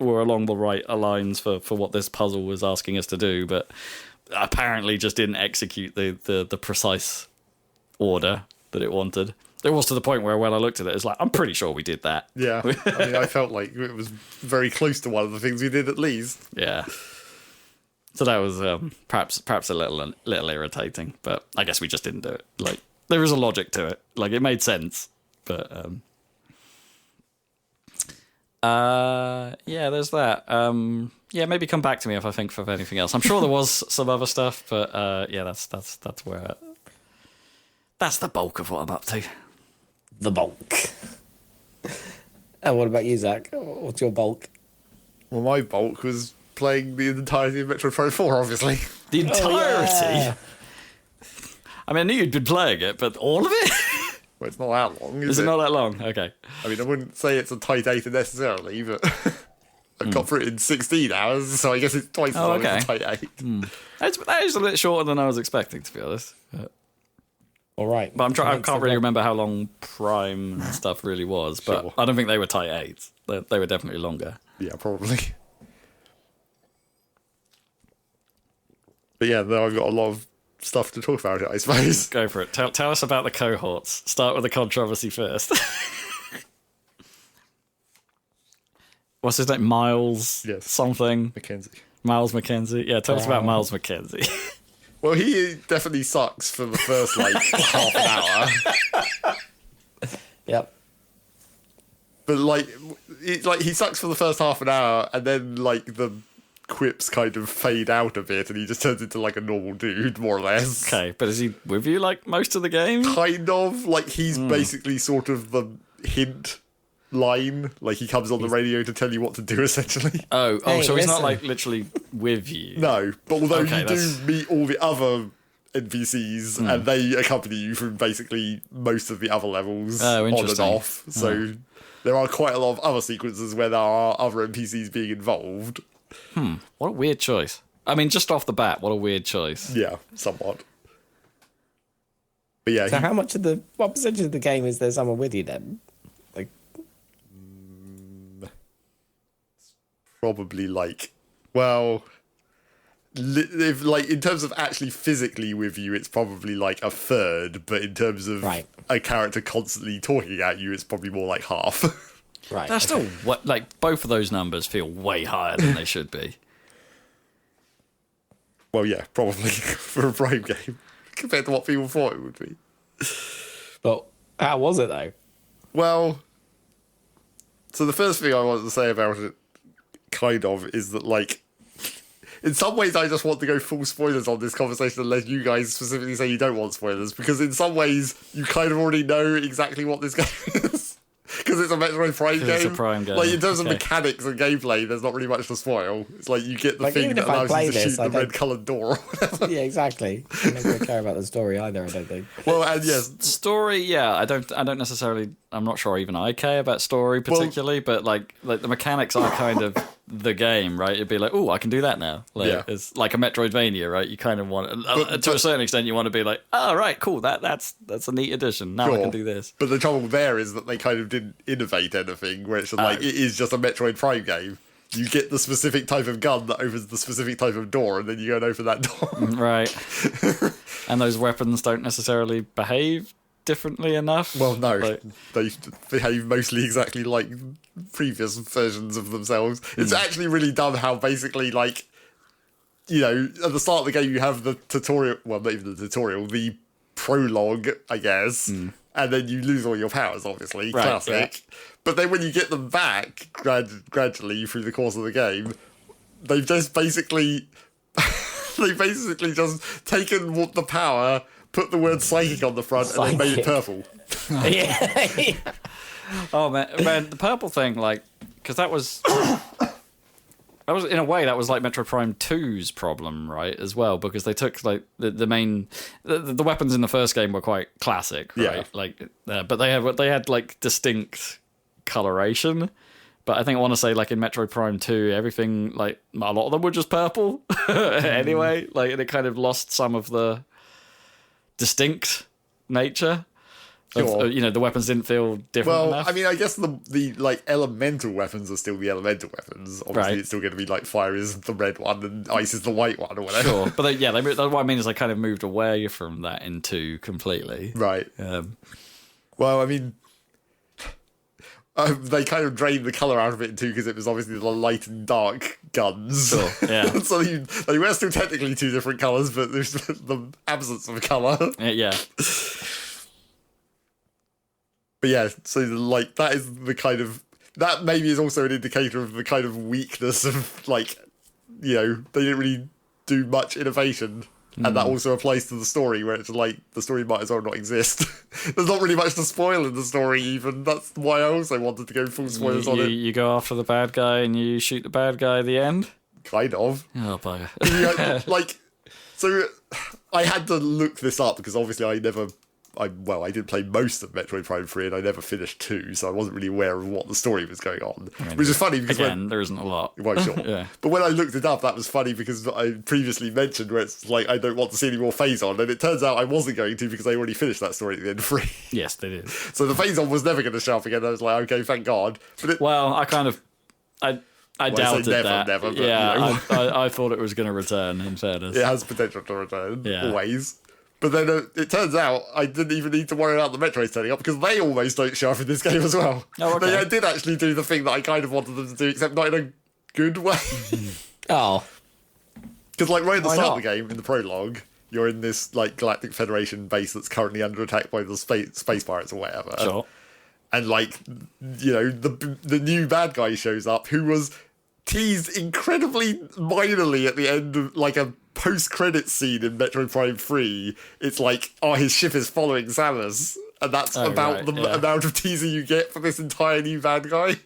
along the right lines for what this puzzle was asking us to do, but apparently just didn't execute the precise order that it wanted. It was to the point where when I looked at it, it's like, I'm pretty sure we did that. Yeah, I felt like it was very close to one of the things we did at least. Yeah. So that was perhaps a little irritating, but I guess we just didn't do it. Like, there is a logic to it. Like, it made sense, but there's that. Maybe come back to me if I think of anything else. I'm sure there was some other stuff, but that's where that's the bulk of what I'm up to. The bulk. And what about you, Zach? What's your bulk? Well, my bulk was playing the entirety of Metroid Prime 4, obviously. The entirety? Oh, yeah. I mean, I knew you'd been playing it, but all of it? Well, it's not that long, is it? Not that long? Okay. I mean, I wouldn't say it's a tight 8 necessarily, but I've got through it in 16 hours, so I guess it's twice as long as a tight 8. That is a bit shorter than I was expecting, to be honest. All right. But I can't really remember how long Prime and stuff really was, but sure. I don't think they were tight 8s. They were definitely longer. Yeah, probably. But yeah, then I've got a lot of stuff to talk about it, I suppose. Go for it. Tell us about the cohorts. Start with the controversy first. What's his name? Miles? Yes. Something? Mackenzie. Miles Mackenzie? Yeah, tell us about Miles Mackenzie. Well, he definitely sucks for the first, half an hour. Yep. But, he sucks for the first half an hour, and then, the quips kind of fade out a bit, and he just turns into, a normal dude, more or less. Okay, but is he with you, most of the game? Kind of. He's basically sort of the hint line. He comes on the radio to tell you what to do, essentially. So he's not, literally with you? No, but although you do meet all the other NPCs, and they accompany you from basically most of the other levels on and off. So there are quite a lot of other sequences where there are other NPCs being involved. What a weird choice. I mean, just off the bat, what a weird choice. Yeah, somewhat. But yeah. So what percentage of the game is there someone with you then? Probably if like in terms of actually physically with you, it's probably like a third, but in terms of a character constantly talking at you, it's probably more like half. Right. That's still like both of those numbers feel way higher than they should be. Well, yeah, probably for a Prime game compared to what people thought it would be. But how was it though? Well, so the first thing I wanted to say about it, kind of, is that like, in some ways I just want to go full spoilers on this conversation unless you guys specifically say you don't want spoilers, because in some ways you kind of already know exactly what this game is. Because it's a Metroid Prime game. It's a Prime game. Like, in terms of mechanics and gameplay, there's not really much to spoil. It's like you get the thing that allows you to shoot the red-coloured door or whatever. Yeah, exactly. I'm not going to care about the story either, I don't think. Well, and yes. Story, yeah, I don't necessarily... I'm not sure even I care about story particularly, but like the mechanics are kind of the game, right? It'd be like, oh, I can do that now. Like, it's like a Metroidvania, right? You kind of want... to a certain extent, you want to be like, oh, right, cool, that's a neat addition. Now I can do this. But the trouble there is that they kind of didn't innovate anything, where it's like, it is just a Metroid Prime game. You get the specific type of gun that opens the specific type of door, and then you go and open that door. Right. And those weapons don't necessarily behave differently enough. Well, no. Like, they behave mostly exactly like previous versions of themselves. It's actually really dumb how basically, like, you know, at the start of the game you have the tutorial, well, not even the tutorial, the prologue, I guess, and then you lose all your powers, obviously, classic. Yeah. But then when you get them back gradually through the course of the game, they've just basically just taken the power, put the word psychic on the front, and then made it purple. Yeah. Oh man, the purple thing, like, because that was in a way that was like Metroid Prime 2's problem, right? As well, because they took like the main the weapons in the first game were quite classic, right? Yeah. Like, but they had like distinct coloration. But I think I want to say, like, in Metroid Prime 2, everything, like, a lot of them were just purple anyway. Like, and it kind of lost some of the distinct nature. Sure. You know, the weapons didn't feel different enough. I mean, I guess the like elemental weapons are still the elemental weapons. Obviously, It's still going to be like fire is the red one and ice is the white one or whatever. Sure, but that's what I mean is they kind of moved away from that in 2 completely. Right. Well, I mean, they kind of drained the colour out of it in 2 because it was obviously the light and dark guns. Sure, yeah. So they were still technically 2 different colours, but there's the absence of colour. Yeah. But yeah, so like that is the kind of, that maybe is also an indicator of the kind of weakness of, like, you know, they didn't really do much innovation. And that also applies to the story, where it's like, the story might as well not exist. There's not really much to spoil in the story, even. That's why I also wanted to go full spoilers on it. You go after the bad guy and you shoot the bad guy at the end? Kind of. Oh, bugger. Yeah, like, so I had to look this up, because obviously I did play most of Metroid Prime 3 and I never finished 2, so I wasn't really aware of what the story was going on. Which is funny because there isn't a lot. Well, sure. Yeah. But when I looked it up, that was funny because I previously mentioned where it's like, I don't want to see any more Phase-On, and it turns out I wasn't going to because I already finished that story at the end of 3. Yes, they did. So the Phase-On was never going to show up again. I was like, okay, thank God. But I doubted that. Never, but, yeah, you know. I thought it was going to return, in fairness. It has potential to return, always. But then it turns out I didn't even need to worry about the Metroid turning up, because they almost don't show up in this game as well. Oh, okay. They did actually do the thing that I kind of wanted them to do, except not in a good way. Oh. Because like right at the start of the game, in the prologue, you're in this like Galactic Federation base that's currently under attack by the space pirates or whatever. Sure. And like, you know, the new bad guy shows up, who was teased incredibly minorly at the end of like a post-credits scene in Metroid Prime 3. It's like, oh, his ship is following Samus, and that's about the amount of teaser you get for this entire new bad guy.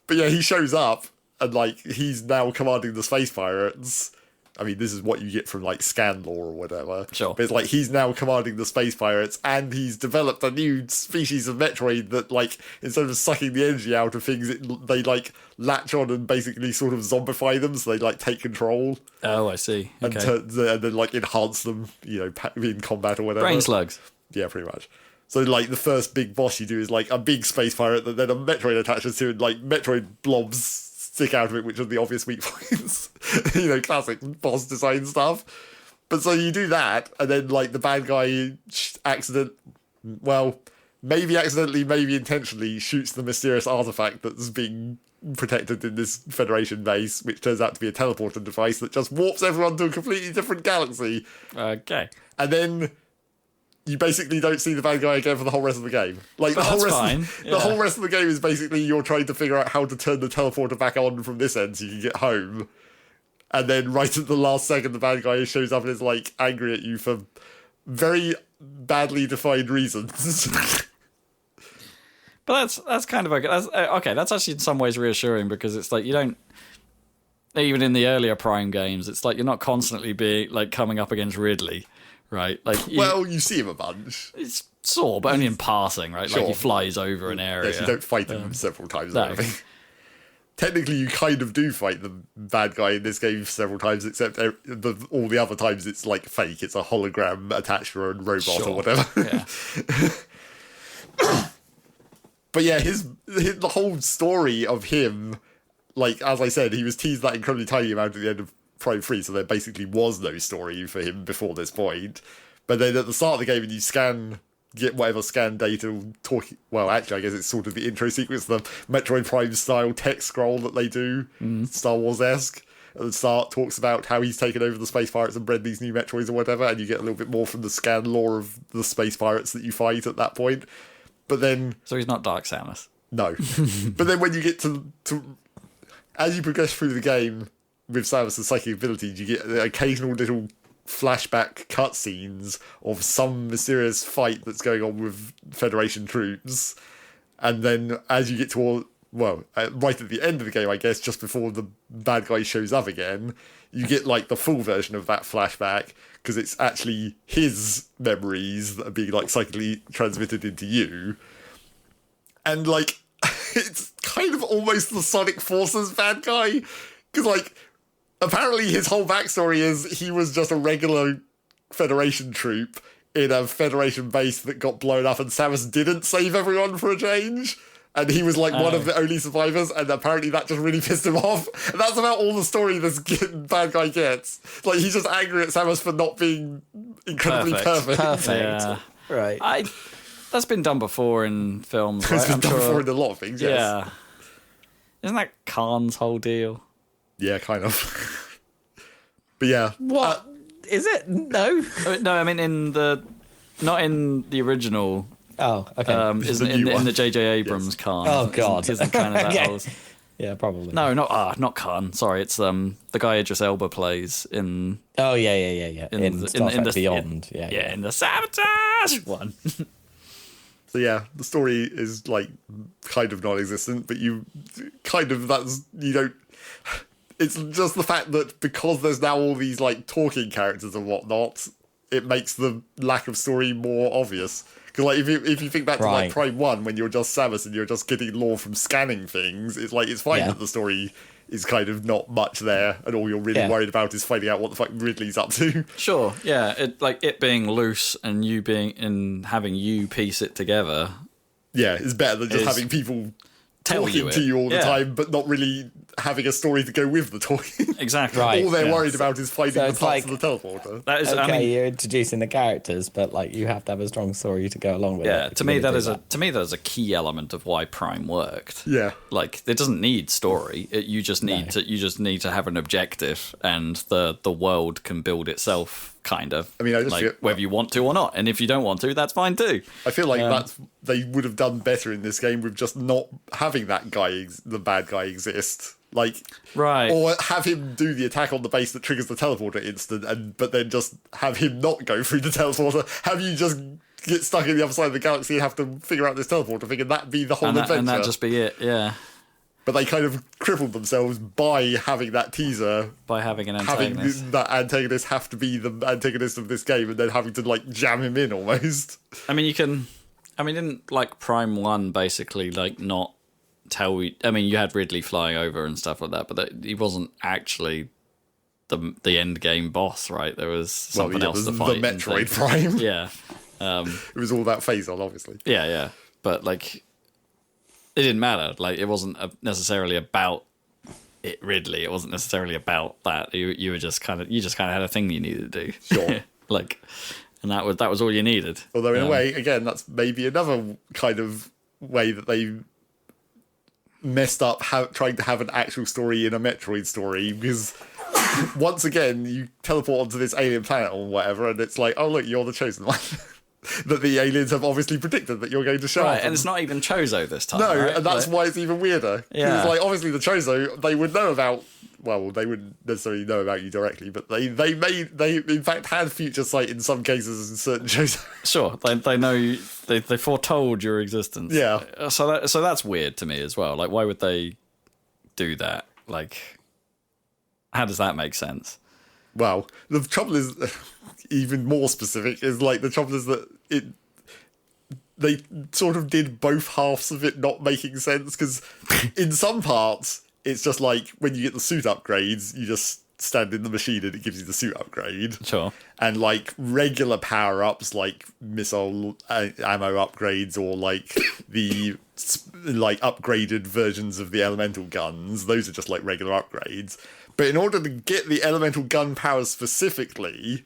But yeah, he shows up, and like, he's now commanding the space pirates. I mean, this is what you get from like Scan Law or whatever. Sure. But it's like, he's now commanding the space pirates, and he's developed a new species of Metroid that, like, instead of sucking the energy out of things, they like latch on and basically sort of zombify them, so they like take control. Oh, I see. Okay. And then like enhance them, you know, in combat or whatever. Brain slugs. Yeah, pretty much. So like the first big boss you do is like a big space pirate that then a Metroid attaches to, and like Metroid blobs stick out of it, which are the obvious weak points. Classic boss design stuff. But so you do that, and then like the bad guy maybe accidentally, maybe intentionally shoots the mysterious artifact that's being protected in this Federation base, which turns out to be a teleporter device that just warps everyone to a completely different galaxy. Okay. And then you basically don't see the bad guy again for the whole rest of the game. Like the whole rest of the game is basically you're trying to figure out how to turn the teleporter back on from this end so you can get home. And then right at the last second, the bad guy shows up and is like angry at you for very badly defined reasons. But that's kind of okay. Okay, that's actually in some ways reassuring because it's like you don't, even in the earlier Prime games, it's like you're not constantly being like coming up against Ridley, right? Like you see him a bunch. It's but only in passing, right? Sure. Like he flies over an area. Yes, you don't fight him several times or anything. Technically, you kind of do fight the bad guy in this game several times, except all the other times it's like fake. It's a hologram attached to a robot or whatever. Yeah. But yeah, the whole story of him, like, as I said, he was teased that incredibly tiny amount at the end of Prime 3, so there basically was no story for him before this point. But then at the start of the game, when you get whatever scan data, actually, I guess it's sort of the intro sequence, the Metroid Prime style text scroll that they do, Star Wars-esque. At the start, talks about how he's taken over the space pirates and bred these new Metroids or whatever, and you get a little bit more from the scan lore of the space pirates that you fight at that point. But then... So he's not Dark Samus. No. But then when you get to... As you progress through the game with Samus' psychic abilities, you get occasional little flashback cutscenes of some mysterious fight that's going on with Federation troops. And then as you get toward... right at the end of the game, I guess, just before the bad guy shows up again, you get, like, the full version of that flashback, because it's actually his memories that are being, like, psychically transmitted into you. And, like, it's kind of almost the Sonic Forces bad guy, because, like, apparently his whole backstory is he was just a regular Federation troop in a Federation base that got blown up, and Samus didn't save everyone for a change. And he was like one of the only survivors, and apparently that just really pissed him off. And that's about all the story this bad guy gets. Like, he's just angry at Samus for not being incredibly perfect. Yeah. Right. That's been done before in films, right? It's been done before in a lot of things, yes. Yeah. Isn't that Khan's whole deal? Yeah, kind of. But yeah. What? Is it? No? No, I mean not in the original... Oh, okay. Isn't in the J.J. Abrams Khan? Oh, God. Isn't kind of that Yeah. whole... Yeah, probably. No, not Khan. Sorry, it's the guy Idris Elba plays in. Oh yeah. In Star Trek Beyond. In the Sabotage one. So yeah, the story is like kind of non-existent, but it's just the fact that because there's now all these like talking characters and whatnot, it makes the lack of story more obvious. Because like if you think back to like Prime 1, when you're just Samus and you're just getting lore from scanning things, it's like it's fine that the story is kind of not much there, and all you're really worried about is finding out what the fuck Ridley's up to. Sure, yeah, it being loose and having you piece it together. Yeah, it's better than just having people talking to you all the time, but not really having a story to go with the talking. Exactly. All they're worried about is finding the parts of the teleporter. That is, you're introducing the characters, but like you have to have a strong story to go along with it. Yeah, to me that is a key element of why Prime worked. Yeah, like it doesn't need story. You just need to have an objective, and the world can build itself. Kind of. I mean, I just feel, whether you want to or not, and if you don't want to, that's fine too. I feel like they would have done better in this game with just not having that guy, the bad guy, exist. Like, or have him do the attack on the base that triggers the teleporter instant, but then just have him not go through the teleporter. Have you just get stuck in the other side of the galaxy and have to figure out this teleporter thing, and that be the whole adventure. And that just be it, yeah. But they kind of crippled themselves by having that teaser. By having an antagonist. Having that antagonist have to be the antagonist of this game, and then having to, like, jam him in almost. I mean, didn't, like, Prime 1 basically, like, not tell you... I mean, you had Ridley flying over and stuff like that, but he wasn't actually the end game boss, right? There was something else to fight. The Metroid Prime. Yeah. It was all about Phazon, obviously. Yeah. But, like... It didn't matter. Like, it wasn't necessarily about Ridley. It wasn't necessarily about that. You just kind of had a thing you needed to do. Sure. And that was all you needed. Although in a way, again, that's maybe another kind of way that they messed up trying to have an actual story in a Metroid story, because once again you teleport onto this alien planet or whatever, and it's like, oh look, you're the chosen one. That the aliens have obviously predicted that you're going to show up. And it's not even Chozo this time. No, right? and that's why it's even weirder. Yeah. It's like, obviously the Chozo, they would know about, well, they wouldn't necessarily know about you directly, but they in fact had future sight in some cases in certain Chozo. Sure, they know you, they foretold your existence. Yeah. So that's weird to me as well. Like, why would they do that? Like, how does that make sense? Well, the trouble is, even more specific, is like the trouble is that they sort of did both halves of it not making sense, because in some parts it's just like when you get the suit upgrades, you just stand in the machine and it gives you the suit upgrade. Sure. And like regular power ups like missile ammo upgrades, or like the like upgraded versions of the elemental guns, those are just like regular upgrades. But in order to get the elemental gun power specifically,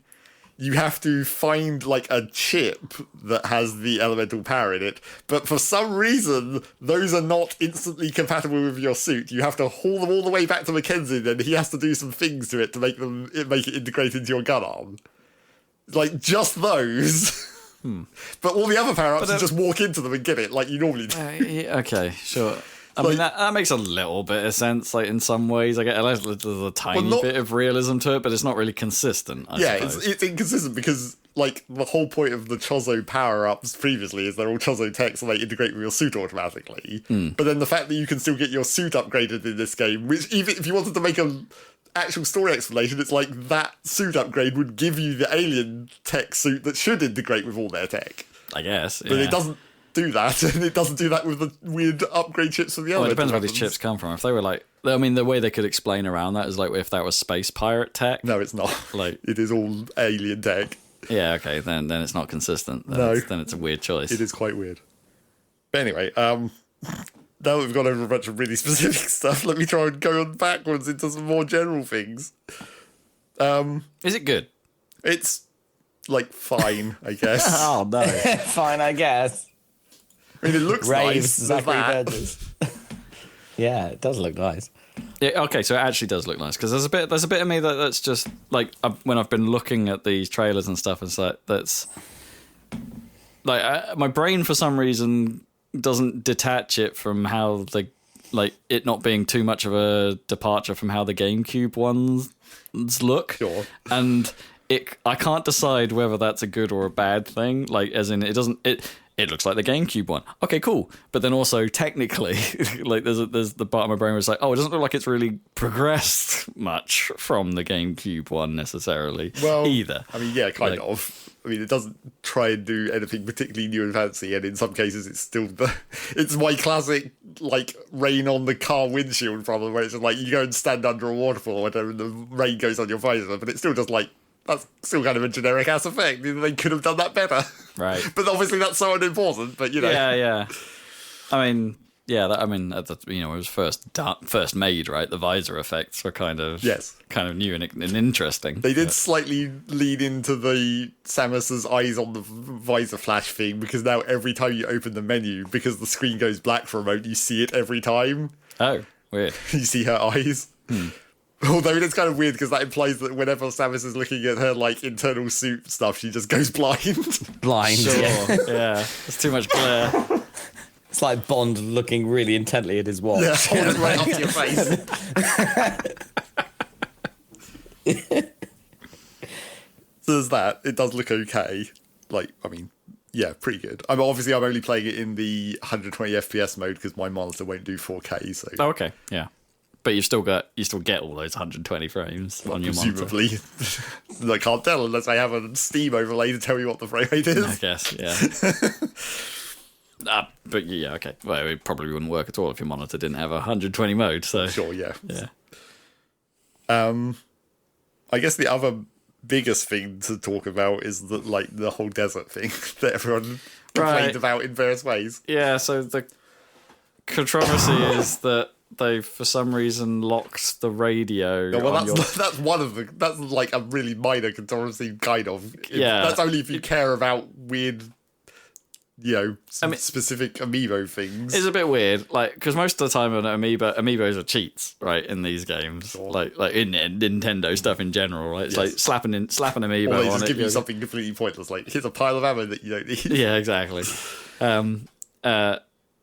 you have to find like a chip that has the elemental power in it. But for some reason, those are not instantly compatible with your suit. You have to haul them all the way back to Mackenzie, and he has to do some things to it to make it integrate into your gun arm. Like just those. But all the other power ups, you just walk into them and get it like you normally do. Okay, sure. I mean, that makes a little bit of sense, like, in some ways. I get there's a tiny bit of realism to it, but it's not really consistent, I suppose. It's inconsistent because, like, the whole point of the Chozo power-ups previously is they're all Chozo tech, so they integrate with your suit automatically. But then the fact that you can still get your suit upgraded in this game, which even if you wanted to make an actual story explanation, it's like that suit upgrade would give you the alien tech suit that should integrate with all their tech. I guess, But it doesn't do that, and it doesn't do that with the weird upgrade chips for the other. It depends where these chips come from. If they were like, I mean, the way they could explain around that is like if that was space pirate tech. No, it's not. Like, it is all alien tech. Yeah, okay, then it's not consistent. Then it's a weird choice. It is quite weird. But anyway, now that we've gone over a bunch of really specific stuff, let me try and go on backwards into some more general things. Is it good? It's like fine, I guess. Oh no, Fine, I guess. I mean, it looks Raves, nice. Zachary That. Burgess. Yeah, it does look nice. Yeah, okay, so it actually does look nice, because there's a bit of me that's just like when I've been looking at these trailers and stuff, it's like that's like my brain for some reason doesn't detach it from how it not being too much of a departure from how the GameCube ones look. Sure. And I can't decide whether that's a good or a bad thing. Like, as in, it looks like the GameCube one. Okay, cool. But then also, technically, like, there's the part of my brain where it's like, oh, it doesn't look like it's really progressed much from the GameCube one necessarily. Well, either. I mean, yeah, kind of. I mean, it doesn't try and do anything particularly new and fancy, and in some cases, it's still it's my classic like rain on the car windshield problem, where it's just like you go and stand under a waterfall or whatever, and the rain goes on your visor, but it's still just like. That's still kind of a generic ass effect. They could have done that better. Right. But obviously that's so unimportant, but you know. Yeah. I mean, yeah, it was first made, right? The visor effects were kind of new and interesting. They did slightly lean into the Samus's eyes on the visor flash thing, because now every time you open the menu, because the screen goes black for a moment, you see it every time. Oh, weird. You see her eyes. Although it's kind of weird, because that implies that whenever Samus is looking at her like internal suit stuff, she just goes blind. Blind. Sure. Yeah. Yeah. There's too much glare. It's like Bond looking really intently at his watch. Yeah, hold it right up to your face. So there's that. It does look okay. Like, I mean, yeah, pretty good. I'm only playing it in the 120 FPS mode because my monitor won't do 4K. So. Oh, okay. Yeah. But you still get all those 120 frames on your monitor. Presumably. I can't tell unless I have a Steam overlay to tell me what the frame rate is. I guess, yeah. But yeah, okay. Well, it probably wouldn't work at all if your monitor didn't have a 120 mode. So sure, yeah. Yeah. I guess the other biggest thing to talk about is the whole desert thing that everyone complained about in various ways. Yeah, so the controversy is that they've for some reason locked the radio. Yeah, well, on that's one of the. That's like a really minor controversy, kind of. Yeah. That's only if you care about weird, specific amiibo things. It's a bit weird, like, because most of the time on amiibos are cheats, right? In these games, Sure. like in Nintendo stuff in general, right? It's like slapping amiibo Or they on just it. give you something completely pointless, like here's a pile of ammo that you don't need. Yeah, exactly.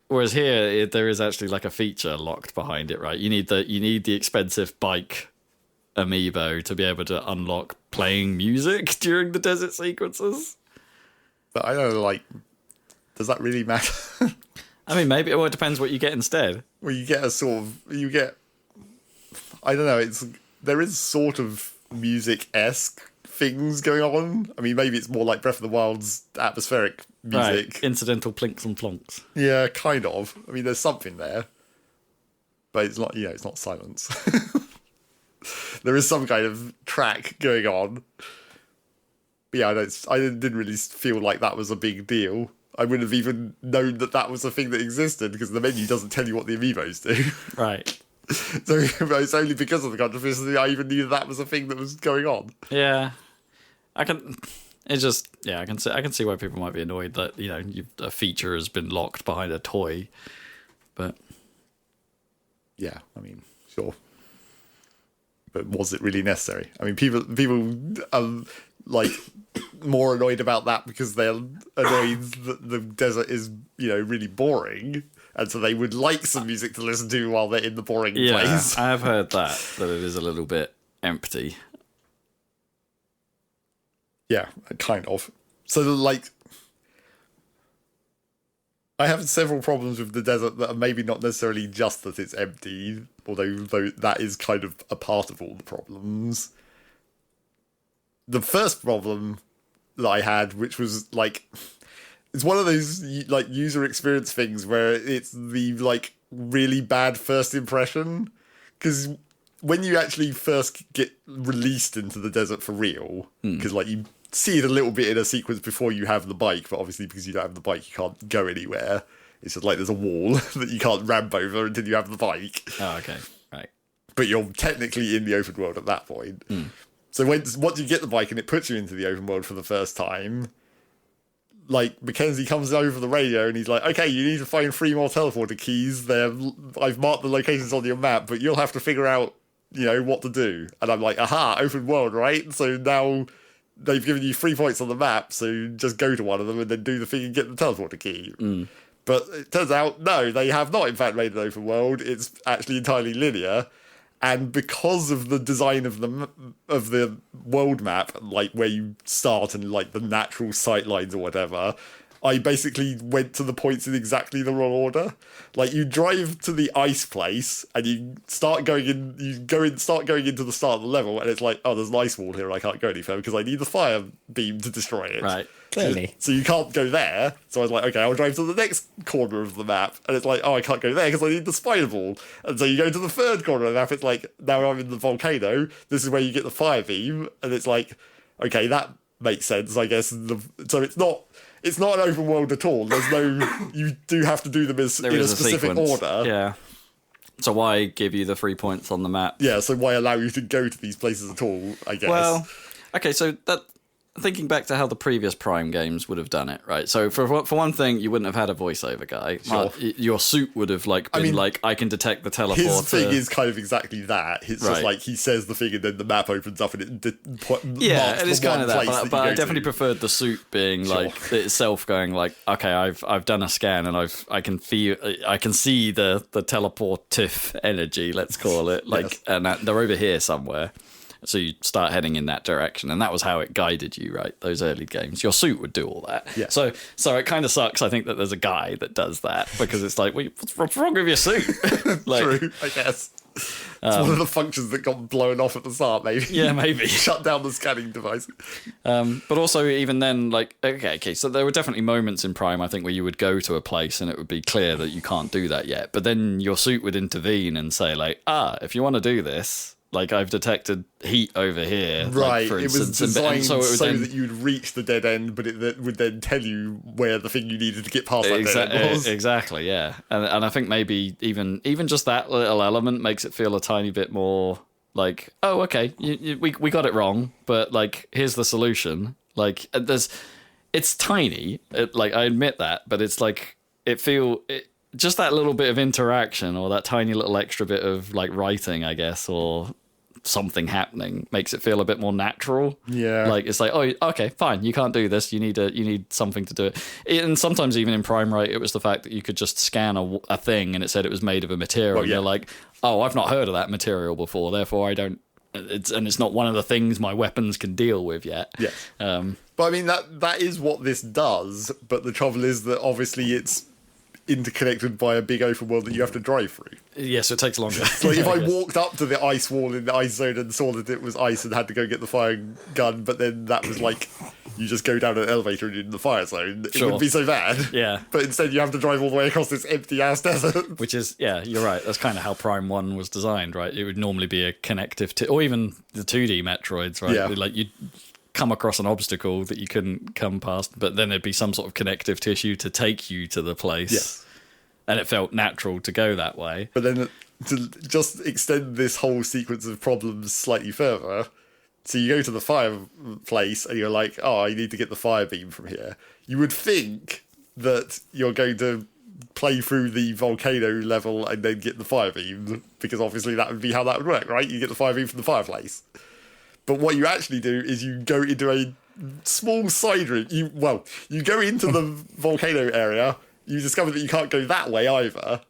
Whereas here, there is actually like a feature locked behind it, right? You need the expensive bike amiibo to be able to unlock playing music during the desert sequences. But I don't know, like, does that really matter? I mean, maybe it depends what you get instead. Well, you get I don't know, there is sort of music-esque things going on. I mean, maybe it's more like Breath of the Wild's atmospheric music. Right. Incidental plinks and plonks. Yeah, kind of. I mean, there's something there. But it's not, it's not silence. There is some kind of track going on. But yeah, I didn't really feel like that was a big deal. I wouldn't have even known that was a thing that existed because the menu doesn't tell you what the amiibos do. Right. So it's only because of the controversy I even knew that was a thing that was going on. Yeah. I can see why people might be annoyed that, a feature has been locked behind a toy. But yeah, I mean, sure. But was it really necessary? I mean, people are like more annoyed about that because they're annoyed that the desert is, really boring, and so they would like some music to listen to while they're in the boring place. I have heard that it is a little bit empty. Yeah, kind of. So, like, I have several problems with the desert that are maybe not necessarily just that it's empty, although that is kind of a part of all the problems. The first problem that I had, which was, like, it's one of those, like, user experience things where it's the, like, really bad first impression. Because when you actually first get released into the desert for real, because, like, you see it a little bit in a sequence before you have the bike, but obviously because you don't have the bike, you can't go anywhere. It's just like there's a wall that you can't ramp over until you have the bike. Oh, okay. Right. But you're technically in the open world at that point. So once you get the bike and it puts you into the open world for the first time, like, Mackenzie comes over the radio and he's like, okay, you need to find 3 more teleporter keys. I've marked the locations on your map, but you'll have to figure out, what to do. And I'm like, aha, open world, right? So now they've given you 3 points on the map, so just go to one of them and then do the thing and get the teleporter key. But it turns out, no, they have not, in fact, made an open world. It's actually entirely linear. And because of the design of the world map, like where you start and like the natural sight lines or whatever, I basically went to the points in exactly the wrong order. Like, you drive to the ice place and you start going into the start of the level, and it's like, oh, there's an ice wall here and I can't go any further because I need the fire beam to destroy it. Right. Clearly. So you can't go there. So I was like, okay, I'll drive to the next corner of the map. And it's like, oh, I can't go there because I need the spider ball. And so you go to the third corner of the map. It's like, now I'm in the volcano. This is where you get the fire beam. And it's like, okay, that makes sense, I guess. So it's not an open world at all. There's no, you do have to do them in a specific sequence. order. Yeah. So why give you the 3 points on the map? Yeah, so why allow you to go to these places at all, I guess. Well, okay, so that, thinking back to how the previous Prime games would have done it, right? So for one thing, you wouldn't have had a voiceover guy. Sure. Your suit would have been I can detect the teleporter. His thing is kind of exactly that. It's just Right. like he says the thing and then the map opens up and it Yeah, it is kind of that. But I definitely preferred the suit being like itself going like, okay, I've done a scan and I can see the teleportive energy, let's call it, Yes. and they're over here somewhere. So you start heading in that direction, and that was how it guided you, right? Those early games, your suit would do all that. Yeah. So it kind of sucks. I think that there's a guy that does that because it's like, what's wrong with your suit? True, I guess. It's one of the functions that got blown off at the start, maybe. Yeah, maybe. Shut down the scanning device. But also, even then, okay, so there were definitely moments in Prime, I think, where you would go to a place and it would be clear that you can't do that yet. But then your suit would intervene and say, like, if you want to do this, like I've detected heat over here, Right, like, for it was instance, designed and so, it would then, that you'd reach the dead end, but it would then tell you where the thing you needed to get past that dead end was. Exactly, yeah, and I think maybe even just that little element makes it feel a tiny bit more like, oh, okay, we got it wrong, but like here's the solution. Like it's tiny, like I admit that, but it's like just that little bit of interaction or that tiny little extra bit of like writing, I guess, or something happening makes it feel a bit more natural. Yeah. Like it's like, oh, okay, fine, you can't do this. You need something to do it. And sometimes even in Prime, right, it was the fact that you could just scan a thing and it said it was made of a material. Well, and you're like, oh, I've not heard of that material before, therefore I don't. It's not one of the things my weapons can deal with yet. Yeah. But I mean that is what this does. But the trouble is that obviously it's interconnected by a big open world that you have to drive through. Yes, it takes longer. So if I walked up to the ice wall in the ice zone and saw that it was ice and had to go get the fire gun, but then that was like you just go down an elevator and you're in the fire zone, it wouldn't be so bad. Yeah. But instead you have to drive all the way across this empty ass desert. Which is, yeah, you're right. That's kind of how Prime 1 was designed, right? It would normally be a connective or even the 2D Metroids, right? Yeah. Like you'd come across an obstacle that you couldn't come past, but then there'd be some sort of connective tissue to take you to the place. Yes. And it felt natural to go that way. But then to just extend this whole sequence of problems slightly further, so you go to the fireplace and you're like, oh, I need to get the fire beam from here. You would think that you're going to play through the volcano level and then get the fire beam, because obviously that would be how that would work, right? You get the fire beam from the fireplace. But what you actually do is you go into a small side room. You go into the volcano area. You discover that you can't go that way either.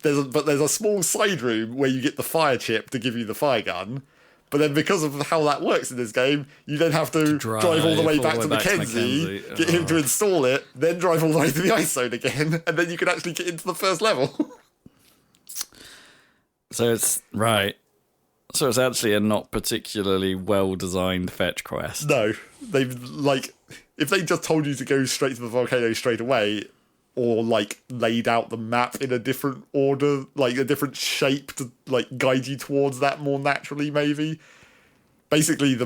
There's a small side room where you get the fire chip to give you the fire gun. But then because of how that works in this game, you then have to drive all the way back to Mackenzie, get him to install it, then drive all the way to the ice zone again, and then you can actually get into the first level. So it's actually a not particularly well-designed fetch quest. No. If they just told you to go straight to the volcano straight away, or like laid out the map in a different order, like a different shape to like guide you towards that more naturally, maybe. Basically,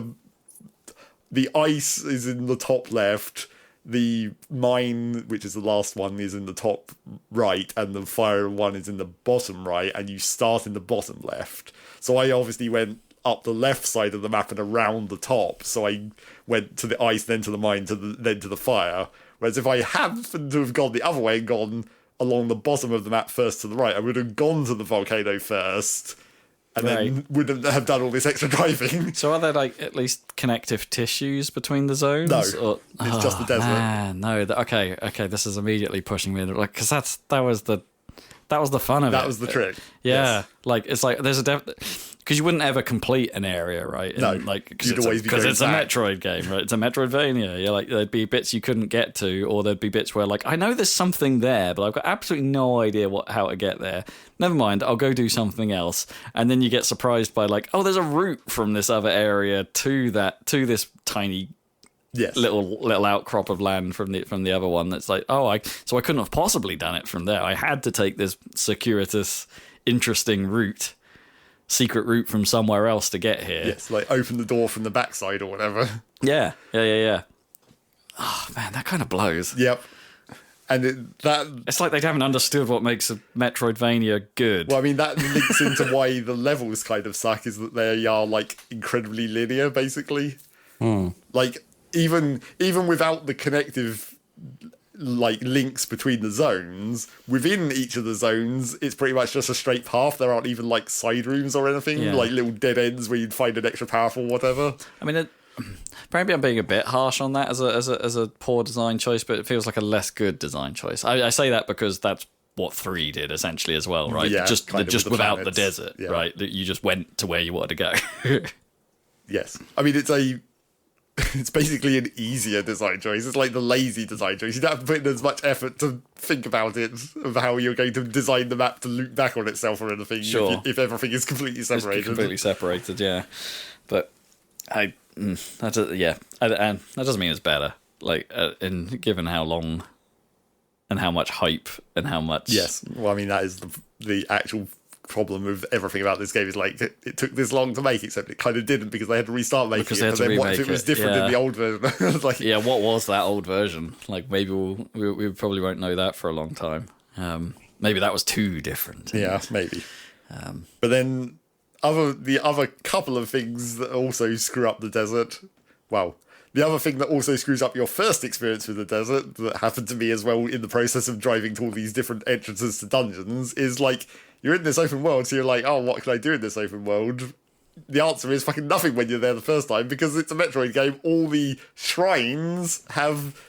the ice is in the top left, the mine, which is the last one, is in the top right, and the fire one is in the bottom right, and you start in the bottom left. So I obviously went up the left side of the map and around the top. So I went to the ice, then to the mine, then to the fire. Whereas if I happened to have gone the other way and gone along the bottom of the map first to the right, I would have gone to the volcano first and then wouldn't have done all this extra driving. So are there like at least connective tissues between the zones? No, it's just the desert. Man, no. Okay. This is immediately pushing me like, because that was the fun of it. That was the trick. Yeah, Yes. like it's like there's because you wouldn't ever complete an area, right? No, like you'd always be because going it's back. a Metroid game, right? It's a Metroidvania. You're like there'd be bits you couldn't get to, or there'd be bits where like I know there's something there, but I've got absolutely no idea how to get there. Never mind, I'll go do something else, and then you get surprised by like, oh, there's a route from this other area to this tiny. Yes. Little outcrop of land from the other one. That's like, I couldn't have possibly done it from there. I had to take this circuitous, interesting secret route from somewhere else to get here. Yes, like open the door from the backside or whatever. Yeah. Oh man, that kind of blows. Yep. And it's like they haven't understood what makes a Metroidvania good. Well, I mean, that links into why the levels kind of suck, is that they are like incredibly linear, basically. Like even without the connective like links between the zones, within each of the zones it's pretty much just a straight path. There aren't even like side rooms or anything, like little dead ends where you'd find an extra path or whatever. I mean, maybe I'm being a bit harsh on that as a poor design choice, but it feels like a less good design choice. I say that because that's what 3 did essentially as well, right? Yeah, just kind of with the without planets. the desert, right? You just went to where you wanted to go. Yes. I mean, it's basically an easier design choice. It's like the lazy design choice. You don't have to put in as much effort to think about it, of how you're going to design the map to loop back on itself or anything. Sure. If everything is completely separated. It's completely separated, yeah. But that doesn't mean it's better. Like, given how long and how much hype and how much. Yes. Well, I mean, that is the actual problem with everything about this game is like it took this long to make, except it kind of didn't because they had to restart making it. But then what if it was different in the old version? Like, yeah, what was that old version? Like maybe we probably won't know that for a long time. Maybe that was too different. Yeah, maybe. But then the other couple of things that also screw up the desert. Well, the other thing that also screws up your first experience with the desert that happened to me as well in the process of driving to all these different entrances to dungeons is like you're in this open world, so you're like, oh, what can I do in this open world? The answer is fucking nothing when you're there the first time because it's a Metroid game. All the shrines have,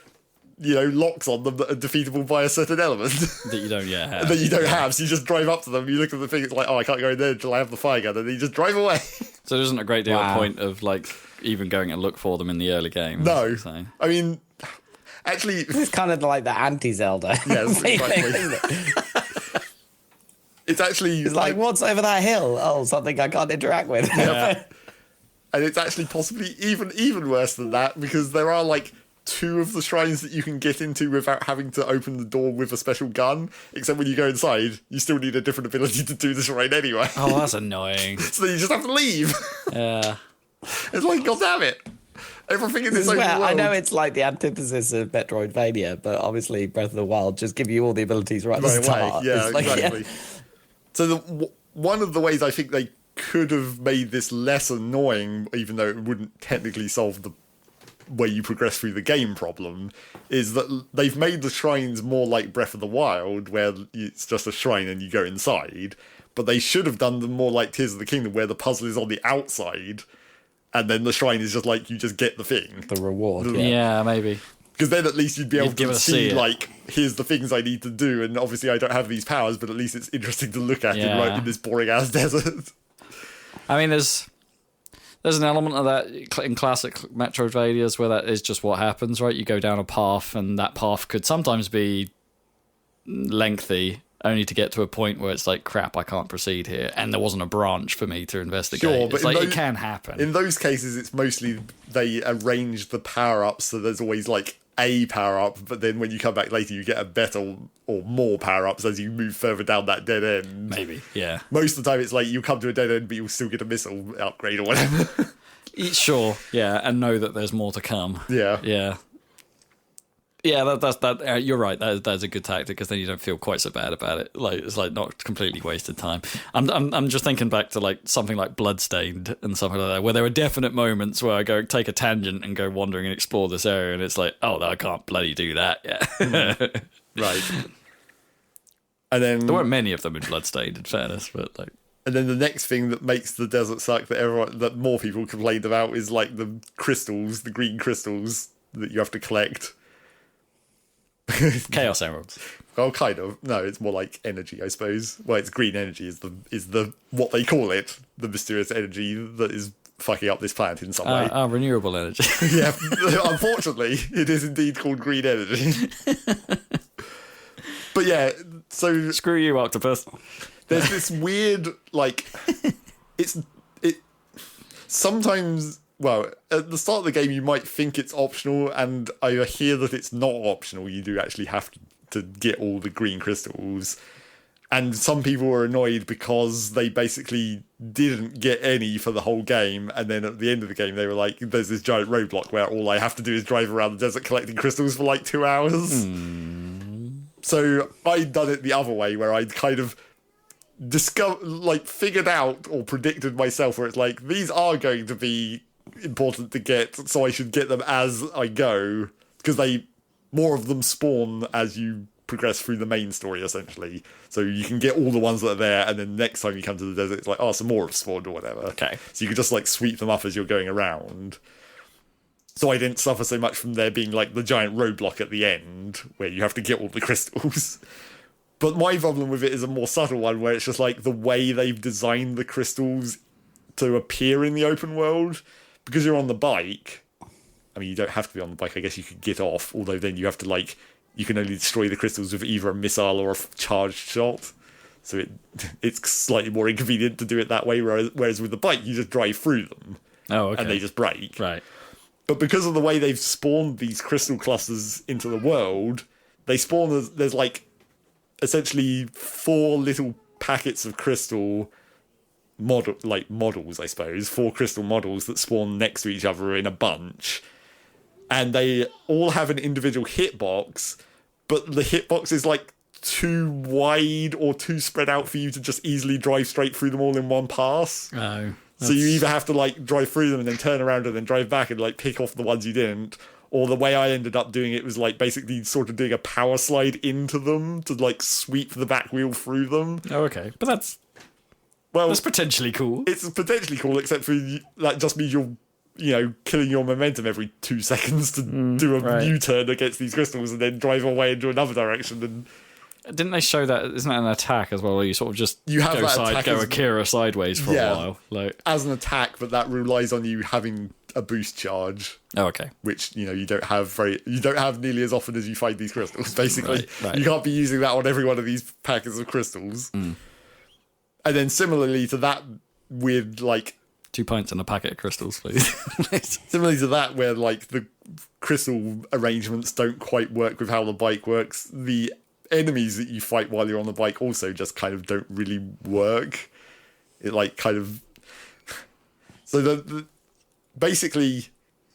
locks on them that are defeatable by a certain element That you don't yet have. that you don't have. So you just drive up to them, you look at the thing, it's like, oh, I can't go in there until I have the fire gun, and then you just drive away. So there isn't a great deal of point of like even going and look for them in the early game. No. So. I mean, actually... It's kind of like the anti-Zelda. Yes, feeling, exactly. isn't it? It's actually... It's like, what's over that hill? Oh, something I can't interact with. Yeah. And it's actually possibly even worse than that, because there are like 2 of the shrines that you can get into without having to open the door with a special gun, except when you go inside, you still need a different ability to do the shrine anyway. Oh, that's annoying. So you just have to leave. Yeah. It's like, God damn it. Everything in this open world... I know it's like the antithesis of Metroidvania, but obviously Breath of the Wild just give you all the abilities right at the start. Yeah, It's like, exactly. So one of the ways I think they could have made this less annoying, even though it wouldn't technically solve the way you progress through the game problem, is that they've made the shrines more like Breath of the Wild, where it's just a shrine and you go inside, but they should have done them more like Tears of the Kingdom, where the puzzle is on the outside, and then the shrine is just like, you just get the thing. the reward. Yeah, maybe. Because then at least you'd be able to see, it. like, here's the things I need to do, and obviously I don't have these powers, but at least it's interesting to look at in this boring-ass desert. I mean, there's an element of that in classic Metroidvanias where that is just what happens, right? You go down a path, and that path could sometimes be lengthy, only to get to a point where it's like, crap, I can't proceed here, and there wasn't a branch for me to investigate. Sure, but it's like, it can happen. In those cases, it's mostly they arrange the power-ups, so there's always, like, a power-up, but then when you come back later, you get a better or more power-ups as you move further down that dead end. Maybe, yeah. Most of the time, it's like, you come to a dead end, but you'll still get a missile upgrade or whatever. Sure, yeah, and know that there's more to come. Yeah. Yeah. Yeah, that's you're right. That's a good tactic because then you don't feel quite so bad about it. Like it's like not completely wasted time. I'm just thinking back to like something like Bloodstained and something like that, where there are definite moments where I go take a tangent and go wandering and explore this area, and it's like, oh, no, I can't bloody do that. Yeah, Right. And then there weren't many of them in Bloodstained, in fairness, but like. And then the next thing that makes the desert suck that more people complained about is like the crystals, the green crystals that you have to collect. Chaos Emeralds. Well, kind of. No, it's more like energy, I suppose. Well, it's green energy is the what they call it, the mysterious energy that is fucking up this planet in some way. Renewable energy. Yeah, unfortunately, it is indeed called green energy. But yeah, so Screw you, Octopus. there's this weird like it sometimes. Well, at the start of the game, you might think it's optional, and I hear that it's not optional. You do actually have to get all the green crystals. And some people were annoyed because they basically didn't get any for the whole game, and then at the end of the game, they were like, there's this giant roadblock where all I have to do is drive around the desert collecting crystals for like 2 hours. So I'd done it the other way, where I'd kind of figured out or predicted myself where it's like, these are going to be important to get, so I should get them as I go, because more of them spawn as you progress through the main story, essentially. So you can get all the ones that are there, and then next time you come to the desert, it's like, oh, some more have spawned or whatever. Okay. So you can just like sweep them up as you're going around. So I didn't suffer so much from there being like the giant roadblock at the end where you have to get all the crystals. But my problem with it is a more subtle one, where it's just like the way they've designed the crystals to appear in the open world. Because you're on the bike, I mean, you don't have to be on the bike. I guess you could get off, although then you have to, you can only destroy the crystals with either a missile or a charged shot. So it's slightly more inconvenient to do it that way, whereas with the bike, you just drive through them. Oh, okay. And they just break. Right. But because of the way they've spawned these crystal clusters into the world, they spawn there's essentially 4 little packets of crystal models, I suppose, 4 crystal models that spawn next to each other in a bunch, and they all have an individual hitbox, but the hitbox is like too wide or too spread out for you to just easily drive straight through them all in one pass. Oh, so you either have to like drive through them and then turn around and then drive back and like pick off the ones you didn't, or the way I ended up doing it was like basically sort of doing a power slide into them to like sweep the back wheel through them. Oh, okay. But that's potentially cool. It's potentially cool, except for that just means you're, killing your momentum every 2 seconds to do a U-turn against these crystals and then drive away into another direction. And didn't they show that? Isn't that an attack as well, where you sort of just go Akira sideways for a while? As an attack, but that relies on you having a boost charge. Oh, okay. Which you don't have nearly as often as you find these crystals. Basically, right. You can't be using that on every one of these packets of crystals. And then similarly to that, with like 2 pints and a packet of crystals, please. Similarly to that, where like the crystal arrangements don't quite work with how the bike works, the enemies that you fight while you're on the bike also just kind of don't really work. It like kind of so basically,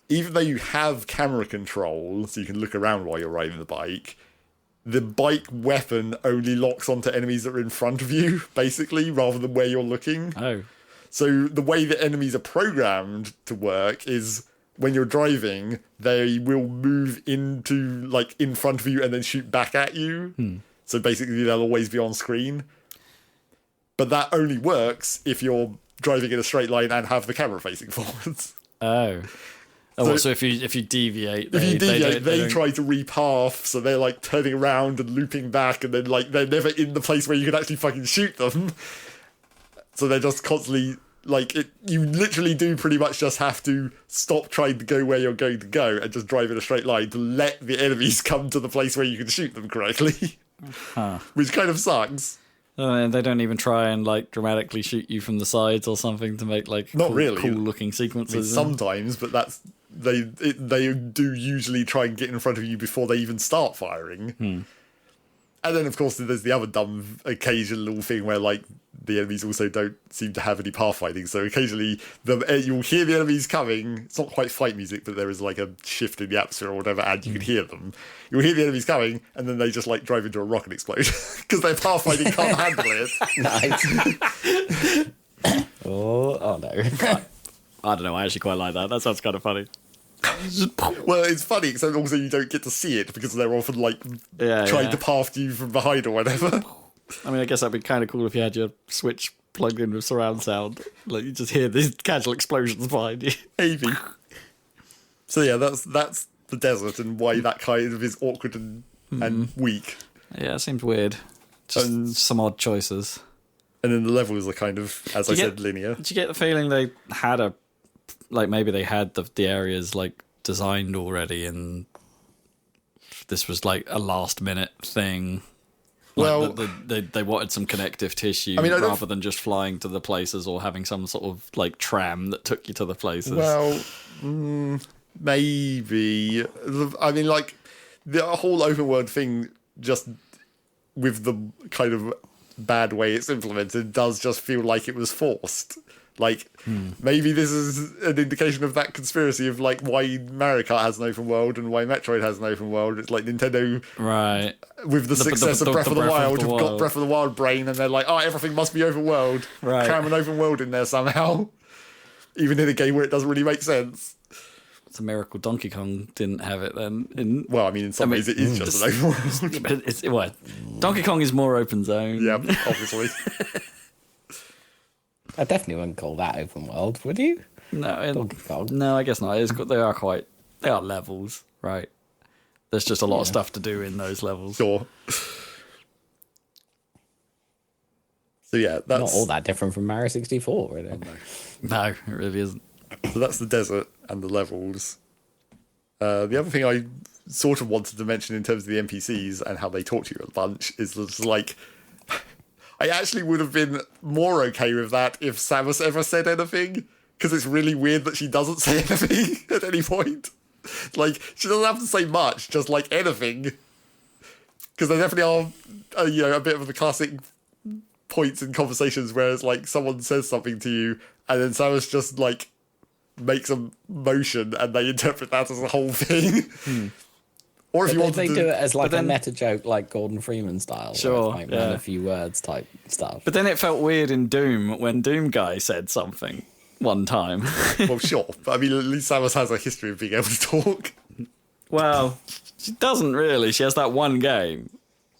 even though you have camera control, so you can look around while you're riding the bike weapon only locks onto enemies that are in front of you, basically, rather than where you're looking. Oh. So the way that enemies are programmed to work is when you're driving, they will move into, like, in front of you and then shoot back at you. So basically they'll always be on screen. But that only works if you're driving in a straight line and have the camera facing forwards. Oh. So if you deviate, they try to repath, so they're like turning around and looping back, and then like they're never in the place where you can actually fucking shoot them. So they're just constantly like it. You literally do pretty much just have to stop trying to go where you're going to go and just drive in a straight line to let the enemies come to the place where you can shoot them correctly, which kind of sucks. And they don't even try and like dramatically shoot you from the sides or something to make like cool looking sequences. I mean, sometimes, but that's they do usually try and get in front of you before they even start firing. And then, of course, there's the other dumb occasional little thing where, like, the enemies also don't seem to have any pathfinding. So occasionally, you'll hear the enemies coming. It's not quite fight music, but there is, like, a shift in the atmosphere or whatever, and you can hear them. You'll hear the enemies coming, and then they just, like, drive into a rock and explode. Because their pathfinding can't handle it. Nice. oh, no. I don't know, I actually quite like that. That sounds kind of funny. Well, it's funny, except also you don't get to see it because they're often like trying to path you from behind or whatever. I mean, I guess that'd be kind of cool if you had your Switch plugged in with surround sound. Like you just hear these casual explosions behind you. Maybe. So yeah, that's the desert and why that kind of is awkward and weak. Yeah, it seems weird. Just some odd choices. And then the levels are kind of, as I said, linear. Did you get the feeling they had maybe they had the areas like designed already and this was like a last minute thing? Well, they wanted some connective tissue rather than just flying to the places or having some sort of like tram that took you to the places. Well, maybe. I mean, like the whole open world thing, just with the kind of bad way it's implemented, does just feel like it was forced. Like, maybe this is an indication of that conspiracy of, like, why Mario Kart has an open world and why Metroid has an open world. It's like Nintendo, right, with the success of Breath of the Wild, have got Breath of the Wild brain, and they're like, oh, everything must be open world. Right. Cram an open world in there somehow. Even in a game where it doesn't really make sense. It's a miracle Donkey Kong didn't have it then. Well, I mean, in some ways it is just an open world. Donkey Kong is more open zone. Yeah, obviously. I definitely wouldn't call that open world, would you? No, I guess not. They are levels, right? There's just a lot of stuff to do in those levels. Sure. So yeah, that's not all that different from Mario 64, really. No, it really isn't. So that's the desert and the levels. The other thing I sort of wanted to mention in terms of the NPCs and how they talk to you a bunch is just like, I actually would have been more okay with that if Samus ever said anything, because it's really weird that she doesn't say anything at any point. Like, she doesn't have to say much, just like anything. Because they definitely are, a bit of the classic points in conversations where it's like someone says something to you, and then Samus just like makes a motion, and they interpret that as a whole thing. Or if you want they to do it as like then- a meta joke, like Gordon Freeman style. Sure, where it's like yeah. run a few words type stuff. But then it felt weird in Doom when Doom guy said something one time. well, sure, but I mean, at least Samus has a history of being able to talk. Well, she doesn't really. She has that one game.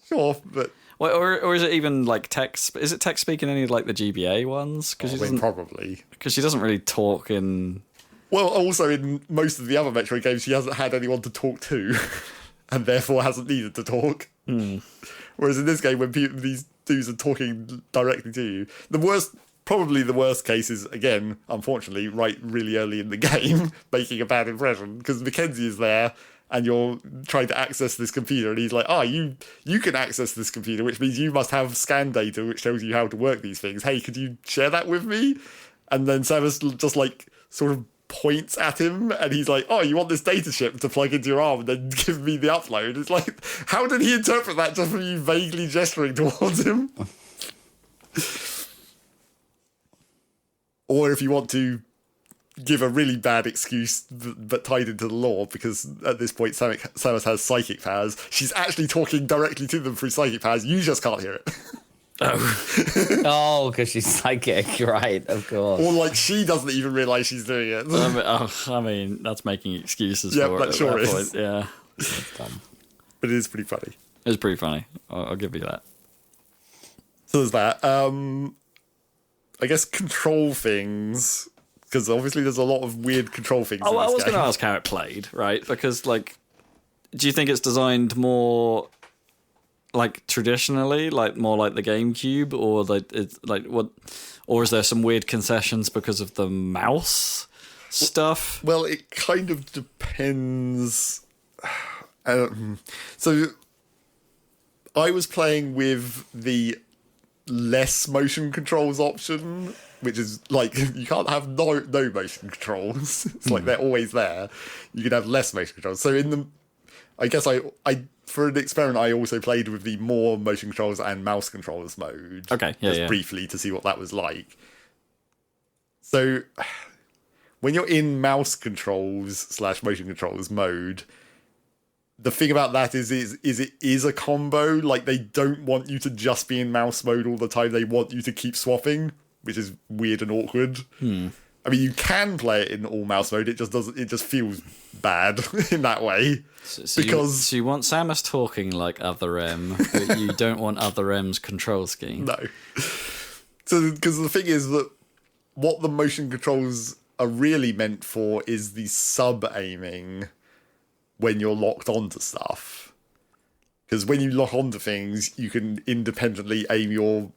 Sure, but Well, or is it even like text? Is it text speak in any of like the GBA ones? Because probably. she doesn't really talk in. Well, also in most of the other Metroid games, she hasn't had anyone to talk to, and therefore hasn't needed to talk. Whereas in this game, when these dudes are talking directly to you, probably the worst case is, again, unfortunately, right really early in the game, making a bad impression, because Mackenzie is there, and you're trying to access this computer, and he's like, you can access this computer, which means you must have scan data, which tells you how to work these things. Hey, could you share that with me? And then Samus just, like, sort of points at him, and he's like, you want this data chip to plug into your arm and then give me the upload? It's like, how did he interpret that just from you vaguely gesturing towards him? Or if you want to give a really bad excuse but tied into the lore, because at this point Samus has psychic powers, she's actually talking directly to them through psychic powers, you just can't hear it. Oh, because she's psychic, right? Of course. Or like she doesn't even realise she's doing it. I mean, that's making excuses Yeah, for that it. At sure that is. point. Yeah, That's dumb. But it is pretty funny. it was pretty funny. I'll give you that. So there's that. I guess control things, because obviously there's a lot of weird control things in I this was game. going to ask how it played, right? Because, like, do you think it's designed more like traditionally, like more like the GameCube, or like it's like what? Or is there some weird concessions because of the mouse stuff? Well, it kind of depends. So I was playing with the less motion controls option, which is like you can't have no motion controls. It's like they're always there. You can have less motion controls. So I guess I for an experiment I also played with the more motion controls and mouse controllers mode. Okay, just briefly to see what that was like. So when you're in mouse controls / motion controllers mode, the thing about that is it is a combo. Like, they don't want you to just be in mouse mode all the time. They want you to keep swapping, which is weird and awkward. I mean, you can play it in all mouse mode. It just doesn't. It just feels bad in that way. So you want Samus talking like Other M, but you don't want Other M's control scheme. No. So, because the thing is that what the motion controls are really meant for is the sub-aiming when you're locked onto stuff. Because when you lock onto things, you can independently aim your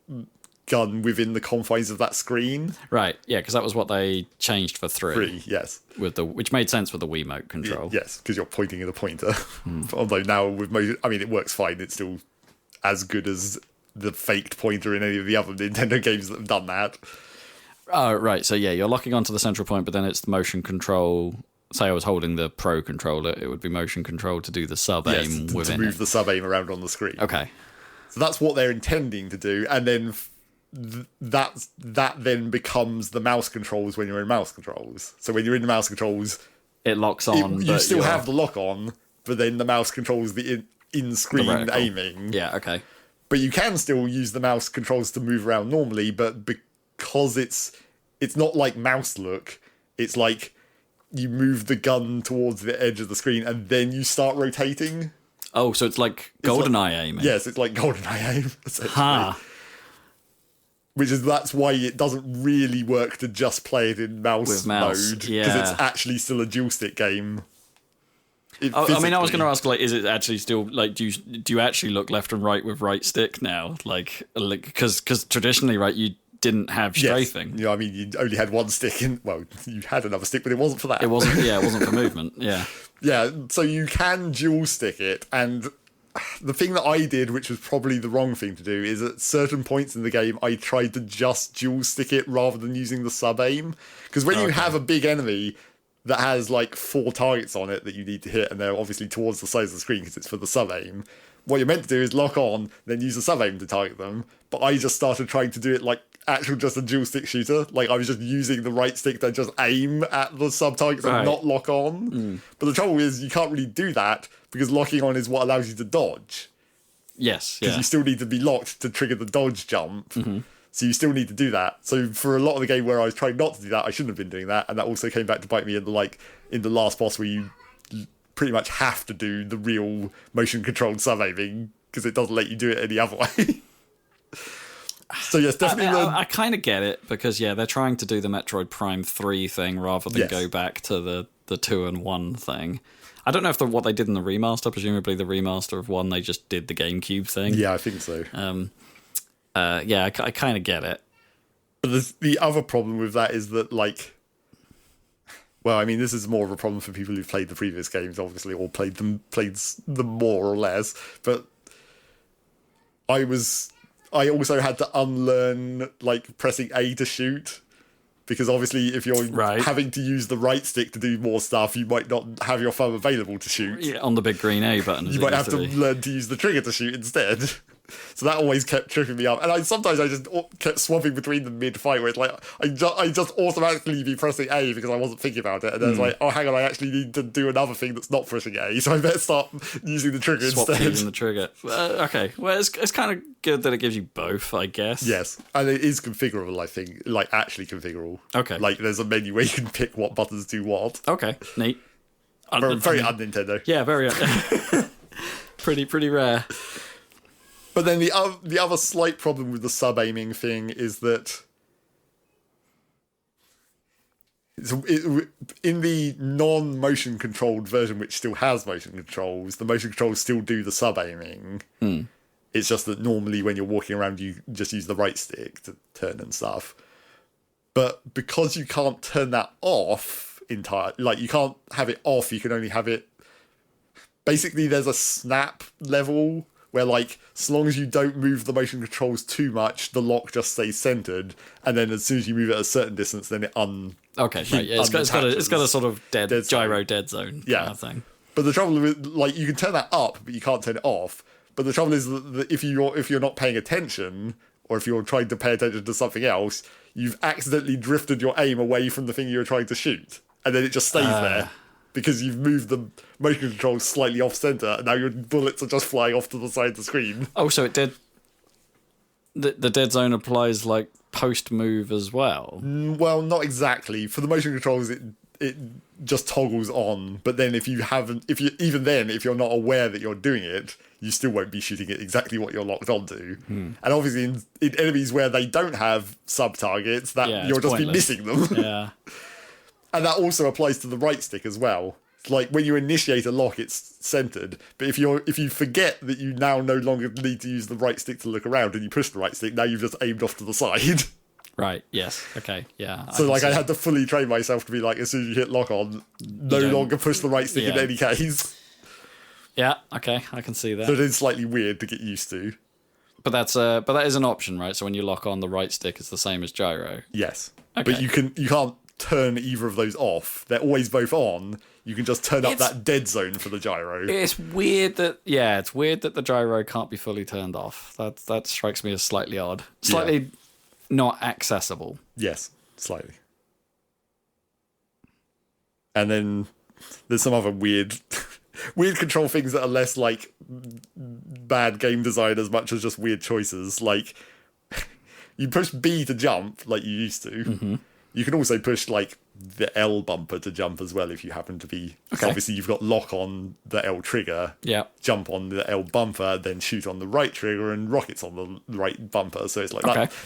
gun within the confines of that screen. Right, yeah, because that was what they changed for 3. Yes. Which made sense with the Wiimote control. Yes, because you're pointing at a pointer. Although now with motion, I mean, it works fine. It's still as good as the faked pointer in any of the other Nintendo games that have done that. Oh, right, so yeah, you're locking onto the central point, but then it's the motion control. Say I was holding the Pro controller, it would be motion control to do the sub-aim Yes, within to move it. the sub-aim around on the screen. Okay. So that's what they're intending to do, and then that then becomes the mouse controls when you're in mouse controls. So when you're in the mouse controls, It locks on, you but still you're- have the lock on, but then the mouse controls the in-screen reticle. aiming. Yeah, okay. But you can still use the mouse controls to move around normally, but because it's not like mouse look, it's like you move the gun towards the edge of the screen and then you start rotating. Oh, so it's like GoldenEye aiming. Yes, it's like GoldenEye aim, essentially. Ha! That's why it doesn't really work to just play it in mouse, With mouse, mode, because yeah. it's actually still a dual stick game. I mean, I was going to ask, like, is it actually still, like, do you actually look left and right with right stick now? Like, because traditionally, right, you didn't have strafing. Yeah, I mean, you only had one stick in. Well, you had another stick, but it wasn't for that. It wasn't for movement. Yeah. Yeah, so you can dual stick it, and the thing that I did, which was probably the wrong thing to do, is at certain points in the game, I tried to just dual stick it rather than using the sub aim. Because when you have a big enemy that has like 4 targets on it that you need to hit, and they're obviously towards the sides of the screen because it's for the sub aim, what you're meant to do is lock on, then use a sub-aim to target them. But I just started trying to do it like just a dual stick shooter. Like I was just using the right stick to just aim at the sub-targets and not lock on. But the trouble is you can't really do that because locking on is what allows you to dodge. Yes, Because you still need to be locked to trigger the dodge jump. So you still need to do that. So for a lot of the game where I was trying not to do that, I shouldn't have been doing that. And that also came back to bite me in the last boss where you pretty much have to do the real motion controlled sub-aiming because it doesn't let you do it any other way. So yes, definitely. I kind of get it because they're trying to do the Metroid Prime 3 thing rather than go back to the 2 and 1 thing. I don't know if what they did in the remaster, presumably the remaster of 1, they just did the GameCube thing. Yeah, I think so. I kind of get it. But the other problem with that is that, well, I mean, this is more of a problem for people who've played the previous games, obviously, or played them more or less. But I also had to unlearn pressing A to shoot. Because obviously, if you're having to use the right stick to do more stuff, you might not have your thumb available to shoot. Yeah, on the big green A button. You might have to learn to use the trigger to shoot instead. So that always kept tripping me up. And sometimes I just kept swapping between them mid-fight, where it's like, I just automatically be pressing A because I wasn't thinking about it. And then it's like, oh, hang on, I actually need to do another thing that's not pushing A. So I better start using the trigger instead. Using the trigger. Okay, well, it's kind of good that it gives you both, I guess. Yes, and it is configurable, I think. Actually configurable. Okay. There's a menu where you can pick what buttons do what. Okay, neat. Very un-Nintendo. Yeah, very pretty rare. But then the other slight problem with the sub-aiming thing is that in the non-motion controlled version, which still has motion controls, the motion controls still do the sub-aiming. It's just that normally when you're walking around, you just use the right stick to turn and stuff. But because you can't turn that off entirely, you can't have it off, you can only have it... Basically, there's a snap level where, so long as you don't move the motion controls too much, the lock just stays centered, and then as soon as you move it a certain distance, then it Okay, right, yeah, it's got a sort of dead gyro dead zone kind of thing. But the trouble with, you can turn that up, but you can't turn it off. But the trouble is that if you're not paying attention, or if you're trying to pay attention to something else, you've accidentally drifted your aim away from the thing you're trying to shoot, and then it just stays there. Because you've moved the motion controls slightly off center, and now your bullets are just flying off to the side of the screen. Oh, so it did. The dead zone applies post move as well. Well, not exactly. For the motion controls, it just toggles on. But then if you're not aware that you're doing it, you still won't be shooting at exactly what you're locked onto. And obviously, in enemies where they don't have sub targets, you'll just be missing them. Yeah. And that also applies to the right stick as well. When you initiate a lock, it's centered. But if you forget that you now no longer need to use the right stick to look around and you push the right stick, now you've just aimed off to the side. Right, yes. Okay, yeah. So I had to fully train myself to be as soon as you hit lock on, no longer push the right stick in any case. Yeah, okay, I can see that. So it is slightly weird to get used to. But that is an option, right? So when you lock on, the right stick is the same as gyro. Yes. Okay. But you can't turn either of those off. They're always both on. You can just turn up that dead zone for the gyro. It's weird that the gyro can't be fully turned off. That strikes me as slightly odd. Slightly not accessible. Yes, slightly. And then there's some other weird control things that are less bad game design as much as just weird choices. You push B to jump like you used to. Mm-hmm. You can also push the L bumper to jump as well if you happen to be. Okay. Obviously, you've got lock on the L trigger, jump on the L bumper, then shoot on the right trigger, and rockets on the right bumper. So it's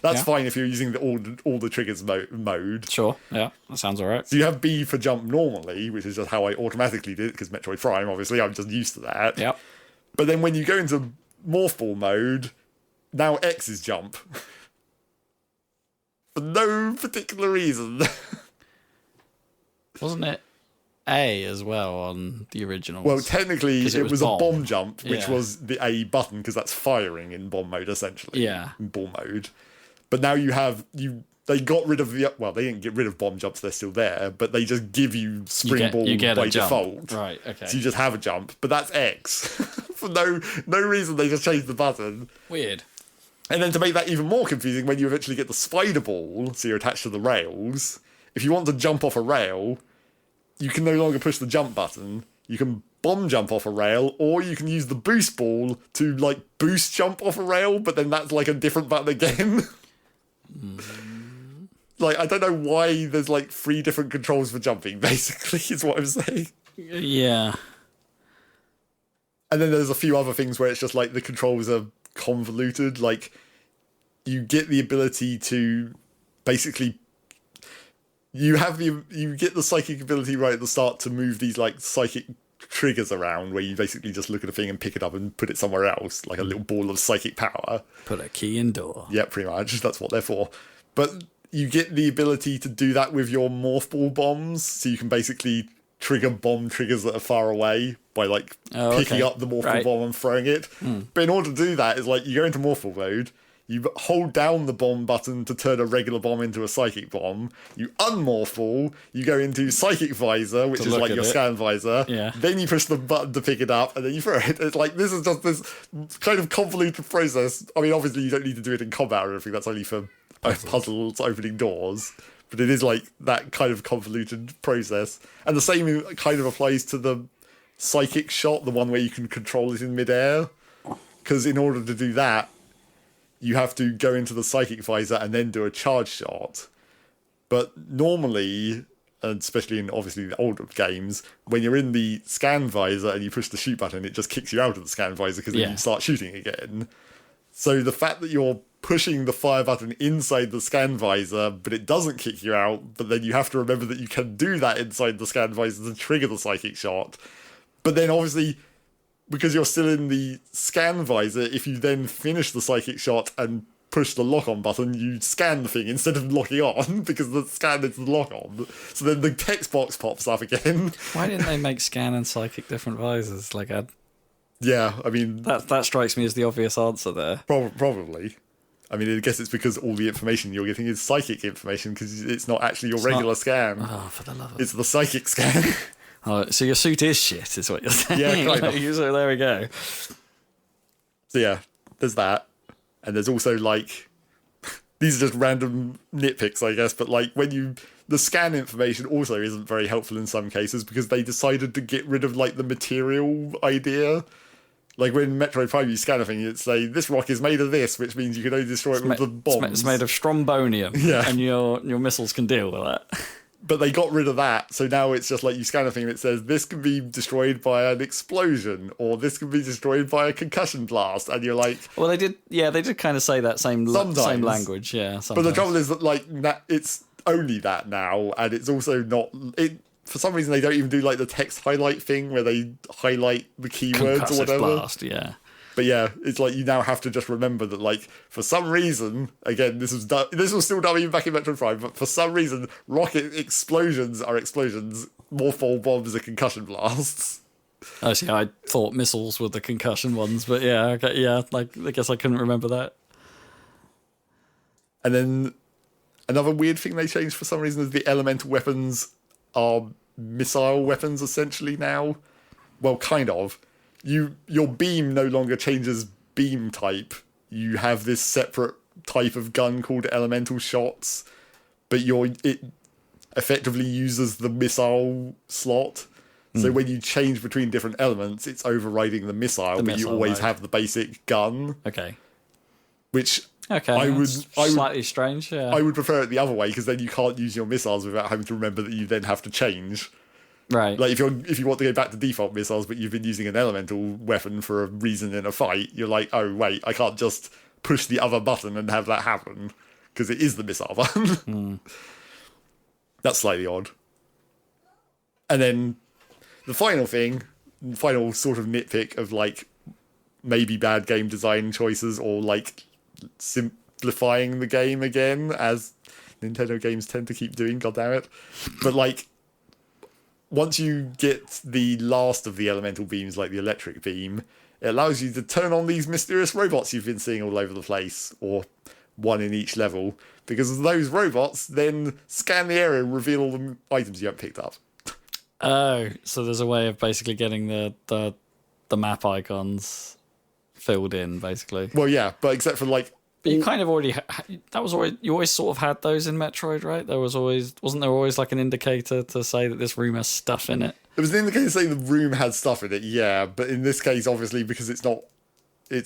that's fine if you're using all the triggers mode. Sure, yeah, that sounds alright. So you have B for jump normally, which is just how I automatically did it because Metroid Prime. Obviously, I'm just used to that. Yeah. But then when you go into morph ball mode, now X is jump. For no particular reason. Wasn't it A as well on the original? Well, technically, it was a bomb jump, which was the A button, because that's firing in bomb mode, essentially. Yeah. In ball mode. But now you they got rid of they didn't get rid of bomb jumps, they're still there, but they just give you springboard you get by a jump. default. Right, okay. So you just have a jump, but that's X. For no reason, they just changed the button. Weird. And then to make that even more confusing, when you eventually get the spider ball, so you're attached to the rails, if you want to jump off a rail, you can no longer push the jump button. You can bomb jump off a rail, or you can use the boost ball to, like, boost jump off a rail, but then that's, like, a different button again. Like, I don't know why there's, like, 3 different controls for jumping, basically, is what I'm saying. Yeah. And then there's a few other things where it's just, like, the controls are convoluted. Like, you get the ability to basically... You get the psychic ability right at the start to move these, like, psychic triggers around, where you basically just look at a thing and pick it up and put it somewhere else, like a little ball of psychic power. Put a key in door. Yeah, pretty much. That's what they're for. But you get the ability to do that with your morph ball bombs, so you can basically trigger bomb triggers that are far away by, like, picking up the morph ball bomb and throwing it. But in order to do that, is like, you go into morph ball mode, you hold down the bomb button to turn a regular bomb into a psychic bomb. You unmorph ball. You go into psychic visor, which is like your scan visor. Yeah. Then you push the button to pick it up, and then you throw it. It's like, this is just this kind of convoluted process. I mean, obviously you don't need to do it in combat or anything. That's only for puzzles opening doors. But it is like that kind of convoluted process. And the same kind of applies to the psychic shot, the one where you can control it in midair. Because in order to do that, you have to go into the psychic visor and then do a charge shot. But normally, and especially in obviously the older games, when you're in the scan visor and you push the shoot button, it just kicks you out of the scan visor because then you start shooting again. So the fact that you're pushing the fire button inside the scan visor, but it doesn't kick you out, but then you have to remember that you can do that inside the scan visor to trigger the psychic shot. But then obviously, because you're still in the scan visor, if you then finish the psychic shot and push the lock-on button, you scan the thing instead of locking on, because the scan is the lock-on. So then the text box pops up again. Why didn't they make scan and psychic different visors? Like, Yeah, I mean... That strikes me as the obvious answer there. Probably. I mean, I guess it's because all the information you're getting is psychic information, because it's not actually your regular scan. Oh, for the love of... It's the psychic scan. Oh, so your suit is shit, is what you're saying? Yeah, kind of. So there we go. So yeah, there's that. And there's also, like... These are just random nitpicks, I guess, but, like, the scan information also isn't very helpful in some cases, because they decided to get rid of, like, the material idea. Like, when Metroid Prime, you scan a thing, you'd say, this rock is made of this, which means you can only destroy it with the bombs. It's made of strombonium, and your missiles can deal with that. But they got rid of that, so now it's just like you scan a thing and it says, this can be destroyed by an explosion, or this can be destroyed by a concussion blast, and you're like... Well, they did kind of say that same language, yeah. Sometimes. But the trouble is that, like, it's only that now, and it's also not... For some reason, they don't even do, like, the text highlight thing, where they highlight the keywords or whatever. Blast, yeah. But yeah, it's like you now have to just remember that, like, for some reason, again, this was still done even back in Metroid Prime, but for some reason, rocket explosions are explosions, morph bombs are concussion blasts. Oh, see, I thought missiles were the concussion ones, but yeah, okay, yeah, like, I guess I couldn't remember that. And then another weird thing they changed for some reason is the elemental weapons are missile weapons essentially now. Well, kind of. Your beam no longer changes beam type. You have this separate type of gun called elemental shots, but it effectively uses the missile slot. So when you change between different elements, it's overriding the missile, but you always have the basic gun. Okay. Which I would slightly strange. Yeah. I would prefer it the other way, because then you can't use your missiles without having to remember that you then have to change. Right. Like, if you want to go back to default missiles, but you've been using an elemental weapon for a reason in a fight, you're like, oh, wait, I can't just push the other button and have that happen, because it is the missile button. That's slightly odd. And then the final sort of nitpick of, like, maybe bad game design choices, or, like, simplifying the game again, as Nintendo games tend to keep doing, goddammit. But, like, once you get the last of the elemental beams, like the electric beam, it allows you to turn on these mysterious robots you've been seeing all over the place, or one in each level, because those robots then scan the area and reveal all the items you haven't picked up. Oh, so there's a way of basically getting the map icons filled in, basically. Well, yeah, but except for like... But you kind of already... you always sort of had those in Metroid, right? Wasn't there always like an indicator to say that this room has stuff in it? It was an indicator to say the room had stuff in it, yeah, but in this case, obviously, because it's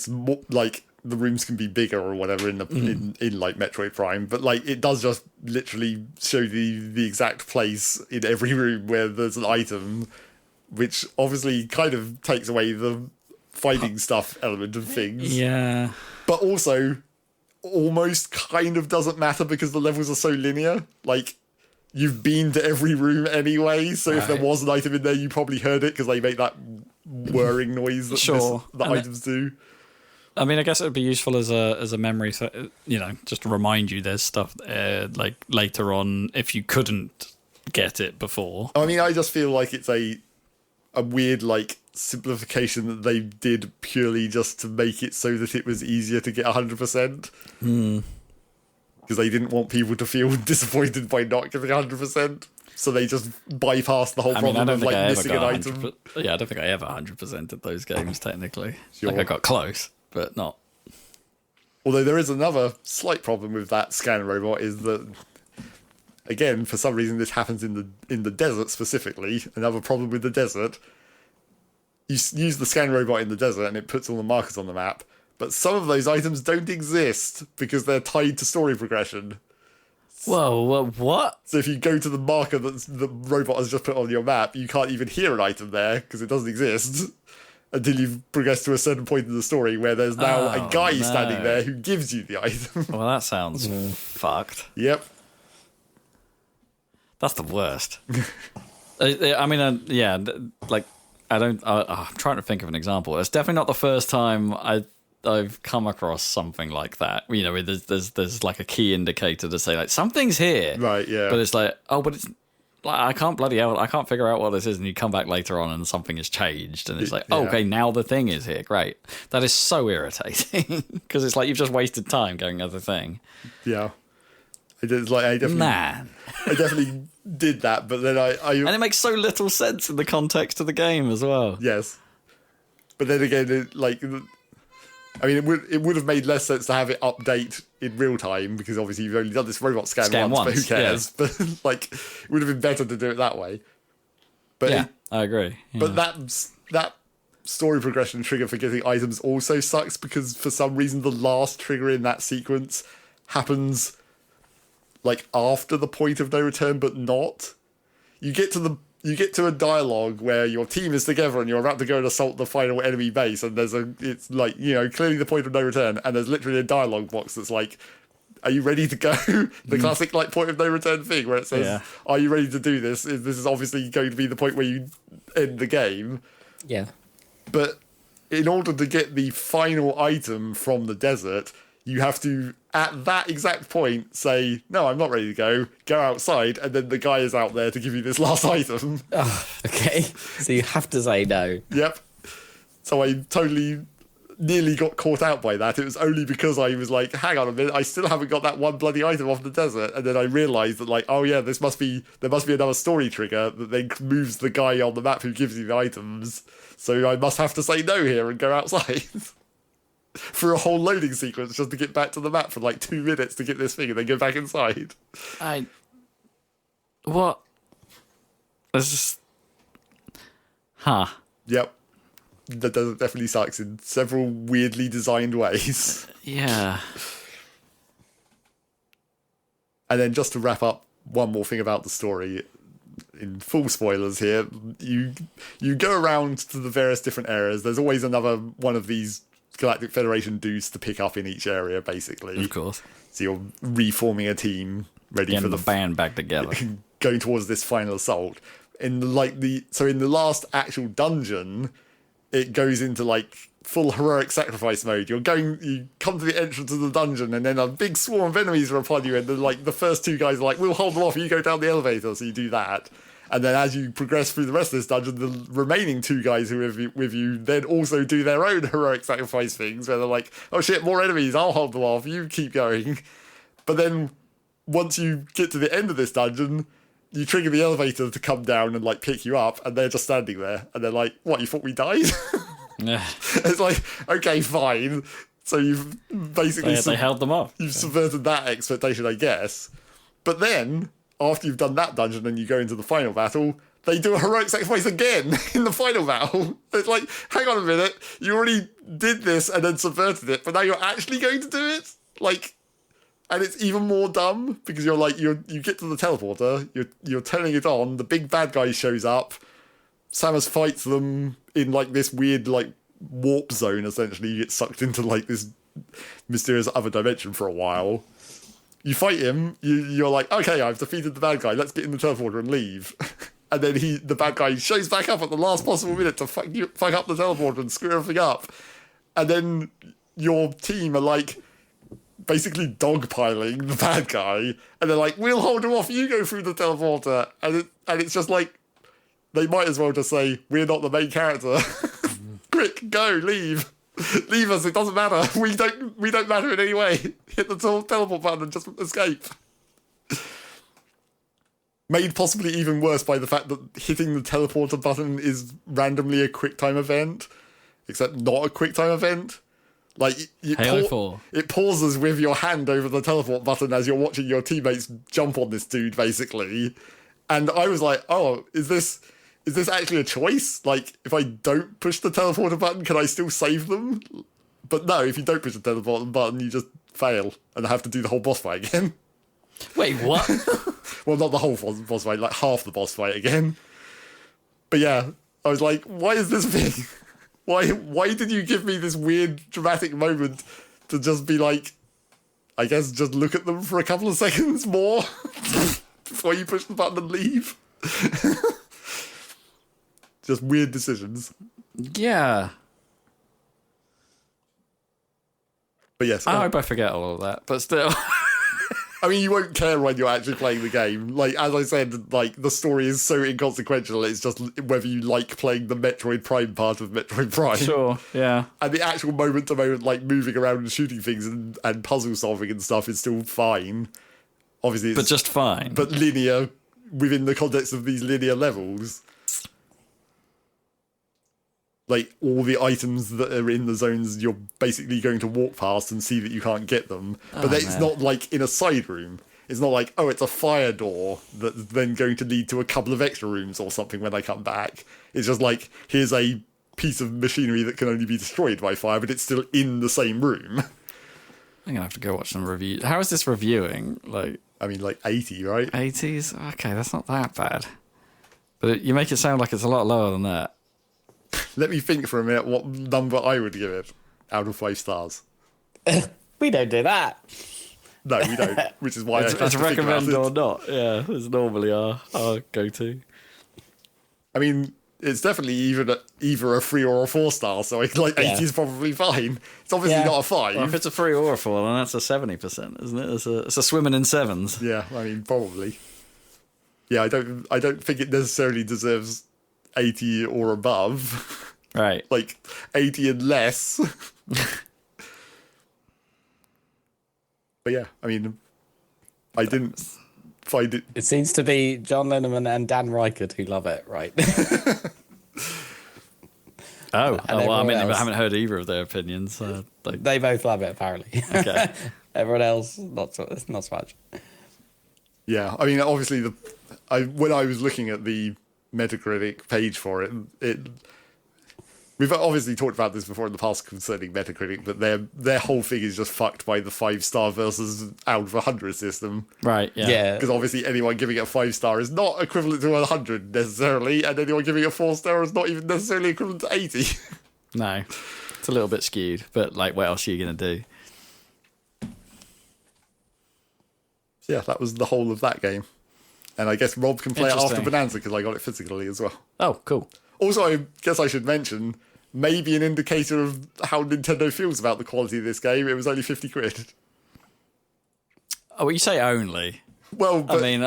more like the rooms can be bigger or whatever in like Metroid Prime, but like it does just literally show the exact place in every room where there's an item, which obviously kind of takes away the finding stuff element of things. Yeah. But also almost kind of doesn't matter because the levels are so linear. Like, you've been to every room anyway, so if there was an item in there, you probably heard it because they make that whirring noise that items do. I mean, I guess it would be useful as a memory, so, just to remind you there's stuff like later on if you couldn't get it before. I mean, I just feel like it's a weird like simplification that they did purely just to make it so that it was easier to get 100%. Because they didn't want people to feel disappointed by not getting 100%. So they just bypassed the whole problem of like missing an item. Yeah, I don't think I ever 100%ed those games technically. Sure. Like I got close, but not. Although there is another slight problem with that scan robot is that, again, for some reason this happens in the desert specifically. Another problem with the desert. You use the scan robot in the desert and it puts all the markers on the map, but some of those items don't exist because they're tied to story progression. Whoa, what? So if you go to the marker that the robot has just put on your map, you can't even hear an item there because it doesn't exist until you've progressed to a certain point in the story where there's now a guy standing there who gives you the item. Well, that sounds fucked. Yep. That's the worst. I mean, yeah, like, I'm trying to think of an example. It's definitely not the first time I've come across something like that. Where there's like a key indicator to say like something's here, right? Yeah, but it's like, oh, but it's like I can't figure out what this is, and you come back later on and something has changed, and it's like, okay, now the thing is here. Great, that is so irritating because it's like you've just wasted time going other thing. Yeah, I definitely did that, but then I and it makes so little sense in the context of the game as well. Yes, but then again, it would have made less sense to have it update in real time because obviously you've only done this robot scan once, but who cares? Yeah. But like, it would have been better to do it that way. But yeah, I agree. Yeah. But that story progression trigger for getting items also sucks because for some reason the last trigger in that sequence happens like after the point of no return, but not. You get to a dialogue where your team is together and you're about to go and assault the final enemy base, and it's like, clearly the point of no return, and there's literally a dialogue box that's like, are you ready to go? The classic like point of no return thing where it says, are you ready to do this? This is obviously going to be the point where you end the game. Yeah. But in order to get the final item from the desert, you have to, at that exact point, say, no, I'm not ready to go outside, and then the guy is out there to give you this last item. Oh, okay. So you have to say no. Yep. So I totally nearly got caught out by that. It was only because I was like, hang on a minute, I still haven't got that one bloody item off the desert. And then I realised that, like, oh yeah, there must be another story trigger that then moves the guy on the map who gives you the items. So I must have to say no here and go outside. For a whole loading sequence just to get back to the map for like 2 minutes to get this thing and then go back inside. What? This is... Huh. Yep. That definitely sucks in several weirdly designed ways. Yeah. And then just to wrap up, one more thing about the story, in full spoilers here, you go around to the various different areas. There's always another one of these Galactic Federation dudes to pick up in each area, basically. Of course. So you're reforming a team ready getting for the band back together, going towards this final assault. In the last actual dungeon, it goes into like full heroic sacrifice mode. You come to the entrance of the dungeon, and then a big swarm of enemies are upon you, and then like the first two guys are like, "We'll hold them off. You go down the elevator." So you do that, And then as you progress through the rest of this dungeon, the remaining 2 guys who are with you then also do their own heroic sacrifice things, where they're like, oh shit, more enemies, I'll hold them off, you keep going. But then once you get to the end of this dungeon, you trigger the elevator to come down and like pick you up, and they're just standing there, and they're like, what, you thought we died? It's like, okay, fine. So you've basically... They held them off. You've subverted that expectation, I guess. But then, after you've done that dungeon and you go into the final battle, they do a heroic sacrifice again in the final battle. It's like, hang on a minute, you already did this and then subverted it, but now you're actually going to do it? Like, and it's even more dumb because you're like, you get to the teleporter, you're turning it on, the big bad guy shows up, Samus fights them in like this weird like warp zone, essentially. You get sucked into like this mysterious other dimension for a while. You fight him, you're like, okay, I've defeated the bad guy, let's get in the teleporter and leave. And then the bad guy shows back up at the last possible minute to fuck up the teleporter and screw everything up. And then your team are like basically dogpiling the bad guy, and they're like, we'll hold him off, you go through the teleporter. And it's just like, they might as well just say, we're not the main character. Quick, go, leave. Leave us, it doesn't matter. We don't matter in any way. Hit the teleport button and just escape. Made possibly even worse by the fact that hitting the teleporter button is randomly a QuickTime event, except not a QuickTime event. Like, it pauses with your hand over the teleport button as you're watching your teammates jump on this dude, basically. And I was like, oh, is this actually a choice? Like, if I don't push the teleporter button, can I still save them? But no, if you don't push the teleporter button, you just fail and have to do the whole boss fight again. Wait, what? Well, not the whole boss fight, like half the boss fight again. But yeah, I was like, why is this thing? Why did you give me this weird dramatic moment to just be like, I guess just look at them for a couple of seconds more before you push the button and leave? Just weird decisions. Yeah. But yes. I hope I forget all of that, but still. I mean, you won't care when you're actually playing the game. Like, as I said, like, the story is so inconsequential, it's just whether you like playing the Metroid Prime part of Metroid Prime. Sure, yeah. And the actual moment-to-moment, like, moving around and shooting things and puzzle solving and stuff is still fine. Obviously, it's... But just fine. But linear, within the context of these linear levels. Like, all the items that are in the zones, you're basically going to walk past and see that you can't get them. But it's not, like, in a side room. It's not like, oh, it's a fire door that's then going to lead to a couple of extra rooms or something when I come back. It's just like, here's a piece of machinery that can only be destroyed by fire, but it's still in the same room. I'm going to have to go watch some reviews. How is this reviewing? Like, I mean, like 80, right? 80s? Okay, that's not that bad. But you make it sound like it's a lot lower than that. Let me think for a minute what number I would give it out of 5 stars. We don't do that. No, we don't. Which is why it's recommend or not. Yeah, it's normally our go-to. I mean, it's definitely either a 3 or a 4 star, so like 80 is probably fine. It's obviously not a 5. Well, if it's a 3 or a 4, then that's a 70%, isn't it? It's a swimming in sevens. Yeah, I mean, probably. Yeah, I don't think it necessarily deserves 80 or above. Right. Like 80 and less. But yeah, I mean, I didn't find it. It seems to be John Lennon and Dan Reichert who love it, right? Well, I mean, I haven't heard either of their opinions. They both love it, apparently. Okay. Everyone else, not so much. Yeah, I mean, obviously, when I was looking at the Metacritic page for it, we've obviously talked about this before in the past concerning Metacritic, but their whole thing is just fucked by the 5-star versus out of 100 system. Right, yeah. Because obviously anyone giving it a 5-star is not equivalent to 100 necessarily, and anyone giving it a 4-star is not even necessarily equivalent to 80. No, it's a little bit skewed, but like, what else are you going to do? So yeah, that was the whole of that game. And I guess Rob can play it after Bonanza because I got it physically as well. Oh, cool. Also, I guess I should mention, maybe an indicator of how Nintendo feels about the quality of this game, it was only 50 quid. Oh, well, you say only. Well, but, I mean,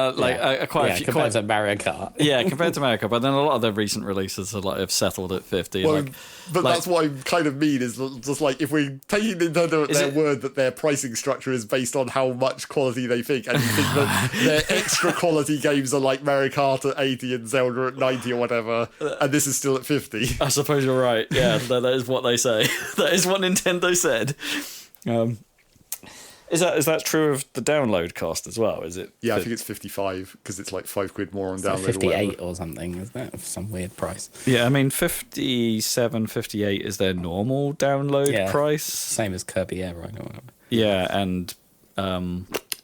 quite a few. Compared to Mario Kart. Yeah, compared to America, but then a lot of the recent releases have settled at 50. well, but that's what I kind of mean is just like if we're taking Nintendo at their word that their pricing structure is based on how much quality they think, and you think that their extra quality games are like Mario Kart at 80 and Zelda at 90 or whatever, and this is still at 50. I suppose you're right. Yeah, that is what they say. That is what Nintendo said. Is that true of the download cost as well? Is it? Yeah, I think it's 55 because it's like £5 more on download. 58 or something, isn't it? Some weird price. Yeah, I mean 57, 58 is their normal download price. Same as Kirby Air Ride or whatever. Yeah, and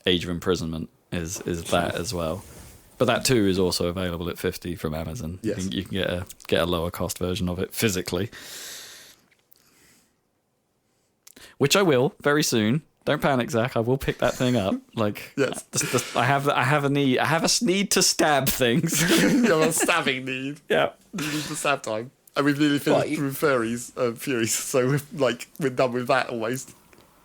Age of Imprisonment is that as well. But that too is also available at 50 from Amazon. Yes. You can get a lower cost version of it physically, which I will very soon. Don't panic, Zach. I will pick that thing up. Like, yes. I have a need. I have a need to stab things. You have a stabbing need. Yeah, you need the stab time, and we've nearly finished with Furies, so we're done with that almost.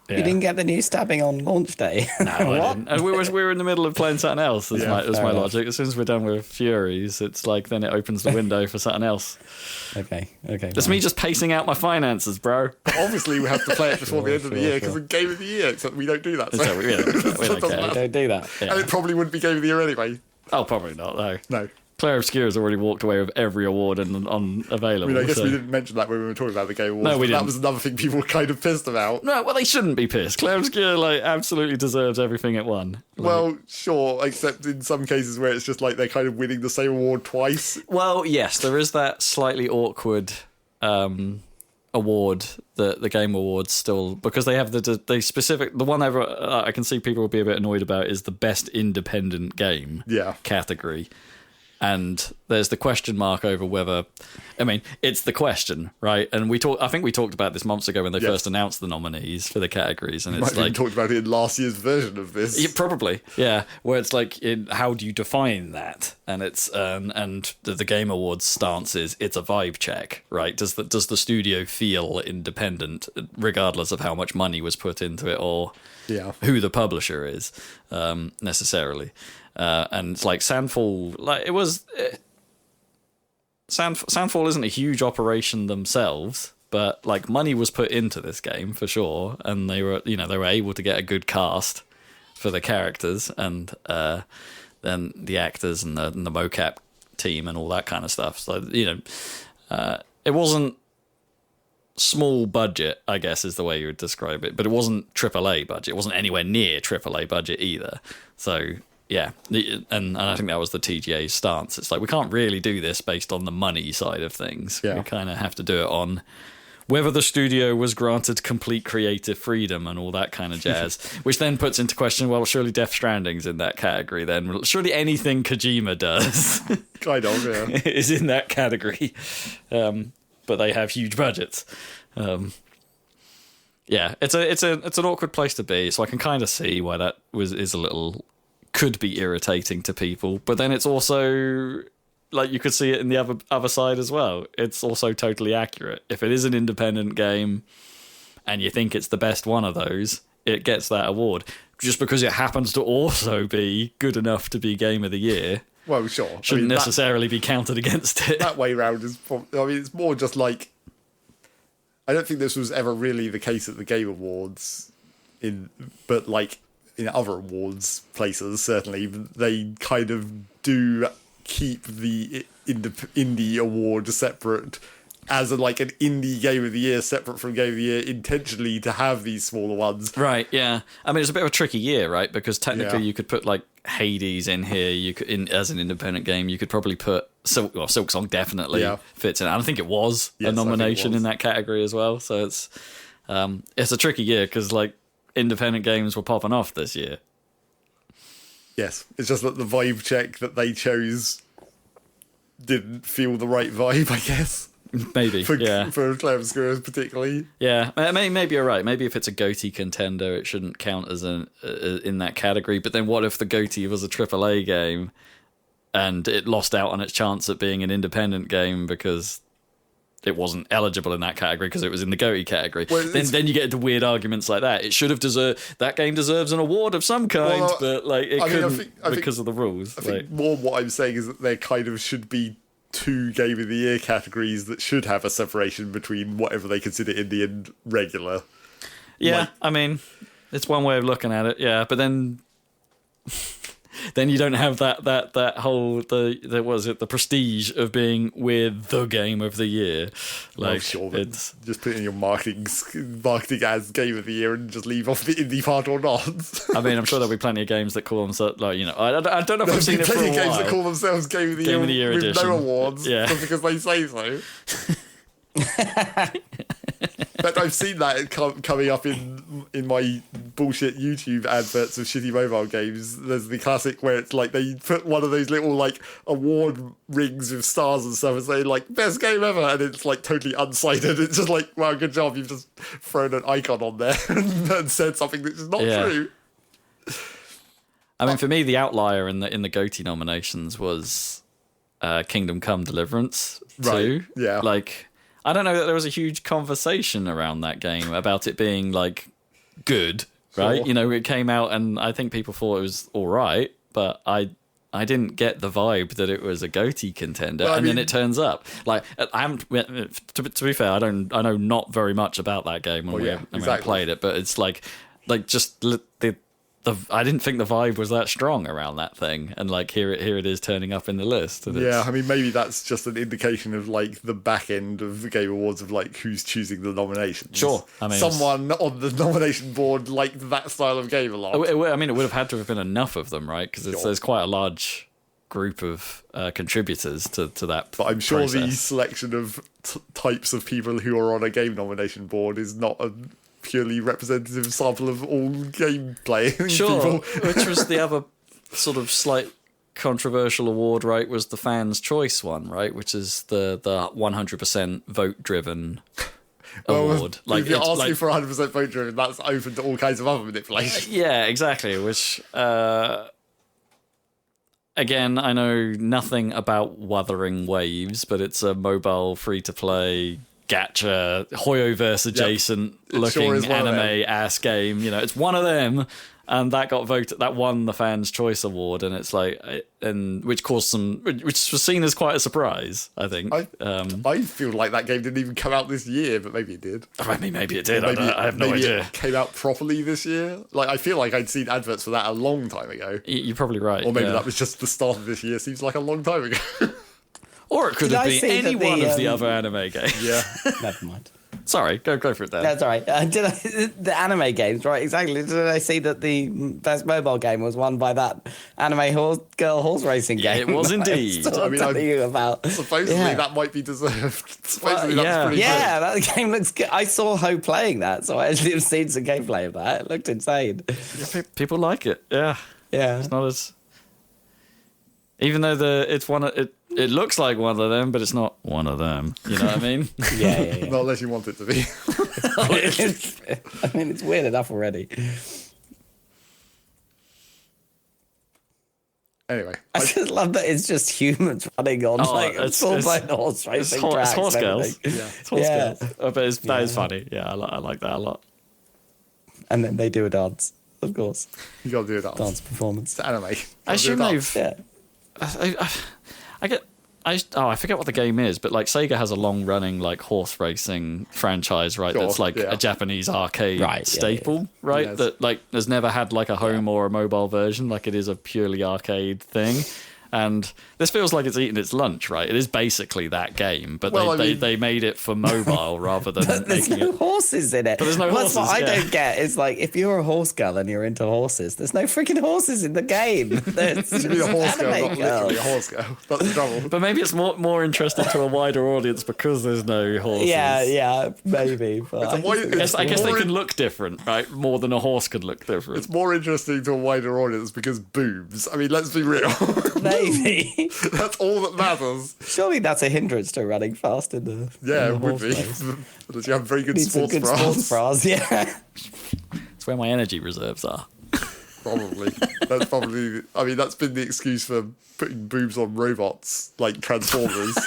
Yeah. You didn't get the new stabbing on launch day. No, I didn't. And we were in the middle of playing something else. As my logic. As soon as we're done with Furies, it's like then it opens the window for something else. Okay. That's me just pacing out my finances, bro. But obviously, we have to play it before the end of the year because it's Game of the Year. Except we don't do that. So. We don't do that. Yeah. And it probably wouldn't be Game of the Year anyway. Oh, probably not. No. Claire Obscure's already walked away with every award on available. I mean, I guess we didn't mention that when we were talking about the Game Awards. No, we didn't. That was another thing people were kind of pissed about. No, well, they shouldn't be pissed. Claire Obscure, absolutely deserves everything it won. Well, sure, except in some cases where it's just like they're kind of winning the same award twice. Well, yes, there is that slightly awkward award, the Game Awards still, because they have the specific, the one I can see people will be a bit annoyed about is the best independent game category. And there's the question mark over whether, I mean, it's the question, right? And I think we talked about this months ago when they first announced the nominees for the categories, and it's we talked about it in last year's version of this. Yeah, probably, yeah. Where it's like, how do you define that? And it's and the Game Awards stance is it's a vibe check, right? Does the studio feel independent, regardless of how much money was put into it or who the publisher is, necessarily? And it's like Sandfall, Sandfall isn't a huge operation themselves, but money was put into this game for sure, and they were able to get a good cast for the characters and then the actors and the mocap team and all that kind of stuff. So it wasn't small budget, I guess is the way you would describe it, but it wasn't AAA budget. It wasn't anywhere near AAA budget either. So. Yeah, and I think that was the TGA's stance. It's like, we can't really do this based on the money side of things. Yeah. We kind of have to do it on whether the studio was granted complete creative freedom and all that kind of jazz, which then puts into question, well, surely Death Stranding's in that category then. Surely anything Kojima does kind of, yeah. is in that category. But they have huge budgets. Yeah, it's an awkward place to be, so I can kind of see why that is a little... could be irritating to people, but then it's also you could see it in the other side as well. It's also totally accurate. If it is an independent game and you think it's the best one of those, it gets that award just because it happens to also be good enough to be Game of the Year. Well, sure, shouldn't necessarily be counted against it. That way round is it's more just I don't think this was ever really the case at the Game Awards but in other awards places, certainly, they kind of do keep the indie award separate as an indie Game of the Year separate from Game of the Year intentionally to have these smaller ones. Right, yeah. I mean, it's a bit of a tricky year, right? Because technically you could put Hades in here. You could, as an independent game, you could probably put Silk Song definitely fits in. And I think it was a nomination in that category as well. So it's a tricky year because independent games were popping off this year. Yes, it's just that the vibe check that they chose didn't feel the right vibe, I guess. Maybe, for Claire Obscura particularly. Yeah, maybe you're right. Maybe if it's a GOTY contender, it shouldn't count as in that category. But then what if the GOTY was a AAA game and it lost out on its chance at being an independent game because it wasn't eligible in that category because it was in the GOTY category. Well, then you get into weird arguments like that. It should have that game deserves an award of some kind, but like it couldn't because of the rules. I think more what I'm saying is that there kind of should be 2 Game of the Year categories that should have a separation between whatever they consider indie and regular. Yeah, I mean, it's one way of looking at it. Yeah, but then you don't have that whole the prestige of being with the Game of the Year. Like, sure, it's just put in your marketing as Game of the Year and just leave off the indie part or not. I mean, I'm sure there'll be plenty of games that call themselves, like, you know, I don't know if I've seen it for a while. Plenty of games that call themselves Game of the Year with edition. no awards, just because they say so. But I've seen that coming up in my bullshit YouTube adverts of shitty mobile games. There's the classic where it's like they put one of those little like award rings with stars and stuff and say like best game ever, and it's like totally unsighted. It's just like, wow, good job, you've just thrown an icon on there and said something that's not true. I mean, for me, the outlier in the GOTY nominations was Kingdom Come Deliverance 2. Right. Yeah. Like, I don't know that there was a huge conversation around that game about it being like good, right? Sure. You know, it came out and I think people thought it was all right, but I didn't get the vibe that it was a GOTY contender, well, then it turns up. Like, I haven't. To be fair, I know not very much about that game when we haven't played it, but it's like just I didn't think the vibe was that strong around that thing, and like here it is turning up in the list. And I mean, maybe that's just an indication of like the back end of the Game Awards of like who's choosing the nominations. Sure, I mean, someone on the nomination board liked that style of game a lot. I mean, it would have had to have been enough of them, right? Because there's quite a large group of contributors to that. But I'm sure process. the selection of types of people who are on a game nomination board is not a purely representative sample of all gameplay. Sure, which was the other sort of slight controversial award, right, was the Fans' Choice one, right, which is the 100% vote-driven award. Like, if you're asking for 100% vote-driven, that's open to all kinds of other manipulation. Yeah, exactly, which... Again, I know nothing about Wuthering Waves, but it's a mobile free-to-play gacha Hoyoverse adjacent looking anime ass game. You know, it's one of them, and that got voted. That won the Fans' Choice Award, and it's like, which was seen as quite a surprise. I think. I feel like that game didn't even come out this year, but maybe it did. I mean, maybe it did. I have no idea. It came out properly this year. Like, I feel like I'd seen adverts for that a long time ago. You're probably right. Or maybe that was just the start of this year. Seems like a long time ago. Or it could have been any one of the other anime games. Yeah. Never mind. Sorry, go for it then. That's all right. The anime games, right? Exactly. Did I see that the best mobile game was won by that anime horse racing game? It was indeed. I mean, you about. Supposedly that might be deserved. Supposedly that's pretty good. Yeah, that game looks good. I saw Ho playing that, so I actually have seen some gameplay of that. It looked insane. Yeah, people like it. Yeah. Yeah. It's not as... Even though it looks like one of them, but it's not one of them. You know what I mean? Yeah. Not unless you want it to be. I mean, it's weird enough already. Anyway, I just love that it's just humans running on full-blown horse racing tracks. It's horse girls. Yeah. It's horse girls. But that is funny. Yeah, I like that a lot. And then they do a dance, of course. You gotta do a dance performance. It's anime. I assume they've... Yeah. I forget what the game is, but like Sega has a long-running like horse racing franchise, right? That's like a Japanese arcade staple, right? Yes. That like has never had like a home or a mobile version. Like it is a purely arcade thing. And this feels like it's eating its lunch, right? It is basically that game, but they made it for mobile rather than there's no horses in it. But there's no horses. What I don't get is like if you're a horse girl and you're into horses, there's no freaking horses in the game. There's you mean a horse girl, not literally a horse girl. That's the trouble. But maybe it's more interesting to a wider audience because there's no horses. Yeah, maybe. But I guess they can look different, right? More than a horse could look different. It's more interesting to a wider audience because boobs. I mean, let's be real. Maybe. That's all that matters. Surely that's a hindrance to running fast in the it would be. Unless you have very good sports bras. Yeah. It's where my energy reserves are. Probably. That's probably... I mean, that's been the excuse for putting boobs on robots, like Transformers.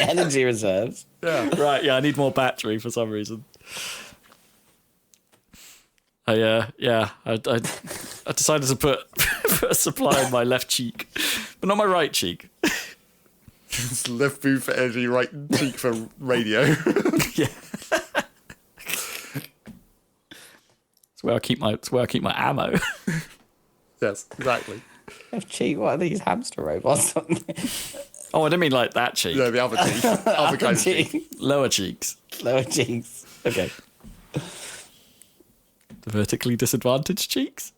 Energy reserves. Yeah. Right, yeah, I need more battery for some reason. I decided to put a supply in my left cheek, but not my right cheek. It's left boob for energy, right cheek for radio. Yeah. It's where I keep my ammo. Yes, exactly. Left cheek, what are these hamster robots? Oh, I didn't mean like that cheek. No, the other cheek. Other kind of cheek. Lower cheeks. Lower cheeks. Okay. The vertically disadvantaged cheeks.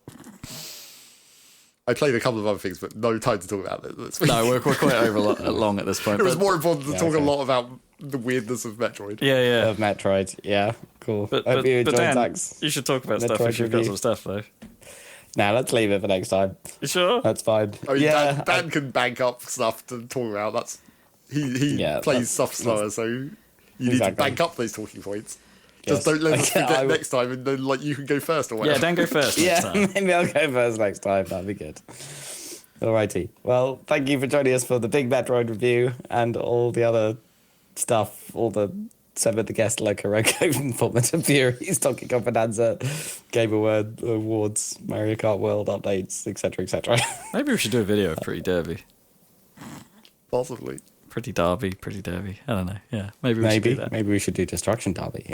I played a couple of other things, but no time to talk about it. No, we're quite over long at this point. It was but- more important to talk a okay. lot about the weirdness of Metroid. Yeah. Of Metroid. Yeah, cool. But Hope you enjoyed Dan, Zach's. you should talk about stuff Metroid if you've got review. some stuff, though. Nah, let's leave it for next time. You sure? That's fine. I mean, yeah, Dan can bank up stuff to talk about. That's he Yeah, plays that's- stuff slower, so you need to Exactly. bank up those talking points. Yes. Just don't let us Okay, forget I will- next time, and then you can go first or whatever. Yeah, Dan, go first next yeah, time. maybe I'll go first next time. That'd be good. Alrighty. Well, thank you for joining us for the big Metroid review and all the other stuff, all the Seven the Guest, LocoRoco, Formative Furies, Donkey Kong Bananza, Game Awards, Mario Kart World updates, etc., etc. Maybe we should do a video of Pretty Derby. Possibly. Pretty Derby. I don't know. Yeah, maybe we should do that. Maybe we should do Destruction Derby.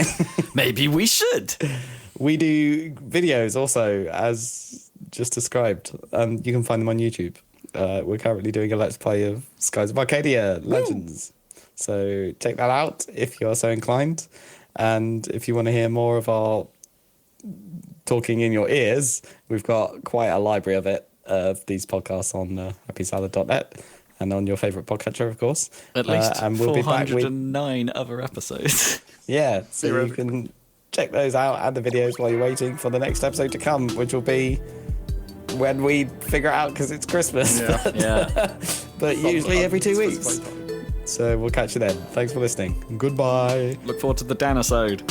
Maybe we should. We do videos also, as just described. You can find them on YouTube. We're currently doing a Let's Play of Skies of Arcadia Legends. So check that out if you're so inclined. And if you want to hear more of our talking in your ears, we've got quite a library of it, of these podcasts on happysalad.net and on your favourite podcatcher, of course. At least and we'll be back with 409 other episodes. Yeah, so you can check those out and the videos while you're waiting for the next episode to come, which will be when we figure it out because it's Christmas. Yeah. Yeah. But usually every 2 It's weeks. playtime. So we'll catch you then. Thanks for listening. Goodbye. Look forward to the Danisode.